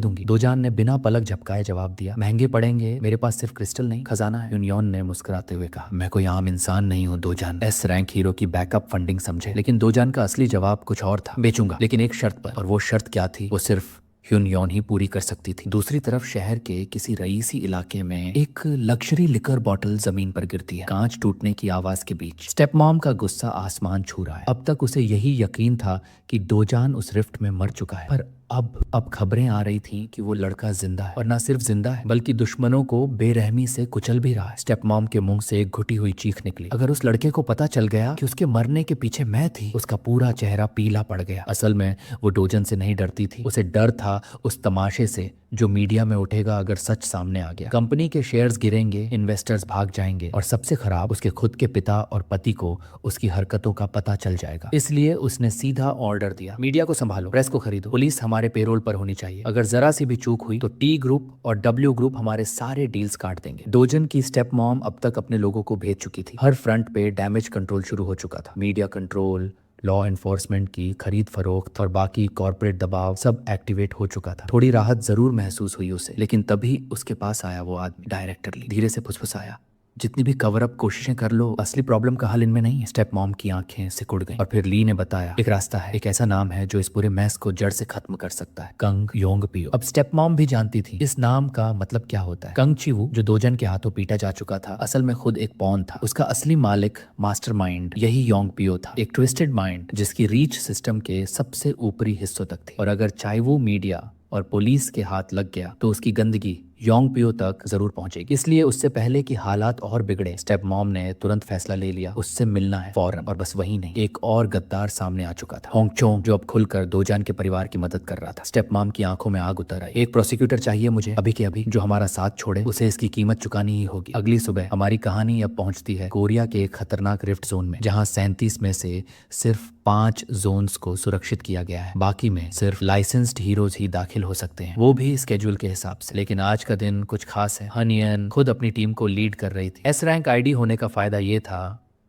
दूंगी। दोजान ने बिना पलक झपकाए जवाब दिया, महंगे पड़ेंगे, मेरे पास सिर्फ क्रिस्टल नहीं खजाना है। ह्यूनियन ने मुस्कुराते हुए कहा, मैं कोई आम इंसान नहीं हूँ दोजान, एस रैंक हीरो की बैकअप फंडिंग समझे। लेकिन दोजान का असली जवाब कुछ और था, बेचूंगा लेकिन एक शर्त पर। और वो शर्त क्या थी, वो सिर्फ ह्यूनियन ही पूरी कर सकती थी। दूसरी तरफ शहर के किसी रईसी इलाके में एक लग्जरी लिकर बॉटल जमीन पर गिरती है, कांच टूटने की आवाज के बीच। स्टेप मॉम का गुस्सा आसमान छू रहा है। अब तक उसे यही यकीन था कि दोजान उस रिफ्ट में मर चुका है, पर अब खबरें आ रही थीं कि वो लड़का जिंदा है, और ना सिर्फ जिंदा है बल्कि दुश्मनों को बेरहमी से कुचल भी रहा है। स्टेप मॉम के मुंह से एक घुटी हुई चीख निकली। अगर उस लड़के को पता चल गया कि उसके मरने के पीछे मैं थी, उसका पूरा चेहरा पीला पड़ गया। असल में वो डोजन से नहीं डरती थी, उसे डर था उस तमाशे से जो मीडिया में उठेगा अगर सच सामने आ गया। कंपनी के शेयर्स गिरेंगे, इन्वेस्टर्स भाग जाएंगे, और सबसे खराब उसके खुद के पिता और पति को उसकी हरकतों का पता चल जाएगा। इसलिए उसने सीधा ऑर्डर दिया, मीडिया को संभालो, प्रेस को खरीदो, पुलिस हमारे पेरोल पर होनी चाहिए। अगर जरा सी भी चूक हुई तो टी ग्रुप और डब्ल्यू ग्रुप हमारे सारे डील्स काट देंगे। डोजन की स्टेप मॉम अब तक अपने लोगों को भेज चुकी थी। हर फ्रंट पे डैमेज कंट्रोल शुरू हो चुका था, मीडिया कंट्रोल, लॉ एनफोर्समेंट की खरीद फरोख्त और बाकी कॉर्पोरेट दबाव सब एक्टिवेट हो चुका था। थोड़ी राहत जरूर महसूस हुई उसे, लेकिन तभी उसके पास आया वो आदमी, डायरेक्टर ली। धीरे से फुसफुसाया, जितनी भी कवर अप कोशिशें कर लो, असली प्रॉब्लम का हल इनमें नहीं है। स्टेप मॉम की आंखें सिकुड़ गईं। और फिर ली ने बताया, एक रास्ता है, एक ऐसा नाम है जो इस पूरे मैस को जड़ से खत्म कर सकता है, कंग योंग पियो। अब स्टेप मॉम भी जानती थी इस नाम का मतलब क्या होता है। कंग चिवू जो दोजन के हाथों पीटा जा चुका था, असल में खुद एक पॉन था। उसका असली मालिक, मास्टरमाइंड, यही योंग पियो था, एक ट्विस्टेड माइंड जिसकी रीच सिस्टम के सबसे ऊपरी हिस्सों तक थी। और अगर चाइवू मीडिया और पुलिस के हाथ लग गया तो उसकी गंदगी योंग पियो तक जरूर पहुंचेगी। इसलिए उससे पहले कि हालात और बिगड़े, स्टेप मॉम ने तुरंत फैसला ले लिया, उससे मिलना है फौरन। और बस वही नहीं, एक और गद्दार सामने आ चुका था, होंगचोंग, जो अब खुलकर दोजान के परिवार की मदद कर रहा था। स्टेप मॉम की आंखों में आग उतर आई। एक प्रोसिक्यूटर चाहिए मुझे अभी के अभी, जो हमारा साथ छोड़े, उसे इसकी कीमत चुकानी ही होगी। अगली सुबह हमारी कहानी अब पहुंचती है कोरिया के एक खतरनाक रिफ्ट जोन में, जहाँ 37 में से सिर्फ 5 जोन्स को सुरक्षित किया गया है। बाकी में सिर्फ लाइसेंस्ड हीरोज ही दाखिल हो सकते हैं, वो भी स्केड्यूल के हिसाब से। लेकिन आज का दिन कुछ खास है। हनियन खुद अपनी टीम को लीड कर रही थी। एस रैंक आईडी होने का फायदा ये था,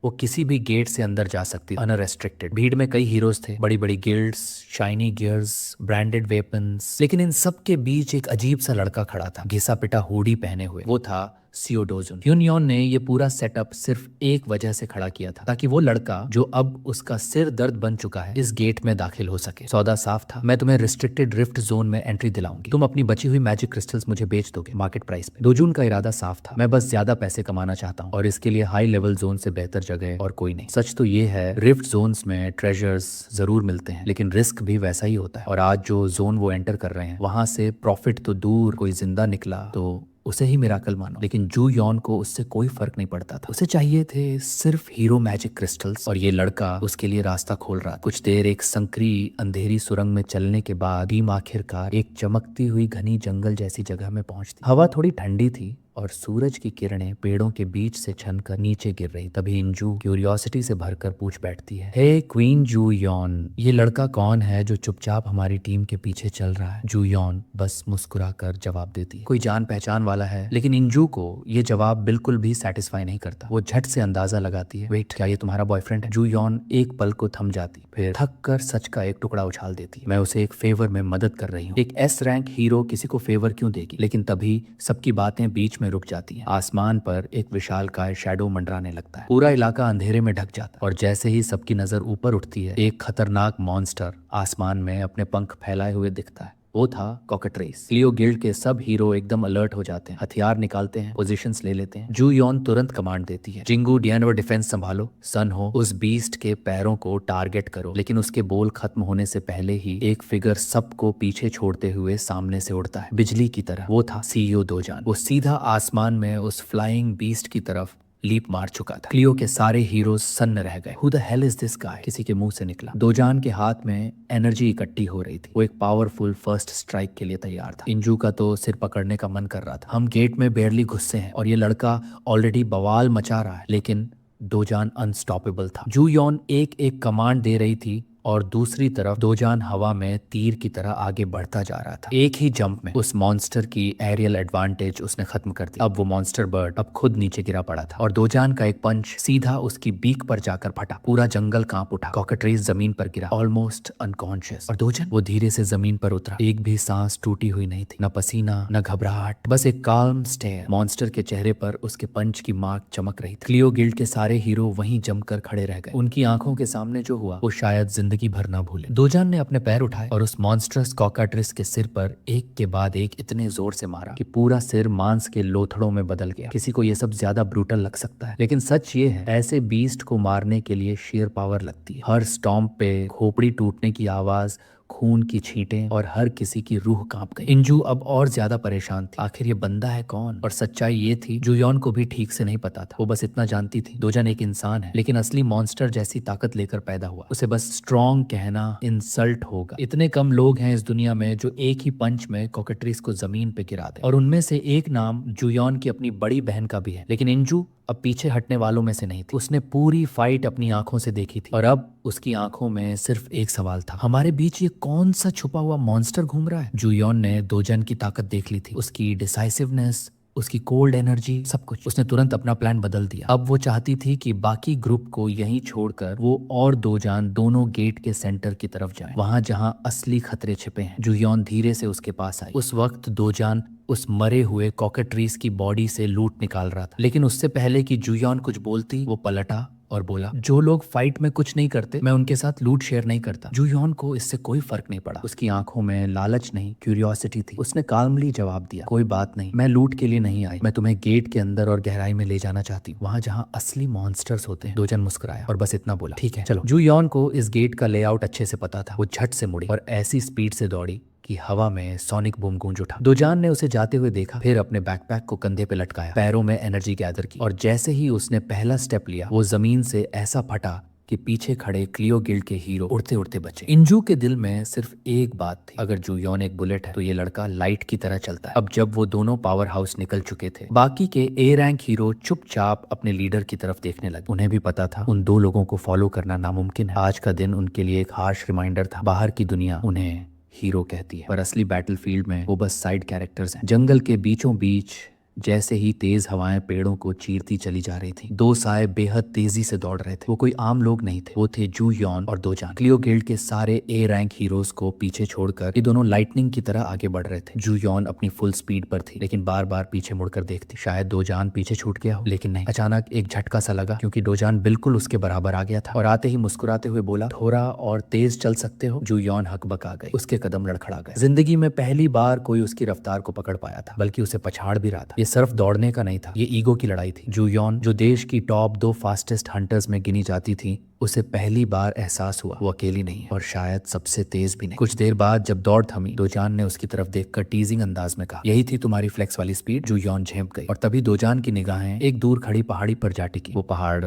वो किसी भी गेट से अंदर जा सकती, अनरेस्ट्रिक्टेड। भीड़ में कई हीरोज थे, बड़ी बड़ी guilds, shiny gears, branded weapons, लेकिन इन सब के बीच एक अजीब सा लड़का खड़ा था, घिसा पिटा हुडी पहने हुए। वो था सियो डोजुन। ह्यूनियन ने ये पूरा सेटअप सिर्फ एक वजह से खड़ा किया था, ताकि वो लड़का जो अब उसका सिर दर्द बन चुका है, इस गेट में दाखिल हो सके। सौदा साफ था, मैं तुम्हें रिस्ट्रिक्टेड रिफ्ट जोन में एंट्री दिलाऊंगी, तुम अपनी बची हुई मैजिक क्रिस्टल्स मुझे बेच दोगे मार्केट प्राइस पे। दोजुन का इरादा साफ था, मैं बस ज्यादा पैसे कमाना चाहता हूँ, और इसके लिए हाई लेवल जोन से बेहतर जगह और कोई नहीं। सच तो ये है, रिफ्ट जोन्स में ट्रेजर्स जरूर मिलते हैं, लेकिन रिस्क भी वैसा ही होता है। और आज जो जोन वो एंटर कर रहे हैं, वहां से प्रॉफिट तो दूर, कोई जिंदा निकला तो उसे ही मिराकल मानो। लेकिन जू यॉन को उससे कोई फर्क नहीं पड़ता था, उसे चाहिए थे सिर्फ हीरो मैजिक क्रिस्टल्स, और ये लड़का उसके लिए रास्ता खोल रहा था। कुछ देर एक संकरी अंधेरी सुरंग में चलने के बाद टीम आखिरकार एक चमकती हुई घनी जंगल जैसी जगह में पहुंचती। हवा थोड़ी ठंडी थी और सूरज की किरणें पेड़ों के बीच से छनकर नीचे गिर रही। तभी इंजू क्यूरियोसिटी से भरकर पूछ बैठती है, हे क्वीन जू यॉन, ये लड़का कौन है जो चुपचाप हमारी टीम के पीछे चल रहा है? जू यॉन बस मुस्कुराकर जवाब देती है, कोई जान पहचान वाला है। लेकिन इंजू को ये जवाब बिल्कुल भी सेटिस्फाई नहीं करता। वो झट से अंदाजा लगाती है, वेट, क्या ये तुम्हारा बॉयफ्रेंड है? जू यॉन एक पल को थम जाती, फिर थक कर सच का एक टुकड़ा उछाल देती, मैं उसे एक फेवर में मदद कर रही हूँ। एक एस रैंक हीरो किसी को फेवर क्यों देगी? लेकिन तभी सबकी बातें बीच में रुक जाती हैं। आसमान पर एक विशालकाय शैडो मंडराने लगता है, पूरा इलाका अंधेरे में ढक जाता है, और जैसे ही सबकी नजर ऊपर उठती है, एक खतरनाक मॉन्स्टर आसमान में अपने पंख फैलाए हुए दिखता है। वो था कॉकट्रेस। क्लियो गिल्ड के सब हीरो एकदम अलर्ट हो जाते हैं, हथियार निकालते हैं, पोजीशंस ले लेते हैं। जू यॉन तुरंत कमांड देती है, जिंगू डियान और डिफेंस संभालो, सन हो उस बीस्ट के पैरों को टारगेट करो। लेकिन उसके बोल खत्म होने से पहले ही एक फिगर सबको पीछे छोड़ते हुए सामने से उड़ता है, बिजली की तरह। वो था सीईओ दोजान। वो सीधा आसमान में उस फ्लाइंग बीस्ट की तरफ लीप मार चुका था। क्लियो के सारे हीरोज सन्न रह गए। Who the hell is this guy, किसी के मुंह से निकला। दोजान के हाथ में एनर्जी इकट्ठी हो रही थी। वो एक पावरफुल फर्स्ट स्ट्राइक के लिए तैयार था। इंजू का तो सिर पकड़ने का मन कर रहा था। हम गेट में बेयरली घुसे हैं और ये लड़का ऑलरेडी बवाल मचा रहा है। लेकिन दोजान अनस्टॉपेबल था। जू यॉन एक एक कमांड दे रही थी और दूसरी तरफ दोजान हवा में तीर की तरह आगे बढ़ता जा रहा था। एक ही जंप में उस मॉन्स्टर की एरियल एडवांटेज उसने खत्म कर दी। अब वो मॉन्स्टर बर्ड अब खुद नीचे गिरा पड़ा था और दोजान का एक पंच सीधा उसकी बीक पर जाकर फटा। पूरा जंगल कांप उठा। कॉकट्रेस जमीन पर गिरा, ऑलमोस्ट अनकॉन्शियस। और दोजान वो धीरे से जमीन पर उतरा। एक भी सांस टूटी हुई नहीं थी, न पसीना न घबराहट, बस एक काल्म स्टेयर। मॉन्स्टर के चेहरे पर उसके पंच की मार्क चमक रही थी। क्लियो गिल्ड के सारे हीरो वहीं जमकर खड़े रह गए। उनकी आंखों के सामने जो हुआ वो शायद जिंदगी भर ना भूले। दोजान ने अपने पैर उठाए और उस मॉन्स्टर्स कॉकाट्रिस के सिर पर एक के बाद एक इतने जोर से मारा कि पूरा सिर मांस के लोथड़ों में बदल गया। किसी को ये सब ज्यादा ब्रूटल लग सकता है, लेकिन सच ये है, ऐसे बीस्ट को मारने के लिए शेयर पावर लगती है। हर स्टॉम्प पे खोपड़ी टूटने की आवाज, खून की छींटें और हर किसी की रूह कांप गई। इंजू अब और ज्यादा परेशान थी। आखिर ये बंदा है कौन? और सच्चाई ये थी, जुयॉन को भी ठीक से नहीं पता था। वो बस इतना जानती थी, दोजान एक इंसान है, लेकिन असली मॉन्स्टर जैसी ताकत लेकर पैदा हुआ। उसे बस स्ट्रॉन्ग कहना इंसल्ट होगा। इतने कम लोग हैं इस दुनिया में जो एक ही पंच में कॉकट्रिस को जमीन पे गिरा दे, और उनमें से एक नाम जुयॉन की अपनी बड़ी बहन का भी है। लेकिन इंजू अब पीछे हटने वालों में से नहीं थी। उसने पूरी फाइट अपनी आंखों से देखी थी और अब उसकी आंखों में सिर्फ एक सवाल था, हमारे बीच ये कौन सा छुपा हुआ मॉन्स्टर घूम रहा है? जुयॉन ने दोजन की ताकत देख ली थी, उसकी डिसाइसिवनेस, उसकी कोल्ड एनर्जी, सब कुछ। उसने तुरंत अपना प्लान बदल दिया। अब वो चाहती थी कि बाकी ग्रुप को यहीं छोड़कर वो और दोजान दोनों गेट के सेंटर की तरफ जाएं, वहां जहां असली खतरे छिपे हैं। जुयॉन धीरे से उसके पास आई। उस वक्त दोजान उस मरे हुए कॉकट्रीज की बॉडी से लूट निकाल रहा था, लेकिन उससे पहले कि जुयॉन कुछ बोलती, वो पलटा और बोला, जो लोग फाइट में कुछ नहीं करते मैं उनके साथ लूट शेयर नहीं करता। जुयॉन को इससे कोई फर्क नहीं पड़ा। उसकी आंखों में लालच नहीं, क्यूरियोसिटी थी। उसने काल्मली जवाब दिया, कोई बात नहीं, मैं लूट के लिए नहीं आई, मैं तुम्हें गेट के अंदर और गहराई में ले जाना चाहती हूँ, वहाँ जहाँ असली मॉन्स्टर्स होते हैं। दोजन मुस्कुराया और बस इतना बोला, ठीक है चलो। जुयॉन को इस गेट का लेआउट अच्छे से पता था। वो झट से मुड़ी और ऐसी स्पीड से दौड़ी कि हवा में सोनिक बूम गूंज उठा। दोजान ने उसे जाते हुए देखा, फिर अपने बैकपैक को कंधे पे लटकाया, पैरों में एनर्जी गैदर की, और जैसे ही उसने पहला स्टेप लिया वो जमीन से ऐसा फटा कि पीछे खड़े क्लियो गिल्ड के हीरो उड़ते उड़ते बचे। इंजू के दिल में सिर्फ एक बात थी, अगर जुयॉन एक बुलेट है तो ये लड़का लाइट की तरह चलता है। अब जब वो दोनों पावर हाउस निकल चुके थे, बाकी के ए रैंक हीरो चुपचाप अपने लीडर की तरफ देखने लगे। उन्हें भी पता था उन दो लोगों को फॉलो करना नामुमकिन है। आज का दिन उनके लिए एक हार्श रिमाइंडर था, बाहर की दुनिया उन्हें हीरो कहती है, पर असली बैटलफील्ड में वो बस साइड कैरेक्टर्स हैं। जंगल के बीचों बीच जैसे ही तेज हवाएं पेड़ों को चीरती चली जा रही थी, दो साए बेहद तेजी से दौड़ रहे थे। वो कोई आम लोग नहीं थे, वो थे जुयॉन और दोजान। क्लियो गिल्ड के सारे ए रैंक हीरोज को पीछे छोड़कर ये दोनों लाइटनिंग की तरह आगे बढ़ रहे थे। जुयॉन अपनी फुल स्पीड पर थी, लेकिन बार बार पीछे मुड़कर देखती, शायद दोजान पीछे छूट गया हो, लेकिन नहीं। अचानक एक झटका सा लगा, क्योंकि दोजान बिल्कुल उसके बराबर आ गया था और आते ही मुस्कुराते हुए बोला, थोड़ा और तेज चल सकते हो? जुयॉन हकबक आ गई, उसके कदम लड़खड़ा गए। जिंदगी में पहली बार कोई उसकी रफ्तार को पकड़ पाया था, बल्कि उसे पछाड़ भी रहा था। ये सिर्फ दौड़ने का नहीं था, ये ईगो की लड़ाई थी। जुयॉन, जो देश की टॉप 2 फास्टेस्ट हंटर्स में गिनी जाती थी, उसे पहली बार एहसास हुआ वो अकेली नहीं है, और शायद सबसे तेज भी नहीं। कुछ देर बाद जब दौड़ थमी, दोजान ने उसकी तरफ देखकर टीजिंग अंदाज में कहा, यही थी तुम्हारी फ्लेक्स वाली स्पीड? जुयॉन झेंप गई और तभी दोजान की निगाहें एक दूर खड़ी पहाड़ी पर जा टिकी। वो पहाड़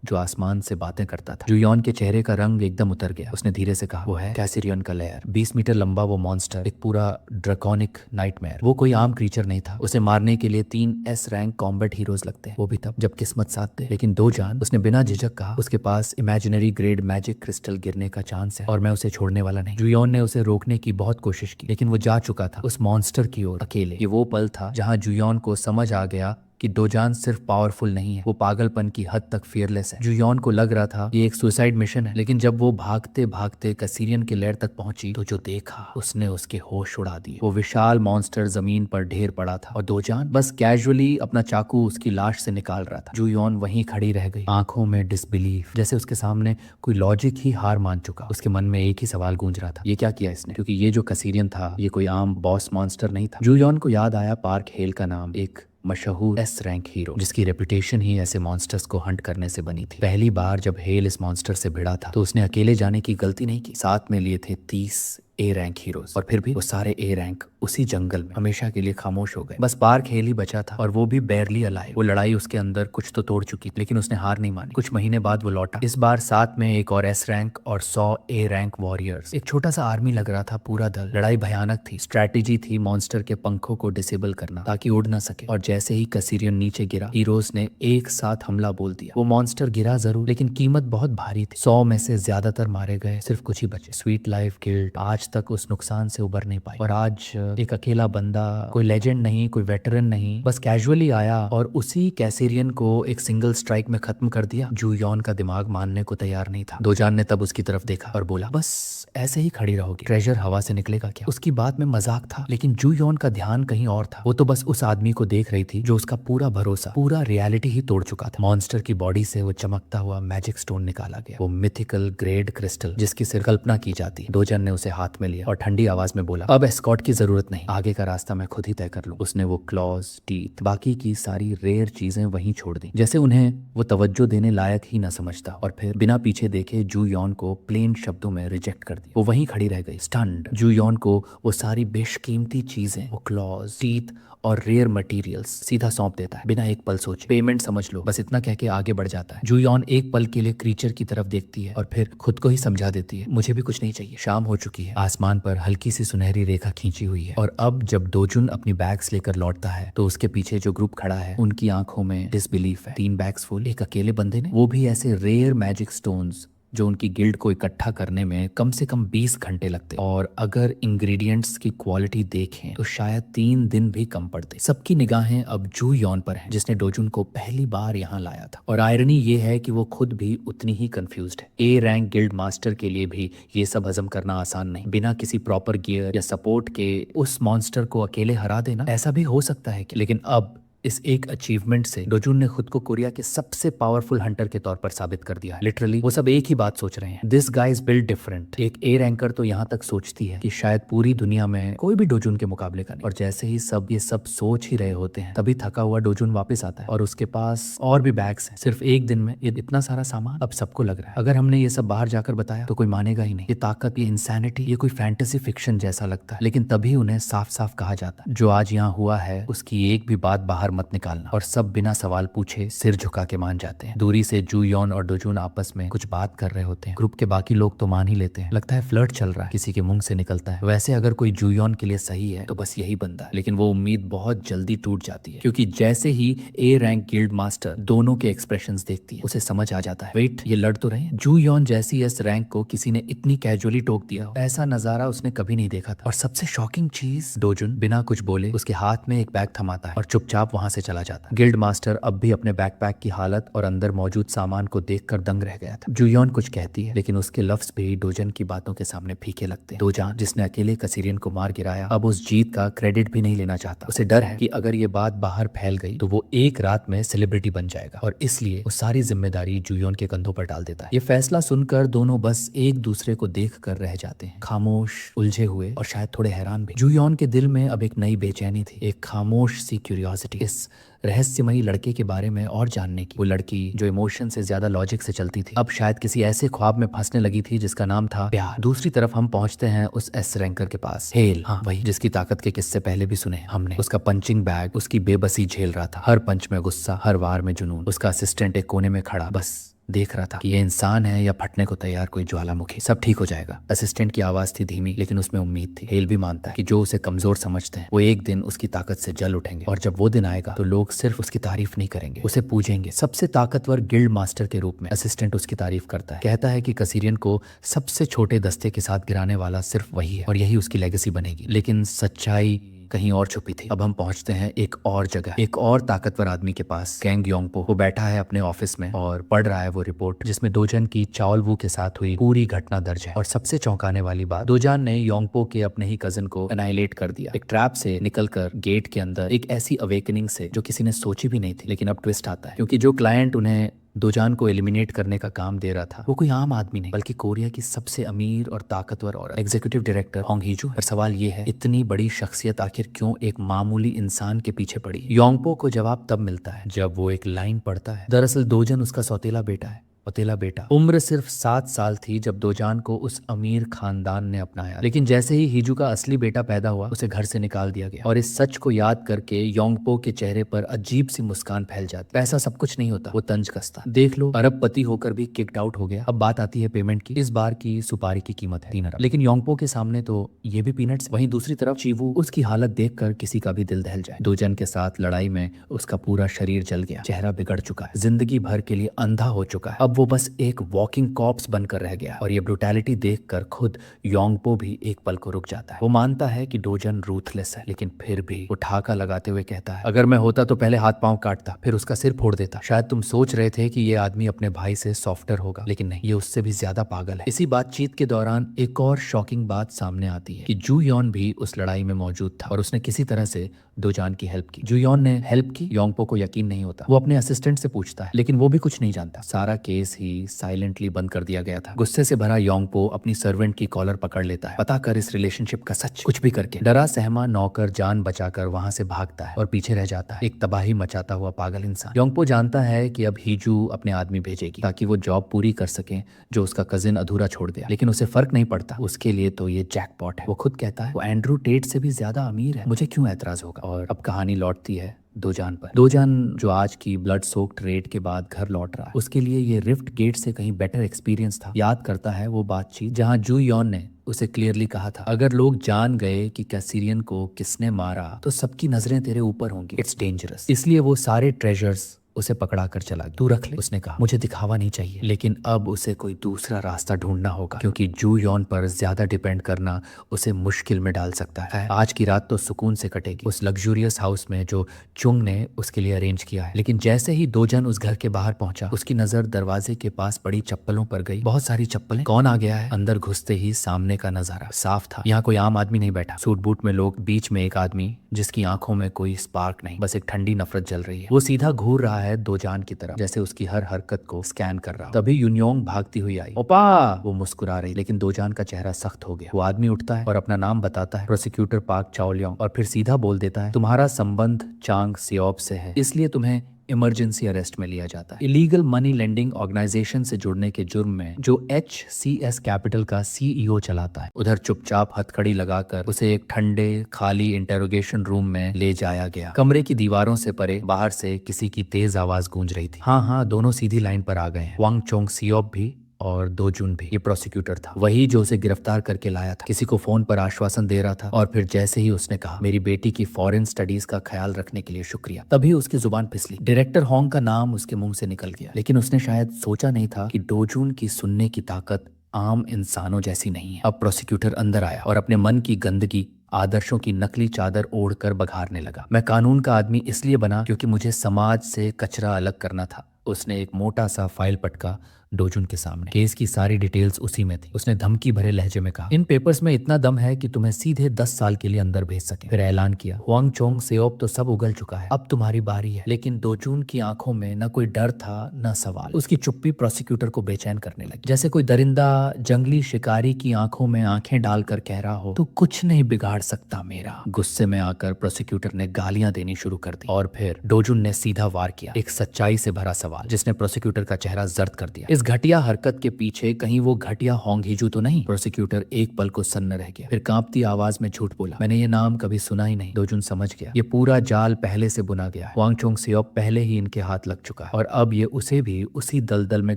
जो आसमान से बातें करता था। जुयॉन के चेहरे का रंग एकदम उतर गया। उसने धीरे से कहा, वो है कैसिरियन का लेयर। 20 मीटर लंबा वो मॉन्स्टर, एक पूरा ड्रैकोनिक नाइटमेयर। वो कोई आम क्रीचर नहीं था। उसे मारने के लिए 3 एस रैंक कॉम्बैट हीरोज लगते हैं, वो भी तब जब किस्मत साथ दे। लेकिन दोजान, उसने बिना झिझक कहा, उसके पास इमेजिनरी ग्रेड मैजिक क्रिस्टल गिरने का चांस है और मैं उसे छोड़ने वाला नहीं। जुयॉन ने उसे रोकने की बहुत कोशिश की, लेकिन वो जा चुका था उस मॉन्स्टर की ओर अकेले। ये वो पल था जहाँ जुयॉन को समझ आ गया कि डोजान सिर्फ पावरफुल नहीं है, वो पागलपन की हद तक फियरलेस है। जुयॉन को लग रहा था ये एक सुसाइड मिशन है, लेकिन जब वो भागते भागते कैसिरियन के लेयर तक पहुंची तो जो देखा उसने उसके होश उड़ा दिए। वो विशाल मॉन्स्टर जमीन पर ढेर पड़ा था और डोजान बस कैजुअली अपना चाकू उसकी लाश से निकाल रहा था। जुयॉन वहीं खड़ी रह गई, आंखों में डिसबिलीफ, जैसे उसके सामने कोई लॉजिक ही हार मान चुका। उसके मन में एक ही सवाल गूंज रहा था, ये क्या किया इसने? क्योंकि ये जो कैसिरियन था ये कोई आम बॉस मॉन्स्टर नहीं था। जुयॉन को याद आया पार्क हेल का नाम, एक मशहूर एस रैंक हीरो जिसकी रेपुटेशन ही ऐसे मॉन्स्टर्स को हंट करने से बनी थी। पहली बार जब हेल इस मॉन्स्टर से भिड़ा था तो उसने अकेले जाने की गलती नहीं की, साथ में लिए थे 30 ए रैंक हीरोज, और फिर भी वो सारे ए रैंक उसी जंगल में हमेशा के लिए खामोश हो गए। बस पार्क हेल ही बचा था और वो भी बैरली अलाइव। वो लड़ाई उसके अंदर कुछ तो तोड़ चुकी थी, लेकिन उसने हार नहीं मानी। कुछ महीने बाद वो लौटा, इस बार साथ में एक और एस रैंक और 100 ए रैंक वॉरियर्स। एक छोटा सा आर्मी लग रहा था पूरा दल। लड़ाई भयानक थी, स्ट्रैटेजी थी मॉन्स्टर के पंखों को डिसेबल करना ताकि उड़ ना सके। और जैसे ही कैसिरियन नीचे गिरा, हीरोज ने एक साथ हमला बोल दिया। वो मॉन्स्टर गिरा जरूर, लेकिन कीमत बहुत भारी थी। 100 में से ज्यादातर मारे गए, सिर्फ कुछ ही बचे। स्वीट लाइफ गिल्ड आज तक उस नुकसान से उबर नहीं पाई, और आज एक अकेला बंदा, कोई लेजेंड नहीं, कोई वेटरन नहीं, बस कैजुअली आया और उसी कैसिरियन को एक सिंगल स्ट्राइक में खत्म कर दिया। जुयॉन का दिमाग मानने को तैयार नहीं था। डोजान ने तब उसकी तरफ देखा और बोला, बस ऐसे ही खड़ी रहोगी, ट्रेजर हवा से निकलेगा क्या? उसकी बात में मजाक था, लेकिन जुयॉन का ध्यान कहीं और था। वो तो बस उस आदमी को देख रही थी जो उसका पूरा भरोसा, पूरा रियलिटी ही तोड़ चुका था। मॉन्स्टर की बॉडी से वो चमकता हुआ मैजिक स्टोन निकाला गया, वो मिथिकल ग्रेड क्रिस्टल जिसकी सिर्फ कल्पना की जाती। डोजन ने उसे हाथ में लिया और ठंडी आवाज में बोला, अब एस्कॉर्ट की जरूरत नहीं, आगे का रास्ता मैं खुद ही तय कर लूं। उसने वो क्लॉज, टीथ, बाकी की सारी रेयर चीजें वहीं छोड़ दी, जैसे उन्हें वो तवज्जो देने लायक ही ना समझता, और फिर बिना पीछे देखे जुयॉन को प्लेन शब्दों में रिजेक्ट कर दिया। वो वहीं खड़ी रह गई स्टन्ड। जुयॉन को वो सारी बेशकीमती चीजें, वो क्लॉज, टीथ और रेयर मटेरियल्स सीधा सौंप देता है बिना एक पल सोचे। पेमेंट समझ लो, बस इतना कह के आगे बढ़ जाता है। जुयॉन एक पल के लिए क्रीचर की तरफ देखती है और फिर खुद को ही समझा देती है, मुझे भी कुछ नहीं चाहिए। शाम हो चुकी है, आसमान पर हल्की सी सुनहरी रेखा खींची हुई है, और अब जब डोजुन अपनी बैग्स लेकर लौटता है तो उसके पीछे जो ग्रुप खड़ा है उनकी आंखों में डिसबिलीफ है। 3 बैग्स फुल, एक अकेले बंदे ने, वो भी ऐसे रेयर मैजिक स्टोन्स जो उनकी गिल्ड को इकट्ठा करने में कम से कम 20 घंटे लगते, और अगर इंग्रेडिएंट्स की क्वालिटी देखें तो शायद 3 दिन भी कम पड़ते। सबकी निगाहें अब जुयॉन पर हैं, जिसने डोजुन को पहली बार यहाँ लाया था। और आयरनी ये है कि वो खुद भी उतनी ही कंफ्यूज्ड है। ए रैंक गिल्ड मास्टर के लिए भी ये सब हजम करना आसान नहीं। बिना किसी प्रॉपर गियर या सपोर्ट के उस मॉन्स्टर को अकेले हरा देना, ऐसा भी हो सकता है कि, लेकिन अब इस एक अचीवमेंट से डोजुन ने खुद को कोरिया के सबसे पावरफुल हंटर के तौर पर साबित कर दिया है। लिटरली वो सब एक ही बात सोच रहे हैं, this guy is built different. एक ए रैंकर तो यहाँ तक सोचती है कि शायद पूरी दुनिया में कोई भी डोजुन के मुकाबले का नहीं। और जैसे ही सब ये सब सोच ही रहे होते हैं, तभी थका हुआ डोजुन वापस आता है और उसके पास और भी बैग्स हैं। सिर्फ एक दिन में ये इतना सारा सामान अब सबको लग रहा है। अगर हमने ये सब बाहर जाकर बताया तो कोई मानेगा ही नहीं। ये ताकत, ये इंसैनिटी, ये कोई फैंटेसी फिक्शन जैसा लगता है, लेकिन तभी उन्हें साफ साफ कहा जाता है, जो आज यहाँ हुआ है उसकी एक भी बात बाहर मत निकालना। और सब बिना सवाल पूछे सिर झुका के मान जाते हैं। दूरी से जुयॉन और डोजुन आपस में कुछ बात कर रहे होते हैं। ग्रुप के बाकी लोग तो मान ही लेते हैं, लगता है फ्लर्ट चल रहा है, किसी के मुंह से निकलता है। वैसे अगर कोई जुयॉन के लिए सही है तो बस यही बंदा है, लेकिन वो उम्मीद बहुत जल्दी टूट जाती है, क्योंकि जैसे ही ए रैंक गिल्ड मास्टर दोनों के एक्सप्रेशंस देखती है उसे समझ आ जाता है, वेट ये लड़ तो रहे हैं। जुयॉन जैसी एस रैंक को किसी ने इतनी कैजुअली टोक दिया हो, ऐसा नजारा उसने कभी नहीं देखा था। और सबसे शॉकिंग चीज, डोजुन बिना कुछ बोले उसके हाथ में एक बैग थमाता है और चुपचाप वहां से चला जाता है। गिल्ड मास्टर अब भी अपने बैकपैक की हालत और अंदर मौजूद सामान को देखकर दंग रह गया था। जुयॉन कुछ कहती है, लेकिन उसके लफ्ज भी डोजन की बातों के सामने फीके लगते हैं। डोजान जिसने अकेले कैसिरियन को मार गिराया, अब उस जीत का क्रेडिट भी नहीं लेना चाहता। उसे डर है कि अगर ये बात बाहर फैल गई तो वो एक रात में सेलिब्रिटी बन जाएगा, और इसलिए वो सारी जिम्मेदारी जुयॉन के कंधों पर डाल देता है। ये फैसला सुनकर दोनों बस एक दूसरे को देख कर रह जाते हैं, खामोश, उलझे हुए और शायद थोड़े हैरान भी। जुयॉन के दिल में अब एक नई बेचैनी थी, एक खामोश सी क्यूरियोसिटी, इस रहस्यमयी लड़के के बारे में और जानने की। वो लड़की जो इमोशन से ज्यादा लॉजिक से चलती थी, अब शायद किसी ऐसे ख्वाब में फंसने लगी थी जिसका नाम था प्यार। दूसरी तरफ हम पहुंचते हैं उस एस रैंकर के पास, हेल, हाँ वही जिसकी ताकत के किस्से पहले भी सुने हमने। उसका पंचिंग बैग उसकी बेबसी झेल रहा था, हर पंच में गुस्सा, हर वार में जुनून। उसका असिस्टेंट एक कोने में खड़ा बस देख रहा था कि ये इंसान है या फटने को तैयार कोई ज्वालामुखी। सब ठीक हो जाएगा। असिस्टेंट की आवाज थी धीमी, लेकिन उसमें उम्मीद थी। हेल भी मानता है कि जो उसे कमजोर समझते हैं वो एक दिन उसकी ताकत से जल उठेंगे, और जब वो दिन आएगा तो लोग सिर्फ उसकी तारीफ नहीं करेंगे, उसे पूजेंगे। सबसे ताकतवर गिल्ड मास्टर के रूप में असिस्टेंट उसकी तारीफ करता है, कहता है कि कैसिरियन को सबसे छोटे दस्ते के साथ गिराने वाला सिर्फ वही है और यही उसकी लेगेसी बनेगी। लेकिन सच्चाई कहीं और छुपी थी। अब हम पहुंचते हैं एक और जगह, एक और ताकतवर आदमी के पास, कैंग योंगपो। वो बैठा है अपने ऑफिस में और पढ़ रहा है वो रिपोर्ट जिसमें दोजन की चाओलवू के साथ हुई पूरी घटना दर्ज है। और सबसे चौंकाने वाली बात, दोजान ने योंगपो के अपने ही कजिन को एनाइलेट कर दिया, एक ट्रैप से निकलकर गेट के अंदर, एक ऐसी अवेकनिंग से जो किसी ने सोची भी नहीं थी। लेकिन अब ट्विस्ट आता है, क्योंकि जो क्लाइंट उन्हें दोजान को एलिमिनेट करने का काम दे रहा था वो कोई आम आदमी नहीं, बल्कि कोरिया की सबसे अमीर और ताकतवर औरत, एग्जीक्यूटिव डायरेक्टर होंग हीजू। पर सवाल ये है, इतनी बड़ी शख्सियत आखिर क्यों एक मामूली इंसान के पीछे पड़ी? योंगपो को जवाब तब मिलता है जब वो एक लाइन पढ़ता है। दरअसल दोजन उसका सौतेला बेटा है। पतेला बेटा। उम्र सिर्फ 7 साल थी जब दोजान को उस अमीर खानदान ने अपनाया, लेकिन जैसे ही हीजू का असली बेटा पैदा हुआ उसे घर से निकाल दिया गया। और इस सच को याद करके योंगपो के चेहरे पर अजीब सी मुस्कान फैल जाती। पैसा सब कुछ नहीं होता, वो तंज कसता। देख लो, अरबपति होकर भी किक्ड आउट हो गया। अब बात आती है पेमेंट की। इस बार की सुपारी की कीमत है 3 अरब, लेकिन योंगपो के सामने तो ये भी पीनट्स। वहीं दूसरी तरफ चीवू, उसकी हालत देखकर किसी का भी दिल दहल जाए। दोजन के साथ लड़ाई में उसका पूरा शरीर जल गया, चेहरा बिगड़ चुका है, जिंदगी भर के लिए अंधा हो चुका है। अब वो बस एक वॉकिंग कॉप्स बनकर रह गया। और ये ब्रुटैलिटी देखकर खुद योंगपो भी एक पल को रुक जाता है। वो मानता है कि दोजन रूथलेस है, लेकिन फिर भी वो ठाका लगाते हुए कहता है, अगर मैं होता तो पहले हाथ पांव काटता, फिर उसका सिर फोड़ देता। शायद तुम सोच रहे थे कि ये आदमी अपने भाई से सॉफ्टर होगा, लेकिन नहीं, ये उससे भी ज्यादा पागल है। इसी बातचीत के दौरान एक और शॉकिंग बात सामने आती है कि जू यॉन भी उस लड़ाई में मौजूद था और उसने किसी तरह से दोजान की हेल्प की। जू यॉन ने हेल्प की, योंगपो को यकीन नहीं होता। वो अपने असिस्टेंट से पूछता है, लेकिन वो भी कुछ नहीं जानता। सारा केस ही साइलेंटली बंद कर दिया गया था। गुस्से से भरा योंगपो अपनी सर्वेंट की कॉलर पकड़ लेता है, पता कर इस रिलेशनशिप का सच। कुछ भी करके डरा सहमा नौकर जान बचाकर वहां से भागता है और पीछे रह जाता है एक तबाही मचाता हुआ पागल इंसान। योंगपो जानता है कि अब हीजू अपने आदमी भेजेगी ताकि वो जॉब पूरी कर सके जो उसका कजिन अधूरा छोड़ दिया, लेकिन उसे फर्क नहीं पड़ता। उसके लिए तो ये जैकपॉट है। वो खुद कहता है, वो एंड्रू टेट से भी ज्यादा अमीर है, मुझे क्यों ऐतराज होगा। और अब कहानी लौटती है दोजान पर। दोजान जो आज की ब्लड सोक्ड रेड के बाद घर लौट रहा है, उसके लिए ये रिफ्ट गेट से कहीं बेटर एक्सपीरियंस था। याद करता है वो बातचीत जहां जू यॉन ने उसे क्लियरली कहा था, अगर लोग जान गए कि कैसिरियन को किसने मारा तो सबकी नजरें तेरे ऊपर होंगी, इट्स डेंजरस। इसलिए वो सारे ट्रेजर्स उसे पकड़ा कर चला गया। तू रख ले, उसने कहा, मुझे दिखावा नहीं चाहिए। लेकिन अब उसे कोई दूसरा रास्ता ढूंढना होगा, क्योंकि जू यॉन पर ज्यादा डिपेंड करना उसे मुश्किल में डाल सकता है। आज की रात तो सुकून से कटेगी उस लग्जूरियस हाउस में जो चुंग ने उसके लिए अरेंज किया है। लेकिन जैसे ही दोजन उस घर के बाहर पहुंचा, उसकी नजर दरवाजे के पास पड़ी चप्पलों पर गई। बहुत सारी चप्पलें। कौन आ गया है? अंदर घुसते ही सामने का नजारा साफ था। यहाँ कोई आम आदमी नहीं बैठा, सूट बूट में लोग, बीच में एक आदमी जिसकी आंखों में कोई स्पार्क नहीं, बस एक ठंडी नफरत जल रही है। वो सीधा घूर रहा है दोजान की तरफ, जैसे उसकी हर हरकत को स्कैन कर रहा हो। तभी यूनियोंग भागती हुई आई। ओपा, वो मुस्कुरा रही, लेकिन दोजान का चेहरा सख्त हो गया। वो आदमी उठता है और अपना नाम बताता है, प्रोसिक्यूटर पार्क चाओलियोंग, और फिर सीधा बोल देता है, तुम्हारा संबंध चांग सियोब से है, इसलिए तुम्हें इमरजेंसी अरेस्ट में लिया जाता है। इलीगल मनी लेंडिंग ऑर्गेनाइजेशन से जुड़ने के जुर्म में जो HCS कैपिटल का CEO चलाता है। उधर चुपचाप हथकड़ी लगाकर उसे एक ठंडे खाली इंटेरोगेशन रूम में ले जाया गया। कमरे की दीवारों से परे बाहर से किसी की तेज आवाज गूंज रही थी, हाँ हाँ, दोनों सीधी लाइन पर आ गए हैं, वांग चोंग सियोब भी और दोजुन भी। ये प्रोसिक्यूटर था, वही जो उसे गिरफ्तार करके लाया था, किसी को फोन पर आश्वासन दे रहा था। और फिर जैसे ही उसने कहा, मेरी बेटी की फॉरेन स्टडीज का ख्याल रखने के लिए शुक्रिया, तभी उसकी जुबान फिसली। डायरेक्टर होंग का नाम उसके मुंह से निकल गया, लेकिन उसने शायद सोचा नहीं था कि दोजुन की सुनने की ताकत आम इंसानों जैसी नहीं है। अब प्रोसिक्यूटर अंदर आया और अपने मन की गंदगी, आदर्शों की नकली चादर ओढ़कर बघारने लगा। मैं कानून का आदमी इसलिए बना क्योंकि मुझे समाज से कचरा अलग करना था। उसने एक मोटा सा फाइल पटका दोजुन के सामने। केस की सारी डिटेल्स उसी में थी। उसने धमकी भरे लहजे में कहा, इन पेपर्स में इतना दम है कि तुम्हें सीधे 10 साल के लिए अंदर भेज सके। फिर ऐलान किया, वांग चोंग सियोब तो सब उगल चुका है, अब तुम्हारी बारी है। लेकिन दोजुन की आंखों में न कोई डर था न सवाल। उसकी चुप्पी प्रोसिक्यूटर को बेचैन करने लगी, जैसे कोई दरिंदा जंगली शिकारी की आंखों में आंखें डालकर कह रहा हो, तू कुछ नहीं बिगाड़ सकता मेरा। गुस्से में आकर प्रोसिक्यूटर ने गालियां देनी शुरू कर दी और फिर दोजुन ने सीधा वार किया, एक सच्चाई से भरा सवाल जिसने प्रोसिक्यूटर का चेहरा जर्द कर दिया। इस घटिया हरकत के पीछे कहीं वो घटिया होंग हीजू तो नहीं? प्रोसिक्यूटर एक पल को सन्न रह गया, फिर कांपती आवाज में झूठ बोला, मैंने ये नाम कभी सुना ही नहीं। दोजुन समझ गया, ये पूरा जाल पहले से बुना गया है। वांग चोंग सियोब पहले ही इनके हाथ लग चुका है और अब ये उसे भी उसी दलदल में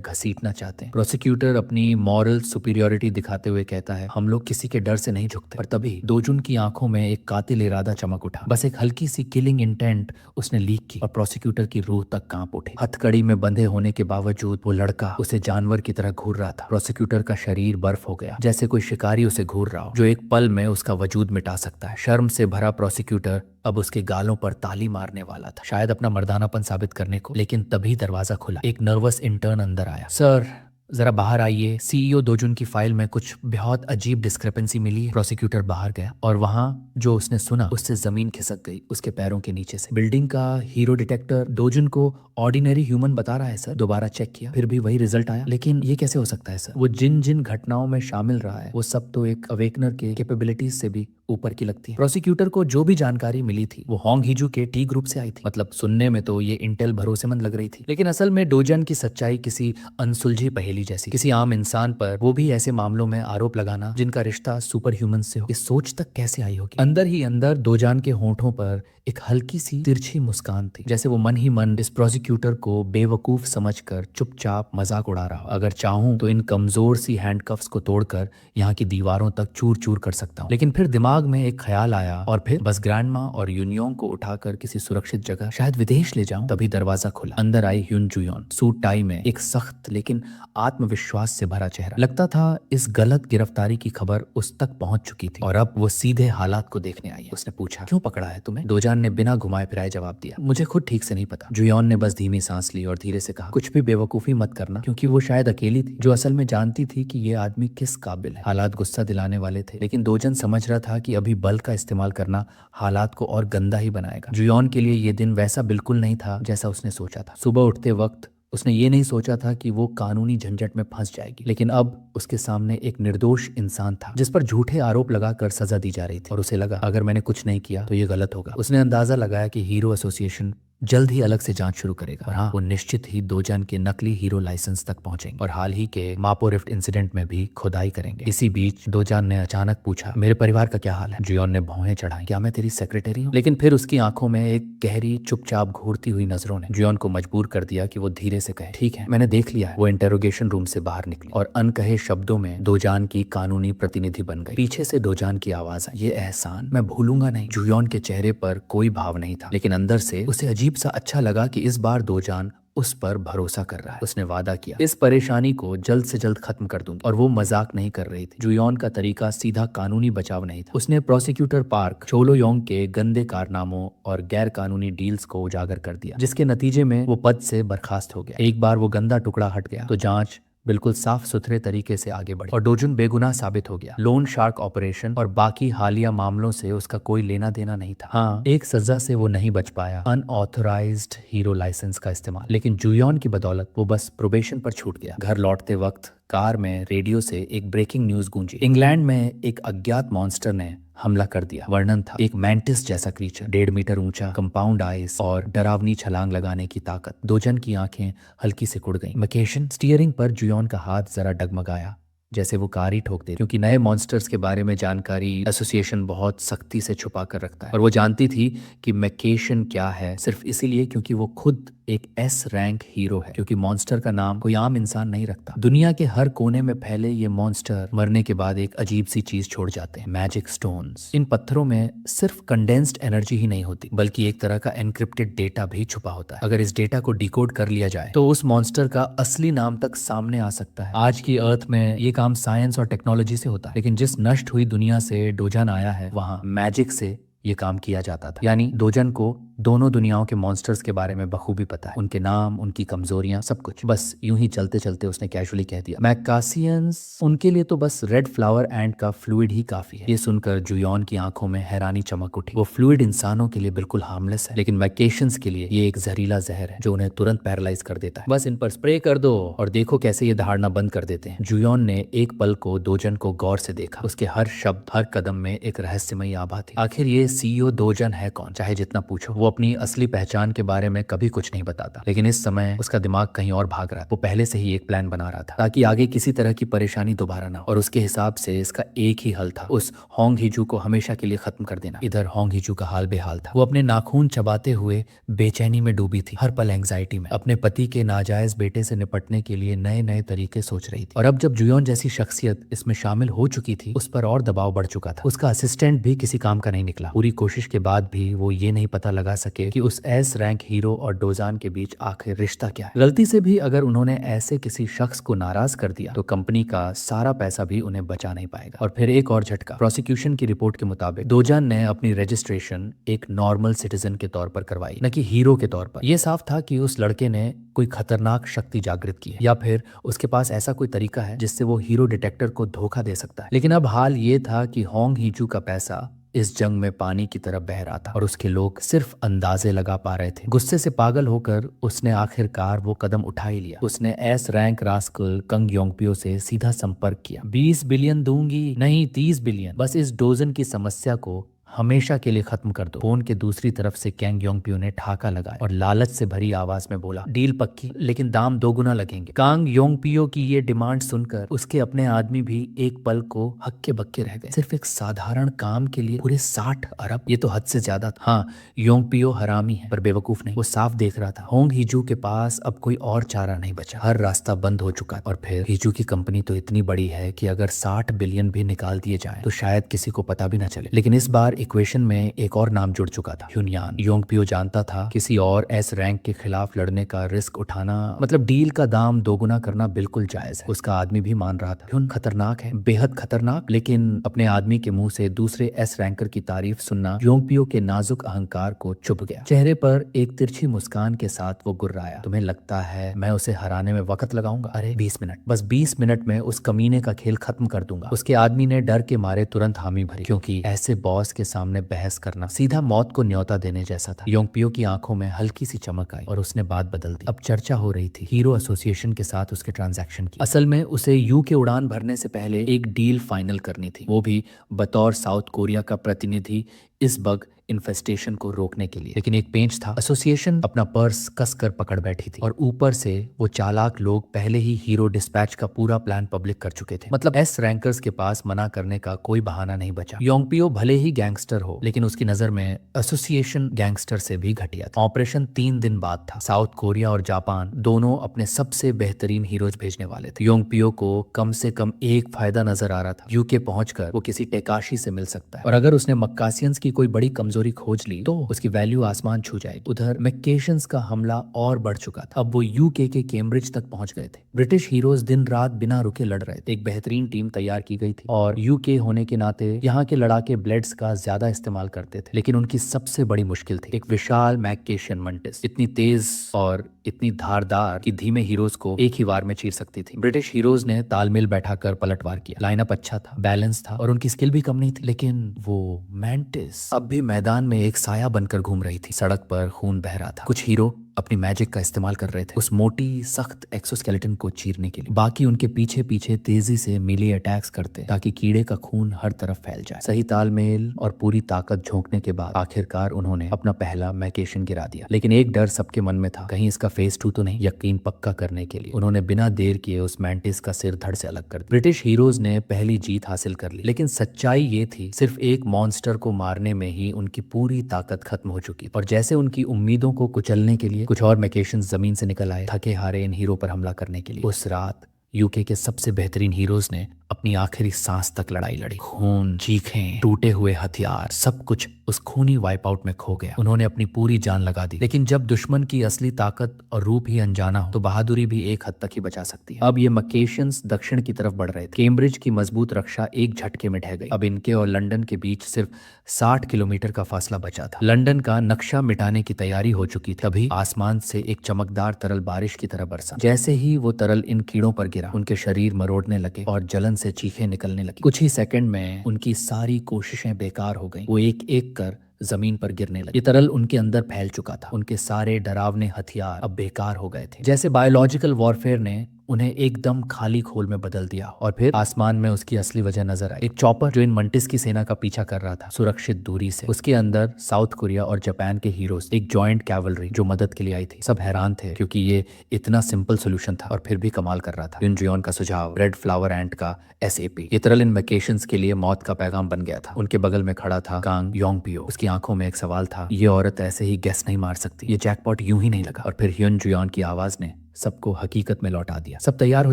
घसीटना चाहते हैं। प्रोसिक्यूटर अपनी मॉरल सुपीरियोरिटी दिखाते हुए कहता है, हम लोग किसी के डर से नहीं झुकते। पर तभी दोजुन की आंखों में एक कातिल इरादा चमक उठा, बस एक हल्की सी किलिंग इंटेंट उसने लीक की और प्रोसिक्यूटर की रूह तक कांप उठी। हथकड़ी में बंधे होने के बावजूद वो लड़का उसे जानवर की तरह घूर रहा था। प्रोसिक्यूटर का शरीर बर्फ हो गया, जैसे कोई शिकारी उसे घूर रहा हो जो एक पल में उसका वजूद मिटा सकता है। शर्म से भरा प्रोसिक्यूटर अब उसके गालों पर ताली मारने वाला था, शायद अपना मर्दानापन साबित करने को। लेकिन तभी दरवाजा खुला। एक नर्वस इंटर्न अंदर आया। सर, जरा बाहर आइए, सीईओ दोजुन की फाइल में कुछ बहुत अजीब डिस्क्रिपेंसी मिली है। प्रोसिक्यूटर बाहर गया और वहां जो उसने सुना उससे जमीन खिसक गई उसके पैरों के नीचे से। बिल्डिंग का हीरो डिटेक्टर दोजुन को ऑर्डिनरी ह्यूमन बता रहा है सर। दोबारा चेक किया, फिर भी वही रिजल्ट आया। लेकिन ये कैसे हो सकता है सर? वो जिन जिन घटनाओं में शामिल रहा है वो सब तो एक अवेकनर के कैपेबिलिटीज से भी ऊपर की लगती है। प्रोसिक्यूटर को जो भी जानकारी मिली थी वो होंग हिजू के टी ग्रुप से आई थी। मतलब सुनने में तो ये इंटेल भरोसेमंद लग रही थी, लेकिन असल में डोजन की सच्चाई किसी अनसुलझी पहेली जैसी। किसी आम इंसान पर, वो भी ऐसे मामलों में आरोप लगाना जिनका रिश्ता सुपर ह्यूमन से हो, इस सोच तक कैसे आई होगी? अंदर ही अंदर दोजान के होंठों पर एक हल्की सी तिरछी मुस्कान थी, जैसे वो मन ही मन इस प्रोसिक्यूटर को बेवकूफ समझकर चुपचाप मजाक उड़ा रहा हो। अगर चाहूं तो इन कमजोर सी हैंडकफ्स को तोड़कर यहाँ की दीवारों तक चूर चूर कर सकता हूँ। लेकिन फिर दिमाग में एक ख्याल आया और फिर बस ग्रैंडमा और यूनियोंग को उठाकर किसी सुरक्षित जगह, शायद विदेश ले जाऊं। तभी दरवाजा खुला। अंदर आई ह्यून जुयोन, सूट टाई में, एक सख्त लेकिन आत्मविश्वास से भरा चेहरा। लगता था इस गलत गिरफ्तारी की खबर उस तक पहुंच चुकी थी और अब वो सीधे हालात को देखने आई है। उसने पूछा, क्यों पकड़ा है तुम्हें? दोजान ने बिना घुमाए फिराए जवाब दिया, मुझे खुद ठीक से नहीं पता। जुयोन ने बस धीमी सांस ली और धीरे से कहा, कुछ भी बेवकूफी मत करना, क्योंकि वो शायद अकेली थी जो असल में जानती थी कि ये आदमी किस काबिल है। हालात गुस्सा दिलाने वाले थे, लेकिन दोजन समझ रहा था कि अभी बल का इस्तेमाल करना हालात को और गंदा ही बनाएगा। जुयोन के लिए ये दिन वैसा बिल्कुल नहीं था जैसा उसने सोचा था। सुबह उठते वक्त उसने ये नहीं सोचा था कि वो कानूनी झंझट में फंस जाएगी, लेकिन अब उसके सामने एक निर्दोष इंसान था जिस पर झूठे आरोप लगाकर सजा दी जा रही थी। और उसे लगा, अगर मैंने कुछ नहीं किया तो ये गलत होगा। उसने अंदाजा लगाया कि हीरो एसोसिएशन जल्द ही अलग से जांच शुरू करेगा और हाँ, वो निश्चित ही दोजान के नकली हीरो लाइसेंस तक पहुंचेंगे और हाल ही के मापो रिफ्ट इंसिडेंट में भी खुदाई करेंगे। इसी बीच दोजान ने अचानक पूछा, मेरे परिवार का क्या हाल है? जुयोन ने भौहें चढ़ाई, क्या मैं तेरी सेक्रेटरी हूँ? लेकिन फिर उसकी आंखों में एक गहरी चुपचाप घूरती हुई नजरों ने जुयोन को मजबूर कर दिया कि वो धीरे से कहे, ठीक है, मैंने देख लिया है। वो इंटेरोगेशन रूम से बाहर निकली और अनकहे शब्दों में दोजान की कानूनी प्रतिनिधि बन गई। पीछे से दोजान की आवाज आई, ये एहसान मैं भूलूंगा नहीं। जुयोन के चेहरे पर कोई भाव नहीं था, लेकिन अंदर से उसे अजीब सा अच्छा लगा कि इस बार दोजान उस पर भरोसा कर रहा है। उसने वादा किया, इस परेशानी को जल्द से जल्द खत्म कर दूंगी। और वो मजाक नहीं कर रही थी। जुयोन का तरीका सीधा कानूनी बचाव नहीं था। उसने प्रोसिक्यूटर पार्क चोलोयोंग के गंदे कारनामों और गैर कानूनी डील्स को उजागर कर दिया, जिसके नतीजे में वो पद से बर्खास्त हो गया। एक बार वो गंदा टुकड़ा हट गया तो जांच बिल्कुल साफ सुथरे तरीके से आगे बढ़ी और डोजुन बेगुनाह साबित हो गया। लोन शार्क ऑपरेशन और बाकी हालिया मामलों से उसका कोई लेना देना नहीं था। हाँ, एक सजा से वो नहीं बच पाया, अनऑथराइज्ड हीरो लाइसेंस का इस्तेमाल। लेकिन जुयोन की बदौलत वो बस प्रोबेशन पर छूट गया। घर लौटते वक्त कार में रेडियो से एक ब्रेकिंग न्यूज गूंजी। इंग्लैंड में एक अज्ञात मॉन्स्टर ने हमला कर दिया। वर्णन था, एक मैंटिस जैसा क्रीचर, 1.5 मीटर ऊंचा, कंपाउंड आइज और डरावनी छलांग लगाने की ताकत। दोजन की आंखें हल्की से कुड़ गईं। वेकेशन स्टीयरिंग पर जुयोन का हाथ जरा डगमगाया, जैसे वो कार ही ठोक दे, क्योंकि नए मॉन्स्टर्स के बारे में जानकारी एसोसिएशन बहुत सख्ती से छुपा कर रखता है। और वो जानती थी कि मैकेशन क्या है, सिर्फ इसीलिए क्योंकि वो खुद एक एस रैंक हीरो है, क्योंकि मॉन्स्टर का नाम कोई आम इंसान नहीं रखता। दुनिया के हर कोने में फैले ये मॉन्स्टर मरने के बाद एक अजीब सी चीज छोड़ जाते हैं, मैजिक स्टोन्स। इन पत्थरों में सिर्फ कंडेंस्ड एनर्जी ही नहीं होती, बल्कि एक तरह का एनक्रिप्टेड डेटा भी छुपा होता है। अगर इस डेटा को डिकोड कर लिया जाए तो उस मॉन्स्टर का असली नाम तक सामने आ सकता है। आज की अर्थ में ये काम साइंस और टेक्नोलॉजी से होता है, लेकिन जिस नष्ट हुई दुनिया से डोजन आया है वहां मैजिक से ये काम किया जाता था। यानी डोजन को दोनों दुनियाओं के मॉन्स्टर्स के बारे में बखूबी पता है, उनके नाम, उनकी कमजोरियां, सब कुछ। बस यूं ही चलते चलते उसने कैजुअली कह दिया, मैकासियंस, उनके लिए तो बस रेड फ्लावर एंड का फ्लूइड ही काफी है। ये सुनकर जुयोन की आंखों में हैरानी चमक उठी। वो फ्लूइड इंसानों के लिए बिल्कुल हार्मलेस है, लेकिन मैकेशंस के लिए ये एक जहरीला जहर है जो उन्हें तुरंत पैरालाइज कर देता है। बस इन पर स्प्रे कर दो और देखो कैसे ये दहाड़ना बंद कर देते हैं। जुयोन ने एक पल को दोजन को गौर से देखा। उसके हर शब्द, हर कदम में एक रहस्यमयी आभा थी। आखिर ये सीईओ दोजन है कौन? चाहे जितना पूछो, वो अपनी असली पहचान के बारे में कभी कुछ नहीं बताता, लेकिन इस समय उसका दिमाग कहीं और भाग रहा था। वो पहले से ही एक प्लान बना रहा था ताकि आगे किसी तरह की परेशानी दोबारा ना हो, और उसके हिसाब से इसका एक ही हल था, उस होंग हिजू को हमेशा के लिए खत्म कर देना। इधर होंग हिजू का हाल बेहाल था। वो अपने नाखून चबाते हुए बेचैनी में डूबी थी, हर पल एंग्जाइटी में, अपने पति के नाजायज बेटे से निपटने के लिए नए नए तरीके सोच रही थी। और अब जब जुयोन जैसी शख्सियत इसमें शामिल हो चुकी थी, उस पर और दबाव बढ़ चुका था। उसका असिस्टेंट भी किसी काम का नहीं निकला। पूरी कोशिश के बाद भी वो ये नहीं पता लगा सके कि उस एस रैंक हीरो और डोजान के बीच आखिर रिश्ता क्या है। गलती से भी अगर उन्होंने ऐसे किसी शख्स को नाराज कर दिया तो कंपनी का सारा पैसा भी उन्हें बचा नहीं पाएगा। और फिर एक और झटका, प्रोसिक्यूशन की रिपोर्ट के मुताबिक डोजान ने अपनी रजिस्ट्रेशन एक नॉर्मल सिटीजन के तौर पर करवाई, न कि हीरो के तौर पर। यह साफ था कि उस लड़के ने कोई खतरनाक शक्ति जागृत की है या फिर उसके पास ऐसा कोई तरीका है जिससे वो हीरो डिटेक्टर को धोखा दे सकता है। लेकिन अब हाल ये था कि होंग हीचू का पैसा इस जंग में पानी की तरह बह रहा था और उसके लोग सिर्फ अंदाजे लगा पा रहे थे। गुस्से से पागल होकर उसने आखिरकार वो कदम उठा ही लिया। उसने एस रैंक रास्कल कंग योंगपियो से सीधा संपर्क किया। 20 बिलियन दूंगी, नहीं 30 बिलियन, बस इस डोजन की समस्या को हमेशा के लिए खत्म कर दो। फोन के दूसरी तरफ से कैंग योंगपियो ने ठाका लगाया और लालच से भरी आवाज में बोला, डील पक्की, लेकिन दाम दोगुना लगेंगे। कांग योंगपियो की ये डिमांड सुनकर उसके अपने आदमी भी एक पल को हक्के बक्के रह गए। सिर्फ एक साधारण काम के लिए पूरे 60 अरब, ये तो हद से ज्यादा था। हाँ, योंगपियो हरामी है पर बेवकूफ नहीं। वो साफ देख रहा था होंग हीजू के पास अब कोई और चारा नहीं बचा, हर रास्ता बंद हो चुका। और फिर हीजू की कंपनी तो इतनी बड़ी है कि अगर 60 बिलियन भी निकाल दिए जाए तो शायद किसी को पता भी ना चले। लेकिन इस बार इक्वेशन में एक और नाम जुड़ चुका था, ह्युनयान। योंगपियो जानता था किसी और एस रैंक के खिलाफ लड़ने का रिस्क उठाना मतलब डील का दाम दोगुना करना बिल्कुल जायज है। उसका आदमी भी मान रहा था ह्युन खतरनाक है, बेहद खतरनाक। लेकिन अपने आदमी के मुंह से दूसरे एस रैंकर की तारीफ सुनना योंगपियो के नाजुक अहंकार को चुभ गया। चेहरे पर एक तिरछी मुस्कान के साथ वो गुर्राया, तुम्हें लगता है मैं उसे हराने में वक्त लगाऊंगा? अरे 20 मिनट, बस 20 मिनट में उस कमीने का खेल खत्म कर दूंगा। उसके आदमी ने डर के मारे तुरंत हामी भरी, क्योंकि ऐसे बॉस के सामने बहस करना सीधा मौत को न्योता देने जैसा था। योंगपियो की आंखों में हल्की सी चमक आई और उसने बात बदल दी। अब चर्चा हो रही थी हीरो एसोसिएशन के साथ उसके ट्रांजैक्शन की। असल में उसे यू के उड़ान भरने से पहले एक डील फाइनल करनी थी, वो भी बतौर साउथ कोरिया का प्रतिनिधि इस बग इन्फेस्टेशन को रोकने के लिए। लेकिन एक पेंच था, एसोसिएशन अपना पर्स कसकर पकड़ बैठी थी और ऊपर से वो चालाक लोग पहले ही हीरो डिस्पैच का पूरा प्लान पब्लिक कर चुके थे। मतलब एस रैंकर्स के पास मना करने का कोई बहाना नहीं बचा। योंगपियो भले ही गैंगस्टर हो, लेकिन उसकी नजर में एसोसिएशन गैंगस्टर से भी घटिया था। ऑपरेशन 3 दिन बाद था। साउथ कोरिया और जापान दोनों अपने सबसे बेहतरीन हीरोज भेजने वाले थे। योंगपियो को कम से कम एक फायदा नजर आ रहा था, यूके पहुंचकर वो किसी टेकाशी से मिल सकता है और अगर उसने मक्कासियंस की कोई बड़ी कमजोरी खोज ली तो उसकी वैल्यू आसमान छू जाएगी। उधर मैकेशंस का हमला और बढ़ चुका था। अब वो यूके के कैम्ब्रिज तक पहुंच गए थे। ब्रिटिश हीरोज दिन रात बिना रुके लड़ रहे थे। एक बेहतरीन टीम तैयार की गई थी और यूके होने के नाते यहाँ के लड़ाके ब्लेड्स का ज्यादा इस्तेमाल करते थे। लेकिन उनकी सबसे बड़ी मुश्किल थी एक विशाल मैकेशियन मंटिस, इतनी तेज और इतनी धारदार कि धीमे हीरोज को एक ही वार में चीर सकती थी। ब्रिटिश हीरोज ने तालमेल बैठाकर पलटवार किया। लाइनअप अच्छा था, बैलेंस था और उनकी स्किल भी कम नहीं थी। लेकिन वो मैंटिस अब भी मैदान में एक साया बनकर घूम रही थी। सड़क पर खून बह रहा था। कुछ हीरो अपनी मैजिक का इस्तेमाल कर रहे थे उस मोटी सख्त एक्सोस्केलेटन को चीरने के लिए। बाकी उनके पीछे पीछे तेजी से मीली अटैक्स करते ताकि कीड़े का खून हर तरफ फैल जाए। सही तालमेल और पूरी ताकत झोंकने के बाद आखिरकार उन्होंने अपना पहला मैकेशन गिरा दिया। लेकिन एक डर सबके मन में था, कहीं इसका फेज 2 तो नहीं। यकीन पक्का करने के लिए उन्होंने बिना देर किए उस मैंटिस का सिर धड़ से अलग कर दिया। ब्रिटिश हीरोज ने पहली जीत हासिल कर ली, लेकिन सच्चाई ये थी सिर्फ एक मॉन्स्टर को मारने में ही उनकी पूरी ताकत खत्म हो चुकी। और जैसे उनकी उम्मीदों को कुचलने के लिए कुछ और मैकेशन जमीन से निकल आए, थके हारे इन हीरो पर हमला करने के लिए। उस रात यूके के सबसे बेहतरीन हीरोज ने अपनी आखिरी सांस तक लड़ाई लड़ी। खून, चीखें, टूटे हुए हथियार, सब कुछ उस खूनी वाइप आउट में खो गया। उन्होंने अपनी पूरी जान लगा दी। लेकिन जब दुश्मन की असली ताकत और रूप ही अनजाना हो तो बहादुरी भी एक हद तक ही बचा सकती है। अब ये मकेशंस दक्षिण की तरफ बढ़ रहे थे। कैम्ब्रिज की मजबूत रक्षा एक झटके में ढह गई। अब इनके और लंदन के बीच सिर्फ 60 किलोमीटर का फासला बचा था। लंदन का नक्शा मिटाने की तैयारी हो चुकी थी। तभी आसमान से एक चमकदार तरल बारिश की तरह बरसा। जैसे ही वो तरल इन कीड़ों पर गिरा, उनके शरीर मरोड़ने लगे और जलन से चीखें निकलने लगी। कुछ ही सेकंड में उनकी सारी कोशिशें बेकार हो गईं। वो एक एक कर जमीन पर गिरने लगे। ये तरल उनके अंदर फैल चुका था। उनके सारे डरावने हथियार अब बेकार हो गए थे। जैसे बायोलॉजिकल वॉरफेयर ने उन्हें एकदम खाली खोल में बदल दिया। और फिर आसमान में उसकी असली वजह नजर आई। एक चॉपर जो इन मंटिस की सेना का पीछा कर रहा था सुरक्षित दूरी से। उसके अंदर साउथ कोरिया और जापान के हीरोज, एक जॉइंट कैवलरी जो मदद के लिए आई थी। सब हैरान थे क्योंकि ये इतना सिंपल सोल्यूशन था और फिर भी कमाल कर रहा था। युनजियोन का सुझाव, रेड फ्लावर एंट का SAP, ये तरल इन वेकेशंस के लिए मौत का पैगाम बन गया था। उनके बगल में खड़ा था कांग योंगपियो। उसकी आंखों में एक सवाल था, ये औरत ऐसे ही गेस नहीं मार सकती, ये जैकपॉट यूं ही नहीं लगा। और फिर युनजियोन की आवाज ने सबको हकीकत में लौटा दिया। सब तैयार हो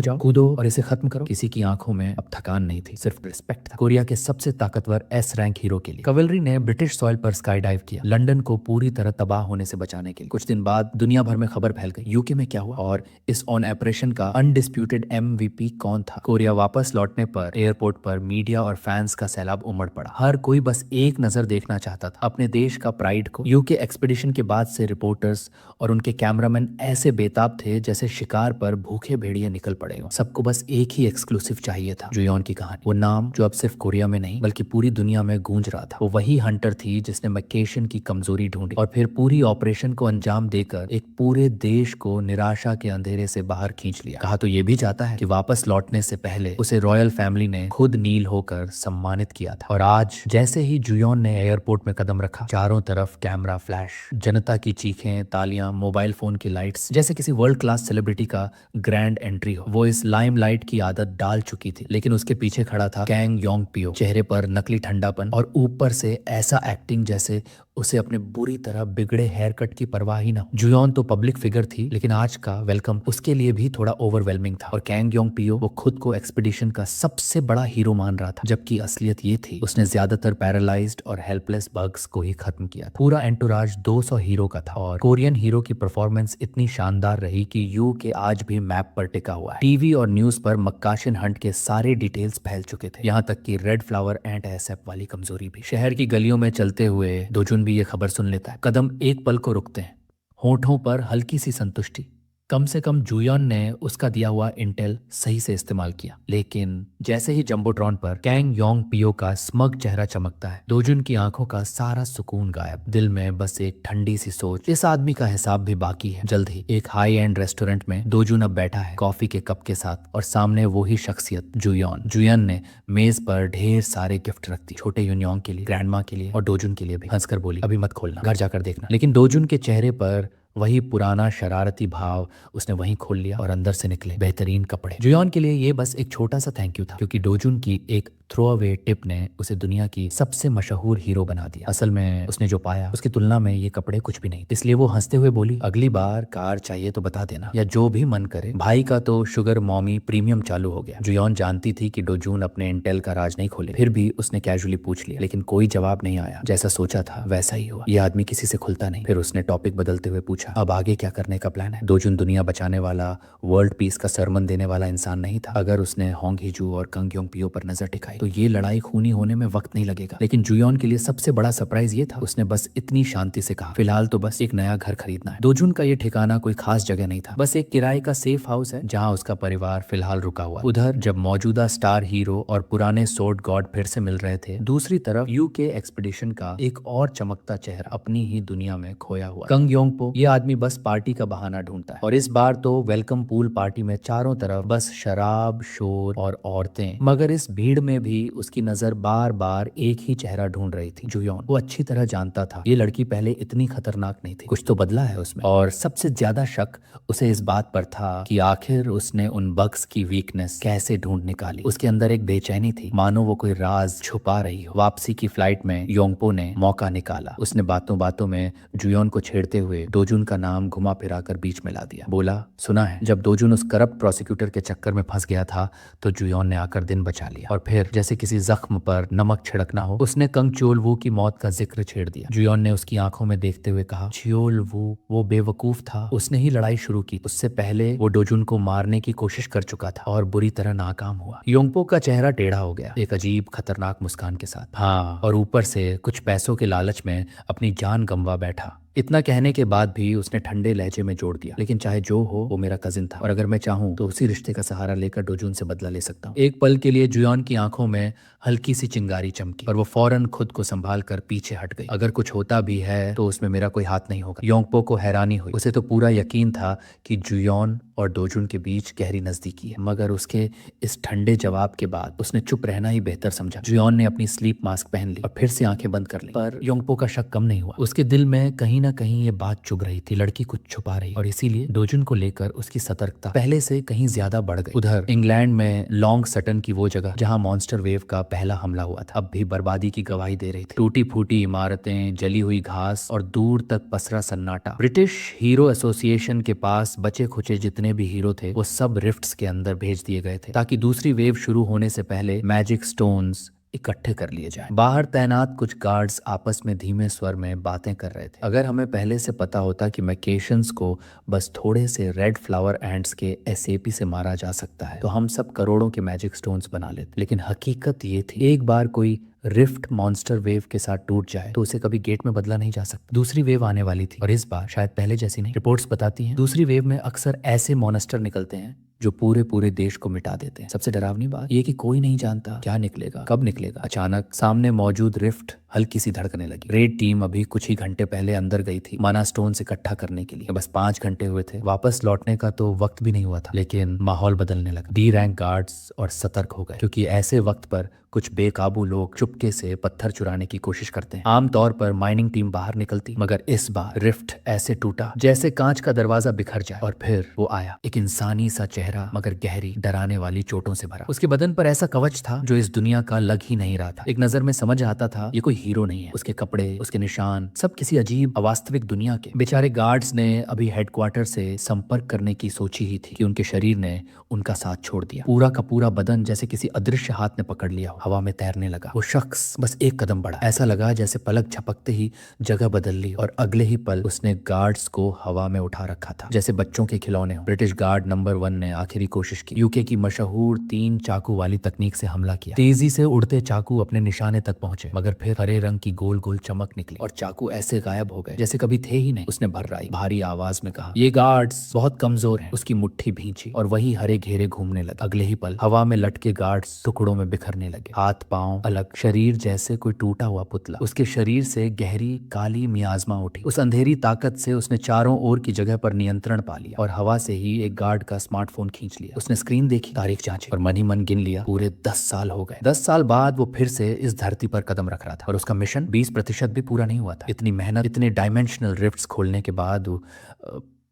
जाओ, कूदो और इसे खत्म करो। किसी की आंखों में अब थकान नहीं थी, सिर्फ रिस्पेक्ट था। कोरिया के सबसे ताकतवर एस रैंक हीरो के लिए कवलरी ने ब्रिटिश सॉइल पर स्काई डाइव किया, लंदन को पूरी तरह तबाह होने से बचाने के लिए। कुछ दिन बाद दुनिया भर में खबर फैल गई, यूके में क्या हुआ और इस ऑन ऑपरेशन का अनडिस्प्यूटेड एमवीपी कौन था। कोरिया वापस लौटने पर एयरपोर्ट पर मीडिया और फैंस का सैलाब उमड़ पड़ा। हर कोई बस एक नजर देखना चाहता था अपने देश का प्राइड को। यूके एक्सपीडिशन के बाद से रिपोर्टर्स और उनके कैमरामैन ऐसे बेताब थे जैसे शिकार पर भूखे भेड़िए निकल पड़े हो। सबको बस एक ही एक्सक्लूसिव चाहिए था, जुयोन की कहानी। वो नाम जो अब सिर्फ कोरिया में नहीं बल्कि पूरी दुनिया में गूंज रहा था। वो वही हंटर थी जिसने मैकेशन की कमजोरी ढूंढी और फिर पूरी ऑपरेशन को अंजाम देकर एक पूरे देश को निराशा के अंधेरे से बाहर खींच लिया। कहा तो ये भी जाता है कि वापस लौटने से पहले उसे रॉयल फैमिली ने खुद नील होकर सम्मानित किया था। और आज जैसे ही जुयोन ने एयरपोर्ट में कदम रखा, चारों तरफ कैमरा फ्लैश, जनता की चीखें, तालियां, मोबाइल फोन की लाइट्स, जैसे किसी वर्ल्ड क्लास सेलिब्रिटी का ग्रैंड एंट्री हो। वो इस लाइमलाइट की आदत डाल चुकी थी, लेकिन उसके पीछे खड़ा था कैंग योंग पियो, चेहरे पर नकली ठंडापन और ऊपर से ऐसा एक्टिंग जैसे उसे अपने बुरी तरह बिगड़े हेयर कट की परवाह ही ना हो। जुयोन तो पब्लिक फिगर थी, लेकिन आज का वेलकम उसके लिए भी थोड़ा ओवरवेलमिंग था। और कैंग योंग पियो वो खुद को एक्सपीडिशन का सबसे बड़ा हीरो मान रहा था, जबकि असलियत ये थी उसने ज्यादातर पैरालाइज्ड और हेल्पलेस बग्स को ही खत्म किया था। पूरा एंटोराज 200 हीरो का था और कोरियन हीरो की परफॉर्मेंस इतनी शानदार रही कि यू के आज भी मैप पर टिका हुआ है। टीवी और न्यूज पर मक्काशिन हंट के सारे डिटेल्स फैल चुके थे, यहाँ तक कि रेड फ्लावर एंड एसएफ वाली कमजोरी भी। शहर की गलियों में चलते हुए दोजुन भी ये खबर सुन लेता है। कदम एक पल को रुकते हैं, होठों पर हल्की सी संतुष्टि। कम से कम जुयोन ने उसका दिया हुआ इंटेल सही से इस्तेमाल किया। लेकिन जैसे ही जंबोट्रॉन पर कैंग योंग पियो का स्मग चेहरा चमकता है, दोजुन की आंखों का सारा सुकून गायब। दिल में बस एक ठंडी सी सोच, इस आदमी का हिसाब भी बाकी है। जल्द ही एक हाई एंड रेस्टोरेंट में दोजुन अब बैठा है कॉफी के कप के साथ, और सामने वही शख्सियत जुयोन। जुयोन ने मेज पर ढेर सारे गिफ्ट रख दी, छोटे यूनियोंग के लिए, ग्रैंड माँ के लिए और दोजुन के लिए भी। हंसकर बोली, अभी मत खोलना, घर जाकर देखना। लेकिन दोजुन के चेहरे पर वही पुराना शरारती भाव, उसने वहीं खोल लिया और अंदर से निकले बेहतरीन कपड़े। जुयोन के लिए ये बस एक छोटा सा थैंक यू था, क्योंकि दोजुन की एक थ्रो अवे टिप ने उसे दुनिया की सबसे मशहूर हीरो बना दिया। असल में उसने जो पाया उसकी तुलना में ये कपड़े कुछ भी नहीं। इसलिए वो हंसते हुए बोली, अगली बार कार चाहिए तो बता देना, या जो भी मन करे। भाई का तो शुगर मॉमी प्रीमियम चालू हो गया। जुयोन जानती थी कि दोजुन अपने इंटेल का राज नहीं खोले, फिर भी उसने कैजुअली पूछ लिया, लेकिन कोई जवाब नहीं आया। जैसा सोचा था वैसा ही हुआ, ये आदमी किसी से खुलता नहीं। फिर उसने टॉपिक बदलते हुए पूछा, अब आगे क्या करने का प्लान है? दोजुन दुनिया बचाने वाला, वर्ल्ड पीस का सरमन देने वाला इंसान नहीं था। अगर उसने होंग हिजू और कंग योंग पियो पर नजर टिकाई तो ये लड़ाई खूनी होने में वक्त नहीं लगेगा। लेकिन जुयोन के लिए सबसे बड़ा सरप्राइज ये था, उसने बस इतनी शांति से कहा, फिलहाल तो बस एक नया घर खरीदना है। दोजुन का ये ठिकाना कोई खास जगह नहीं था, बस एक किराए का सेफ हाउस है जहाँ उसका परिवार फिलहाल रुका हुआ। उधर जब मौजूदा स्टार हीरो और पुराने सोर्ड गॉड फिर से मिल रहे थे, दूसरी तरफ यूके एक्सपीडिशन का एक और चमकता चेहरा अपनी ही दुनिया में खोया हुआ। कंग योंग पो, ये आदमी बस पार्टी का बहाना ढूंढता है, और इस बार तो वेलकम पूल पार्टी में चारों तरफ बस शराब, शोर और औरतें। मगर इस भीड़ में भी उसकी नजर बार बार एक ही चेहरा ढूंढ रही थी, जुयोन। वो अच्छी तरह जानता था ये लड़की पहले इतनी खतरनाक नहीं थी, कुछ तो बदला है उसमें। और सबसे ज्यादा शक उसे इस बात पर था कि आखिर उसने उन बग्स की वीकनेस कैसे ढूंढ निकाली। उसके अंदर एक बेचैनी थी, मानो वो कोई राज छुपा रही हो। वापसी की फ्लाइट में योंगपो ने मौका निकाला। उसने बातों बातों में जुयोन को छेड़ते हुए दोजुन का नाम घुमा फिरा कर बीच में ला दिया। बोला, सुना है जब दोजुन उस करप्ट प्रोसिक्यूटर के चक्कर में फंस गया था तो जुयोन ने आकर दिन बचा लिया। और फिर जैसे किसी जख्म पर नमक छिड़कना हो, उसने कंग चियोल वू की मौत का जिक्र छेड़ दिया। जुयोन ने उसकी आंखों में देखते हुए कहा, चियोल वू वो बेवकूफ था, उसने ही लड़ाई शुरू की। उससे पहले वो दोजुन को मारने की कोशिश कर चुका था और बुरी तरह नाकाम हुआ। योंगपो का चेहरा टेढ़ा हो गया, एक अजीब खतरनाक मुस्कान के साथ। हाँ, और ऊपर से कुछ पैसों के लालच में अपनी जान गंवा बैठा। इतना कहने के बाद भी उसने ठंडे लहजे में जोड़ दिया, लेकिन चाहे जो हो वो मेरा कजिन था, और अगर मैं चाहूं तो उसी रिश्ते का सहारा लेकर दोजुन से बदला ले सकता हूँ। एक पल के लिए जुयोन की आंखों में हल्की सी चिंगारी चमकी और वो फौरन खुद को संभाल कर पीछे हट गई। अगर कुछ होता भी है तो उसमें मेरा कोई हाथ नहीं होगा। योंगपो को हैरानी हुई, उसे तो पूरा यकीन था कि जुयोन और दोजुन के बीच गहरी नजदीकी है, मगर उसके इस ठंडे जवाब के बाद उसने चुप रहना ही बेहतर समझा। जुयोन ने अपनी स्लीप मास्क पहन ली और फिर से आंखें बंद कर ली, पर योंगपो का शक कम नहीं हुआ। उसके दिल में कहीं ना कहीं ये बात चुभ रही थी, लड़की कुछ छुपा रही, और इसीलिए दोजुन को लेकर उसकी सतर्कता पहले से कहीं ज्यादा बढ़ गई। उधर इंग्लैंड में लॉन्ग सटन की वो जगह जहां मॉन्स्टर वेव का पहला हमला हुआ था, अब भी बर्बादी की गवाही दे रही थी। टूटी फूटी इमारतें, जली हुई घास और दूर तक पसरा सन्नाटा। ब्रिटिश हीरो एसोसिएशन के पास बचे खुचे जितने भी हीरो थे वो सब रिफ्ट्स के अंदर भेज दिए गए थे ताकि दूसरी वेव शुरू होने से पहले मैजिक स्टोन्स इकट्ठे कर लिए जाएं। बाहर तैनात कुछ गार्ड्स आपस में धीमे स्वर में बातें कर रहे थे। अगर हमें पहले से पता होता कि मैकेशंस को बस थोड़े से रेड फ्लावर एंड्स के एसएपी से मारा जा सकता है तो हम सब करोड़ों के मैजिक स्टोन्स बना लेते। लेकिन हकीकत ये थी, एक बार कोई रिफ्ट मॉन्स्टर वेव के साथ टूट जाए तो उसे कभी गेट में बदला नहीं जा सकता। दूसरी वेव आने वाली थी और इस बार शायद पहले जैसी नहीं। रिपोर्ट्स बताती हैं दूसरी वेव में अक्सर ऐसे मॉन्स्टर निकलते हैं जो पूरे पूरे देश को मिटा देते हैं। सबसे डरावनी बात ये कि कोई नहीं जानता क्या निकलेगा, कब निकलेगा। अचानक सामने मौजूद रिफ्ट हल्की सी धड़कने लगी। रेड टीम अभी कुछ ही घंटे पहले अंदर गई थी माना स्टोन्स इकट्ठा करने के लिए। बस 5 घंटे हुए थे, वापस लौटने का तो वक्त भी नहीं हुआ था। लेकिन माहौल बदलने लगा। डी रैंक गार्ड्स और सतर्क हो गए क्योंकि ऐसे वक्त पर कुछ बेकाबू लोग चुपके से पत्थर चुराने की कोशिश करते हैं। आमतौर पर माइनिंग टीम बाहर निकलती, मगर इस बार रिफ्ट ऐसे टूटा जैसे कांच का दरवाजा बिखर जाए। और फिर वो आया, एक इंसानी सा चेहरा मगर गहरी डराने वाली चोटों से भरा। उसके बदन पर ऐसा कवच था जो इस दुनिया का लग ही नहीं रहा था। एक नजर में समझ आता था ये कोई हीरो नहीं है। उसके कपड़े, उसके निशान सब किसी अजीब अवास्तविक दुनिया के। बेचारे गार्ड्स ने अभी हेडक्वार्टर से संपर्क करने की सोची ही थी कि उनके शरीर ने उनका साथ छोड़ दिया। पूरा का पूरा बदन जैसे किसी अदृश्य हाथ ने पकड़ लिया हो, हवा में तैरने लगा। वो शख्स बस एक कदम बढ़ा, ऐसा लगा जैसे पलक झपकते ही जगह बदल ली और अगले ही पल उसने गार्ड्स को हवा में उठा रखा था जैसे बच्चों के खिलौने हो। ब्रिटिश गार्ड नंबर 1 ने आखिरी कोशिश की। यूके की मशहूर 3 चाकू वाली तकनीक से हमला किया। तेजी से उड़ते चाकू अपने निशाने तक पहुंचे, मगर फिर हरे रंग की गोल गोल चमक निकली और चाकू ऐसे गायब हो गए जैसे कभी थे ही नहीं। उसने भर्राई भारी आवाज में कहा, ये गार्ड्स बहुत कमजोर हैं। उसकी मुट्ठी भींची और वही हरे घेरे घूमने लगे। अगले ही पल हवा में लटके गार्ड्स टुकड़ों में बिखरने लगे, हाथ पांव अलग, शरीर जैसे कोई टूटा हुआ पुतला। उसके शरीर से गहरी काली मियाजमा उठी। उस अंधेरी ताकत से उसने चारों ओर की जगह पर नियंत्रण पा लिया और हवा से ही एक गार्ड का स्मार्टफोन खींच लिया। उसने स्क्रीन देखी, तारीख जांची और मन ही मन गिन लिया, पूरे 10 साल हो गए। 10 साल बाद वो फिर से इस धरती पर कदम रख रहा था और उसका मिशन 20% भी पूरा नहीं हुआ था। इतनी मेहनत, इतने डायमेंशनल रिफ्ट्स खोलने के बाद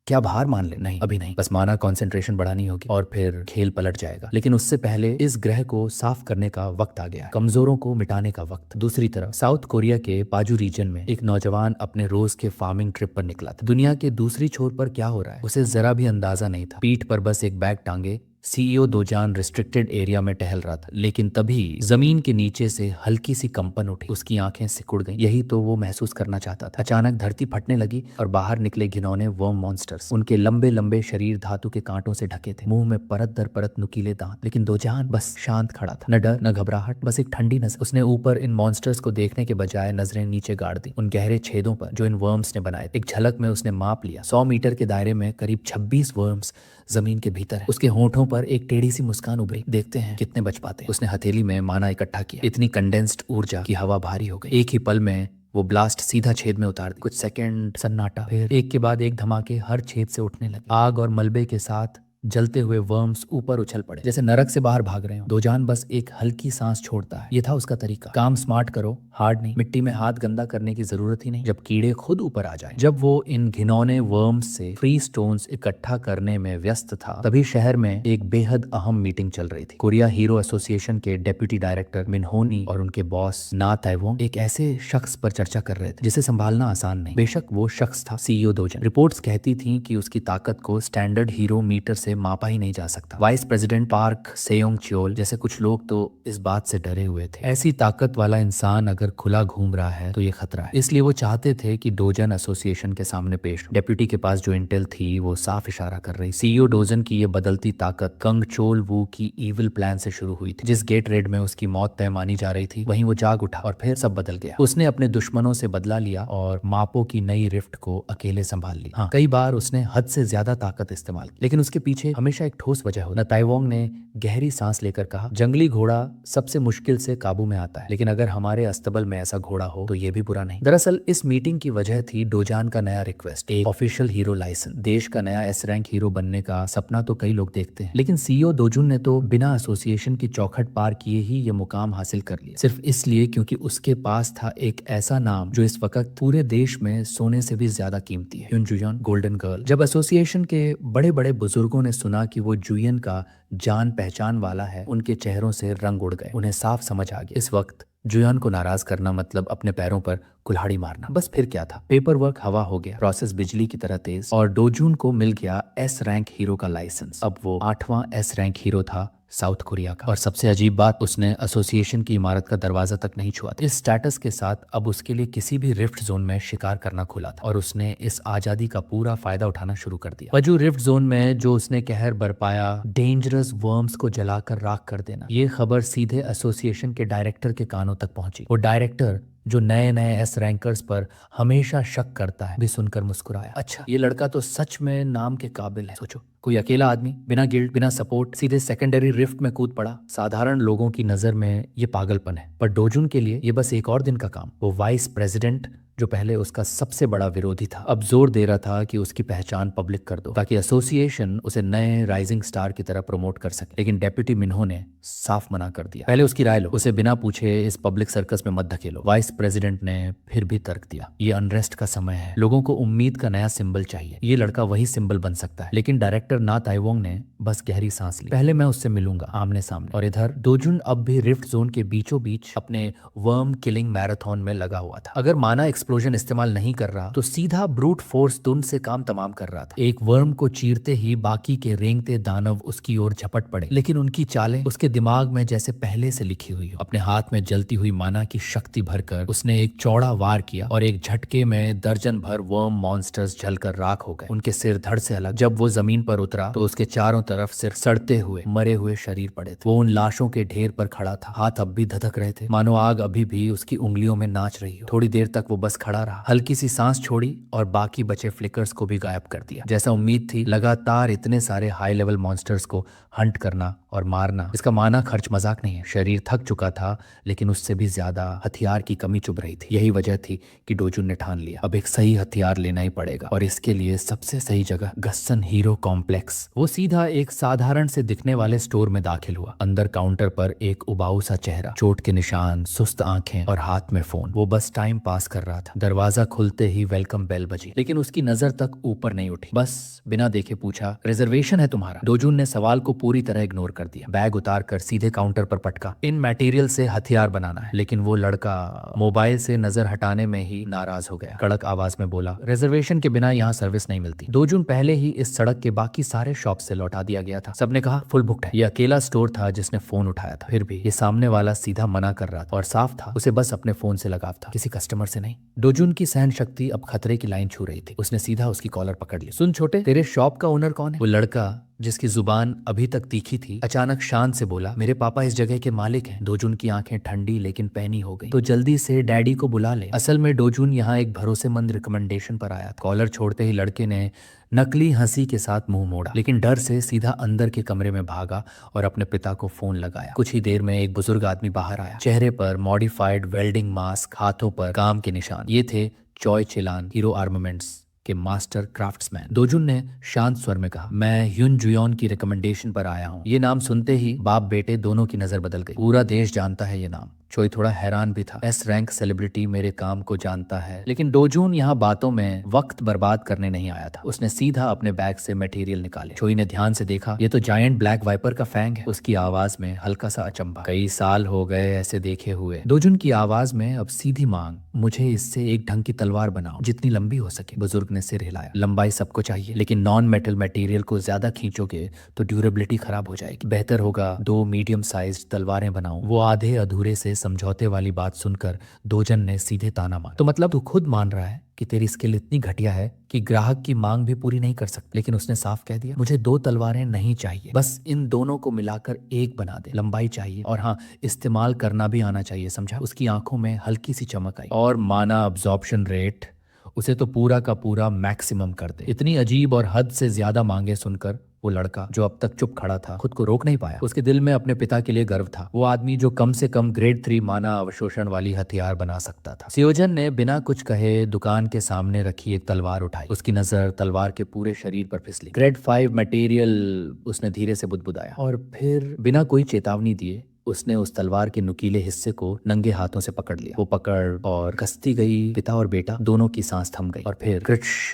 क्या अब हार मान ले? नहीं, अभी नहीं। बस माना कंसंट्रेशन बढ़ानी होगी और फिर खेल पलट जाएगा। लेकिन उससे पहले इस ग्रह को साफ करने का वक्त आ गया है, कमजोरों को मिटाने का वक्त। दूसरी तरफ साउथ कोरिया के पाजू रीजन में एक नौजवान अपने रोज के फार्मिंग ट्रिप पर निकला था। दुनिया के दूसरी छोर पर क्या हो रहा है उसे जरा भी अंदाजा नहीं था। पीठ पर बस एक बैग टांगे सीईओ दोजान रिस्ट्रिक्टेड एरिया में टहल रहा था। लेकिन तभी जमीन के नीचे से हल्की सी कंपन उठी। उसकी आंखें सिकुड़ गईं। यही तो वो महसूस करना चाहता था। अचानक धरती फटने लगी और बाहर निकले घिनौने वर्म मॉन्स्टर्स। उनके लंबे लंबे शरीर धातु के कांटों से ढके थे, मुंह में परत दर परत नुकीले दांत। लेकिन दोजान बस शांत खड़ा था, न डर न घबराहट, बस एक ठंडी नजर। उसने ऊपर इन मॉन्स्टर्स को देखने के बजाय नजरें नीचे गाड़ दी, उन गहरे छेदों पर जो इन वर्म्स ने बनाए। एक झलक में उसने माप लिया, 100 मीटर के दायरे में करीब 26 वर्म्स जमीन के भीतर है। उसके होठों पर एक टेढ़ी सी मुस्कान उभरी। देखते हैं कितने बच पाते। उसने हथेली में माना इकट्ठा किया, इतनी कंडेंस्ड ऊर्जा की हवा भारी हो गई। एक ही पल में वो ब्लास्ट सीधा छेद में उतार दी। कुछ सेकंड सन्नाटा, फिर एक के बाद एक धमाके हर छेद से उठने लगे। आग और मलबे के साथ जलते हुए वर्म्स ऊपर उछल पड़े जैसे नरक से बाहर भाग रहे हो। दोजान बस एक हल्की सांस छोड़ता है, ये था उसका तरीका। काम स्मार्ट करो, हार्ड नहीं। मिट्टी में हाथ गंदा करने की जरूरत ही नहीं जब कीड़े खुद ऊपर आ जाए। जब वो इन घिनौने वर्म्स से फ्री स्टोन्स इकट्ठा करने में व्यस्त था तभी शहर में एक बेहद अहम मीटिंग चल रही थी। कोरिया हीरो एसोसिएशन के डेप्यूटी डायरेक्टर मिनहोनी और उनके बॉस ना ताइवोंग एक ऐसे शख्स पर चर्चा कर रहे थे जिसे संभालना आसान नहीं। बेशक वो शख्स था सीईओ दोजान। रिपोर्ट्स कहती थी कि उसकी ताकत को स्टैंडर्ड हीरो मीटर से मापा ही नहीं जा सकता। वाइस प्रेसिडेंट पार्क सेयोंग चियोल जैसे कुछ लोग तो इस बात से डरे हुए थे, ऐसी ताकत वाला इंसान अगर खुला घूम रहा है तो ये खतरा है। इसलिए वो चाहते थे कि डोजन एसोसिएशन के सामने पेश। डेप्यूटी के पास जो इंटेल थी वो साफ इशारा कर रही, सीईओ डोजन की ये बदलती ताकत कंग चोल वू की इविल प्लान से शुरू हुई थी। जिस गेट रेड में उसकी मौत तय मानी जा रही थी वहीं वो जाग उठा और फिर सब बदल गया। उसने अपने दुश्मनों से बदला लिया और मापो की नई रिफ्ट को अकेले संभाल ली। हाँ, कई बार उसने हद से ज्यादा ताकत इस्तेमाल की, लेकिन उसके पीछे हमेशा एक ठोस वजह हो। ताइवोंग ने गहरी सांस लेकर कहा, जंगली घोड़ा सबसे मुश्किल से काबू में आता है, लेकिन अगर हमारे अस्तबल में ऐसा घोड़ा हो तो ये भी बुरा नहीं। दरअसल इस मीटिंग की वजह थी डोजान का नया रिक्वेस्ट, एक ऑफिशियल हीरो लाइसेंस। देश का नया एस रैंक हीरो बनने का सपना तो कई लोग देखते हैं, लेकिन सीईओ दोजुन ने तो बिना एसोसिएशन की चौखट पार किए ही ये मुकाम हासिल कर लिया, सिर्फ इसलिए क्योंकि उसके पास था एक ऐसा नाम जो इस वक्त पूरे देश में सोने से भी ज्यादा कीमती है, ह्युन जुयोन, गोल्डन गर्ल। जब एसोसिएशन के बड़े बड़े बुजुर्गों ने सुना कि वो जुयन का जान पहचान वाला है, उनके चेहरों से रंग उड़ गए। उन्हें साफ समझ आ गया इस वक्त जुयान को नाराज करना मतलब अपने पैरों पर कुल्हाड़ी मारना। बस फिर क्या था, पेपर वर्क हवा हो गया, प्रोसेस बिजली की तरह तेज, और डोजून को मिल गया एस रैंक हीरो का लाइसेंस। अब वो 8वां एस रैंक हीरो था साउथ कोरिया का। और सबसे अजीब बात, उसने एसोसिएशन की इमारत का दरवाजा तक नहीं छुआ था। इस स्टेटस के साथ अब उसके लिए किसी भी रिफ्ट जोन में शिकार करना खुला था, और उसने इस आजादी का पूरा फायदा उठाना शुरू कर दिया। वजू रिफ्ट जोन में जो उसने कहर बरपाया, डेंजरस वर्म्स को जलाकर राख कर देना, ये खबर सीधे एसोसिएशन के डायरेक्टर के कानों तक पहुंची। वो डायरेक्टर जो नए नए एस रैंकर्स पर हमेशा शक करता है, भी सुनकर मुस्कुराया। अच्छा, ये लड़का तो सच में नाम के काबिल है। सोचो, कोई अकेला आदमी बिना गिल्ड बिना सपोर्ट सीधे सेकेंडरी रिफ्ट में कूद पड़ा। साधारण लोगों की नजर में ये पागलपन है, पर डोजुन के लिए ये बस एक और दिन का काम। वो वाइस प्रेसिडेंट, जो पहले उसका सबसे बड़ा विरोधी था, अब जोर दे रहा था कि उसकी पहचान पब्लिक कर दो, ताकि एसोसिएशन उसे नए राइजिंग स्टार की तरह प्रमोट कर सके। लेकिन डेप्यूटी मिन्हो ने साफ मना कर दिया। पहले उसकी राय लो, उसे बिना पूछे इस पब्लिक सर्कस में मत धकेलो। वाइस प्रेसिडेंट ने फिर भी तर्क दिया, ये अनरेस्ट का समय है, लोगों को उम्मीद का नया सिंबल चाहिए, ये लड़का वही सिंबल बन सकता है। लेकिन डायरेक्टर ना ताइवोंग ने बस गहरी सांस ली। पहले मैं उससे मिलूंगा आमने सामने। और इधर डोजुन अब भी रिफ्ट जोन के बीचों बीच अपने वर्म किलिंग मैराथन में लगा हुआ था। अगर माना एक्सप्लोजन इस्तेमाल नहीं कर रहा तो सीधा ब्रूट फोर्स तुन से काम तमाम कर रहा था। एक वर्म को चीरते ही बाकी के रेंगते दानव उसकी ओर झपट पड़े, लेकिन उनकी चालें उसके दिमाग में जैसे पहले से लिखी हुई हो। अपने हाथ में जलती हुई माना की शक्ति भरकर उसने एक चौड़ा वार किया, और एक झटके में दर्जन भर वर्म मॉन्स्टर्स जलकर राख हो गए। उनके सिर धड़ से अलग। जब वो जमीन पर उतरा तो उसके चारों तरफ सिर्फ सड़ते हुए मरे हुए शरीर पड़े थे। वो उन लाशों के ढेर पर खड़ा था, हाथ अब भी धधक रहे थे, मानो आग अभी भी उसकी उंगलियों में नाच रही हो। थोड़ी देर तक वो बस खड़ा रहा, हल्की सी सांस छोड़ी और बाकी बचे फ्लिकर्स को भी गायब कर दिया। जैसा उम्मीद थी, लगातार इतने सारे हाई लेवल मॉन्स्टर्स को हंट करना और मारना, इसका माना खर्च मजाक नहीं है। शरीर थक चुका था, लेकिन उससे भी ज्यादा हथियार की कमी चुभ रही थी। यही वजह थी कि डोजुन ने ठान लिया, अब एक सही हथियार लेना ही पड़ेगा, और इसके लिए सबसे सही जगह गस्सन हीरो कॉम्प्लेक्स। वो सीधा एक साधारण से दिखने वाले स्टोर में दाखिल हुआ। अंदर काउंटर पर एक उबाऊ सा चेहरा, चोट के निशान, सुस्त आंखें और हाथ में फोन। वो बस टाइम पास कर रहा था। दरवाजा खुलते ही वेलकम बेल बजी, लेकिन उसकी नजर तक ऊपर नहीं उठी। बस बिना देखे पूछा, रिजर्वेशन है तुम्हारा? डोजुन ने सवाल को पूरी तरह इग्नोर कर दिया। बैग उतार कर सीधे काउंटर पर पटका। इन मटेरियल से हथियार बनाना है। लेकिन वो लड़का मोबाइल से नजर हटाने में ही नाराज हो गया। कड़क आवाज में बोला, रिजर्वेशन के बिना यहाँ सर्विस नहीं मिलती। डोजुन पहले ही इस सड़क के बाकी सारे शॉप से लौटा दिया गया था। सबने कहा फुल बुक्ड है। ये अकेला स्टोर था जिसने फोन उठाया था। फिर भी ये सामने वाला सीधा मना कर रहा था, और साफ था उसे बस अपने फोन से लगाव था, किसी कस्टमर से नहीं। डोजुन की सहन शक्ति अब खतरे की लाइन छू रही थी। उसने सीधा उसकी कॉलर पकड़ ली। सुन छोटे, तेरे शॉप का ओनर कौन है? वो लड़का जिसकी जुबान अभी तक तीखी थी अचानक शांत से बोला, मेरे पापा इस जगह के मालिक हैं। डोजुन की आंखें ठंडी लेकिन पैनी हो गई। तो जल्दी से डैडी को बुला ले। असल में डोजुन यहाँ एक भरोसेमंद रिकमेंडेशन पर आया था। कॉलर छोड़ते ही लड़के ने नकली हंसी के साथ मुंह मोड़ा, लेकिन डर से सीधा अंदर के कमरे में भागा और अपने पिता को फोन लगाया। कुछ ही देर में एक बुजुर्ग आदमी बाहर आया, चेहरे पर मॉडिफाइड वेल्डिंग मास्क, हाथों पर काम के निशान। ये थे चॉय चिलान, हीरो आर्मामेंट्स के मास्टर क्राफ्ट्समैन। डोजुन ने शांत स्वर में कहा, मैं ह्युन जुयोन की रिकमेंडेशन पर आया हूँ। ये नाम सुनते ही बाप बेटे दोनों की नजर बदल गई। पूरा देश जानता है ये नाम। चोई थोड़ा हैरान भी था। एस रैंक सेलिब्रिटी मेरे काम को जानता है। लेकिन डोजुन यहाँ बातों में वक्त बर्बाद करने नहीं आया था। उसने सीधा अपने बैग से मटेरियल निकाले। चोई ने ध्यान से देखा, ये तो जायंट ब्लैक वाइपर का फैंग है। उसकी आवाज में हल्का सा अचंभा। कई साल हो गए ऐसे देखे हुए। डोजुन की आवाज में अब सीधी मांग, मुझे इससे एक ढंग की तलवार बनाओ, जितनी लंबी हो सके। बुजुर्ग ने सिर हिलाया। लंबाई सबको चाहिए, लेकिन नॉन मेटल मटेरियल को ज्यादा खींचोगे तो ड्यूरेबिलिटी खराब हो जाएगी। बेहतर होगा 2 मीडियम साइज तलवारें बनाऊं। वो आधे अधूरे से समझौते वाली बात सुनकर डोजुन ने सीधे ताना मारा। तो मतलब तू खुद मान रहा है कि तेरी स्किल इतनी घटिया है कि ग्राहक की मांग भी पूरी नहीं कर सकती? लेकिन उसने साफ कह दिया, मुझे 2 तलवारें नहीं चाहिए, बस इन दोनों को मिलाकर एक बना दे। लंबाई चाहिए, और हाँ, इस्तेमाल करना भी आना चाहिए, समझा? उसकी आंखों में हल्की सी चमक आई। और माना अब्जॉर्प्शन रेट, उसे तो पूरा का पूरा मैक्सिमम कर दे। इतनी अजीब और हद से ज्यादा मांगे सुनकर वो लड़का जो अब तक चुप खड़ा था खुद को रोक नहीं पाया। उसके दिल में अपने पिता के लिए गर्व था। वो आदमी जो कम से कम ग्रेड 3 माना अवशोषण वाली हथियार बना सकता था। सियोजन ने बिना कुछ कहे दुकान के सामने रखी एक तलवार उठाई। उसकी नजर तलवार के पूरे शरीर पर फिसली। ग्रेड 5 मटेरियल, उसने धीरे से बुदबुदाया, और फिर बिना कोई चेतावनी दिए उसने उस तलवार के नुकीले हिस्से को नंगे हाथों से पकड़ लिया। वो पकड़ और कसती गई, पिता और बेटा दोनों की सांस थम गई। और फिर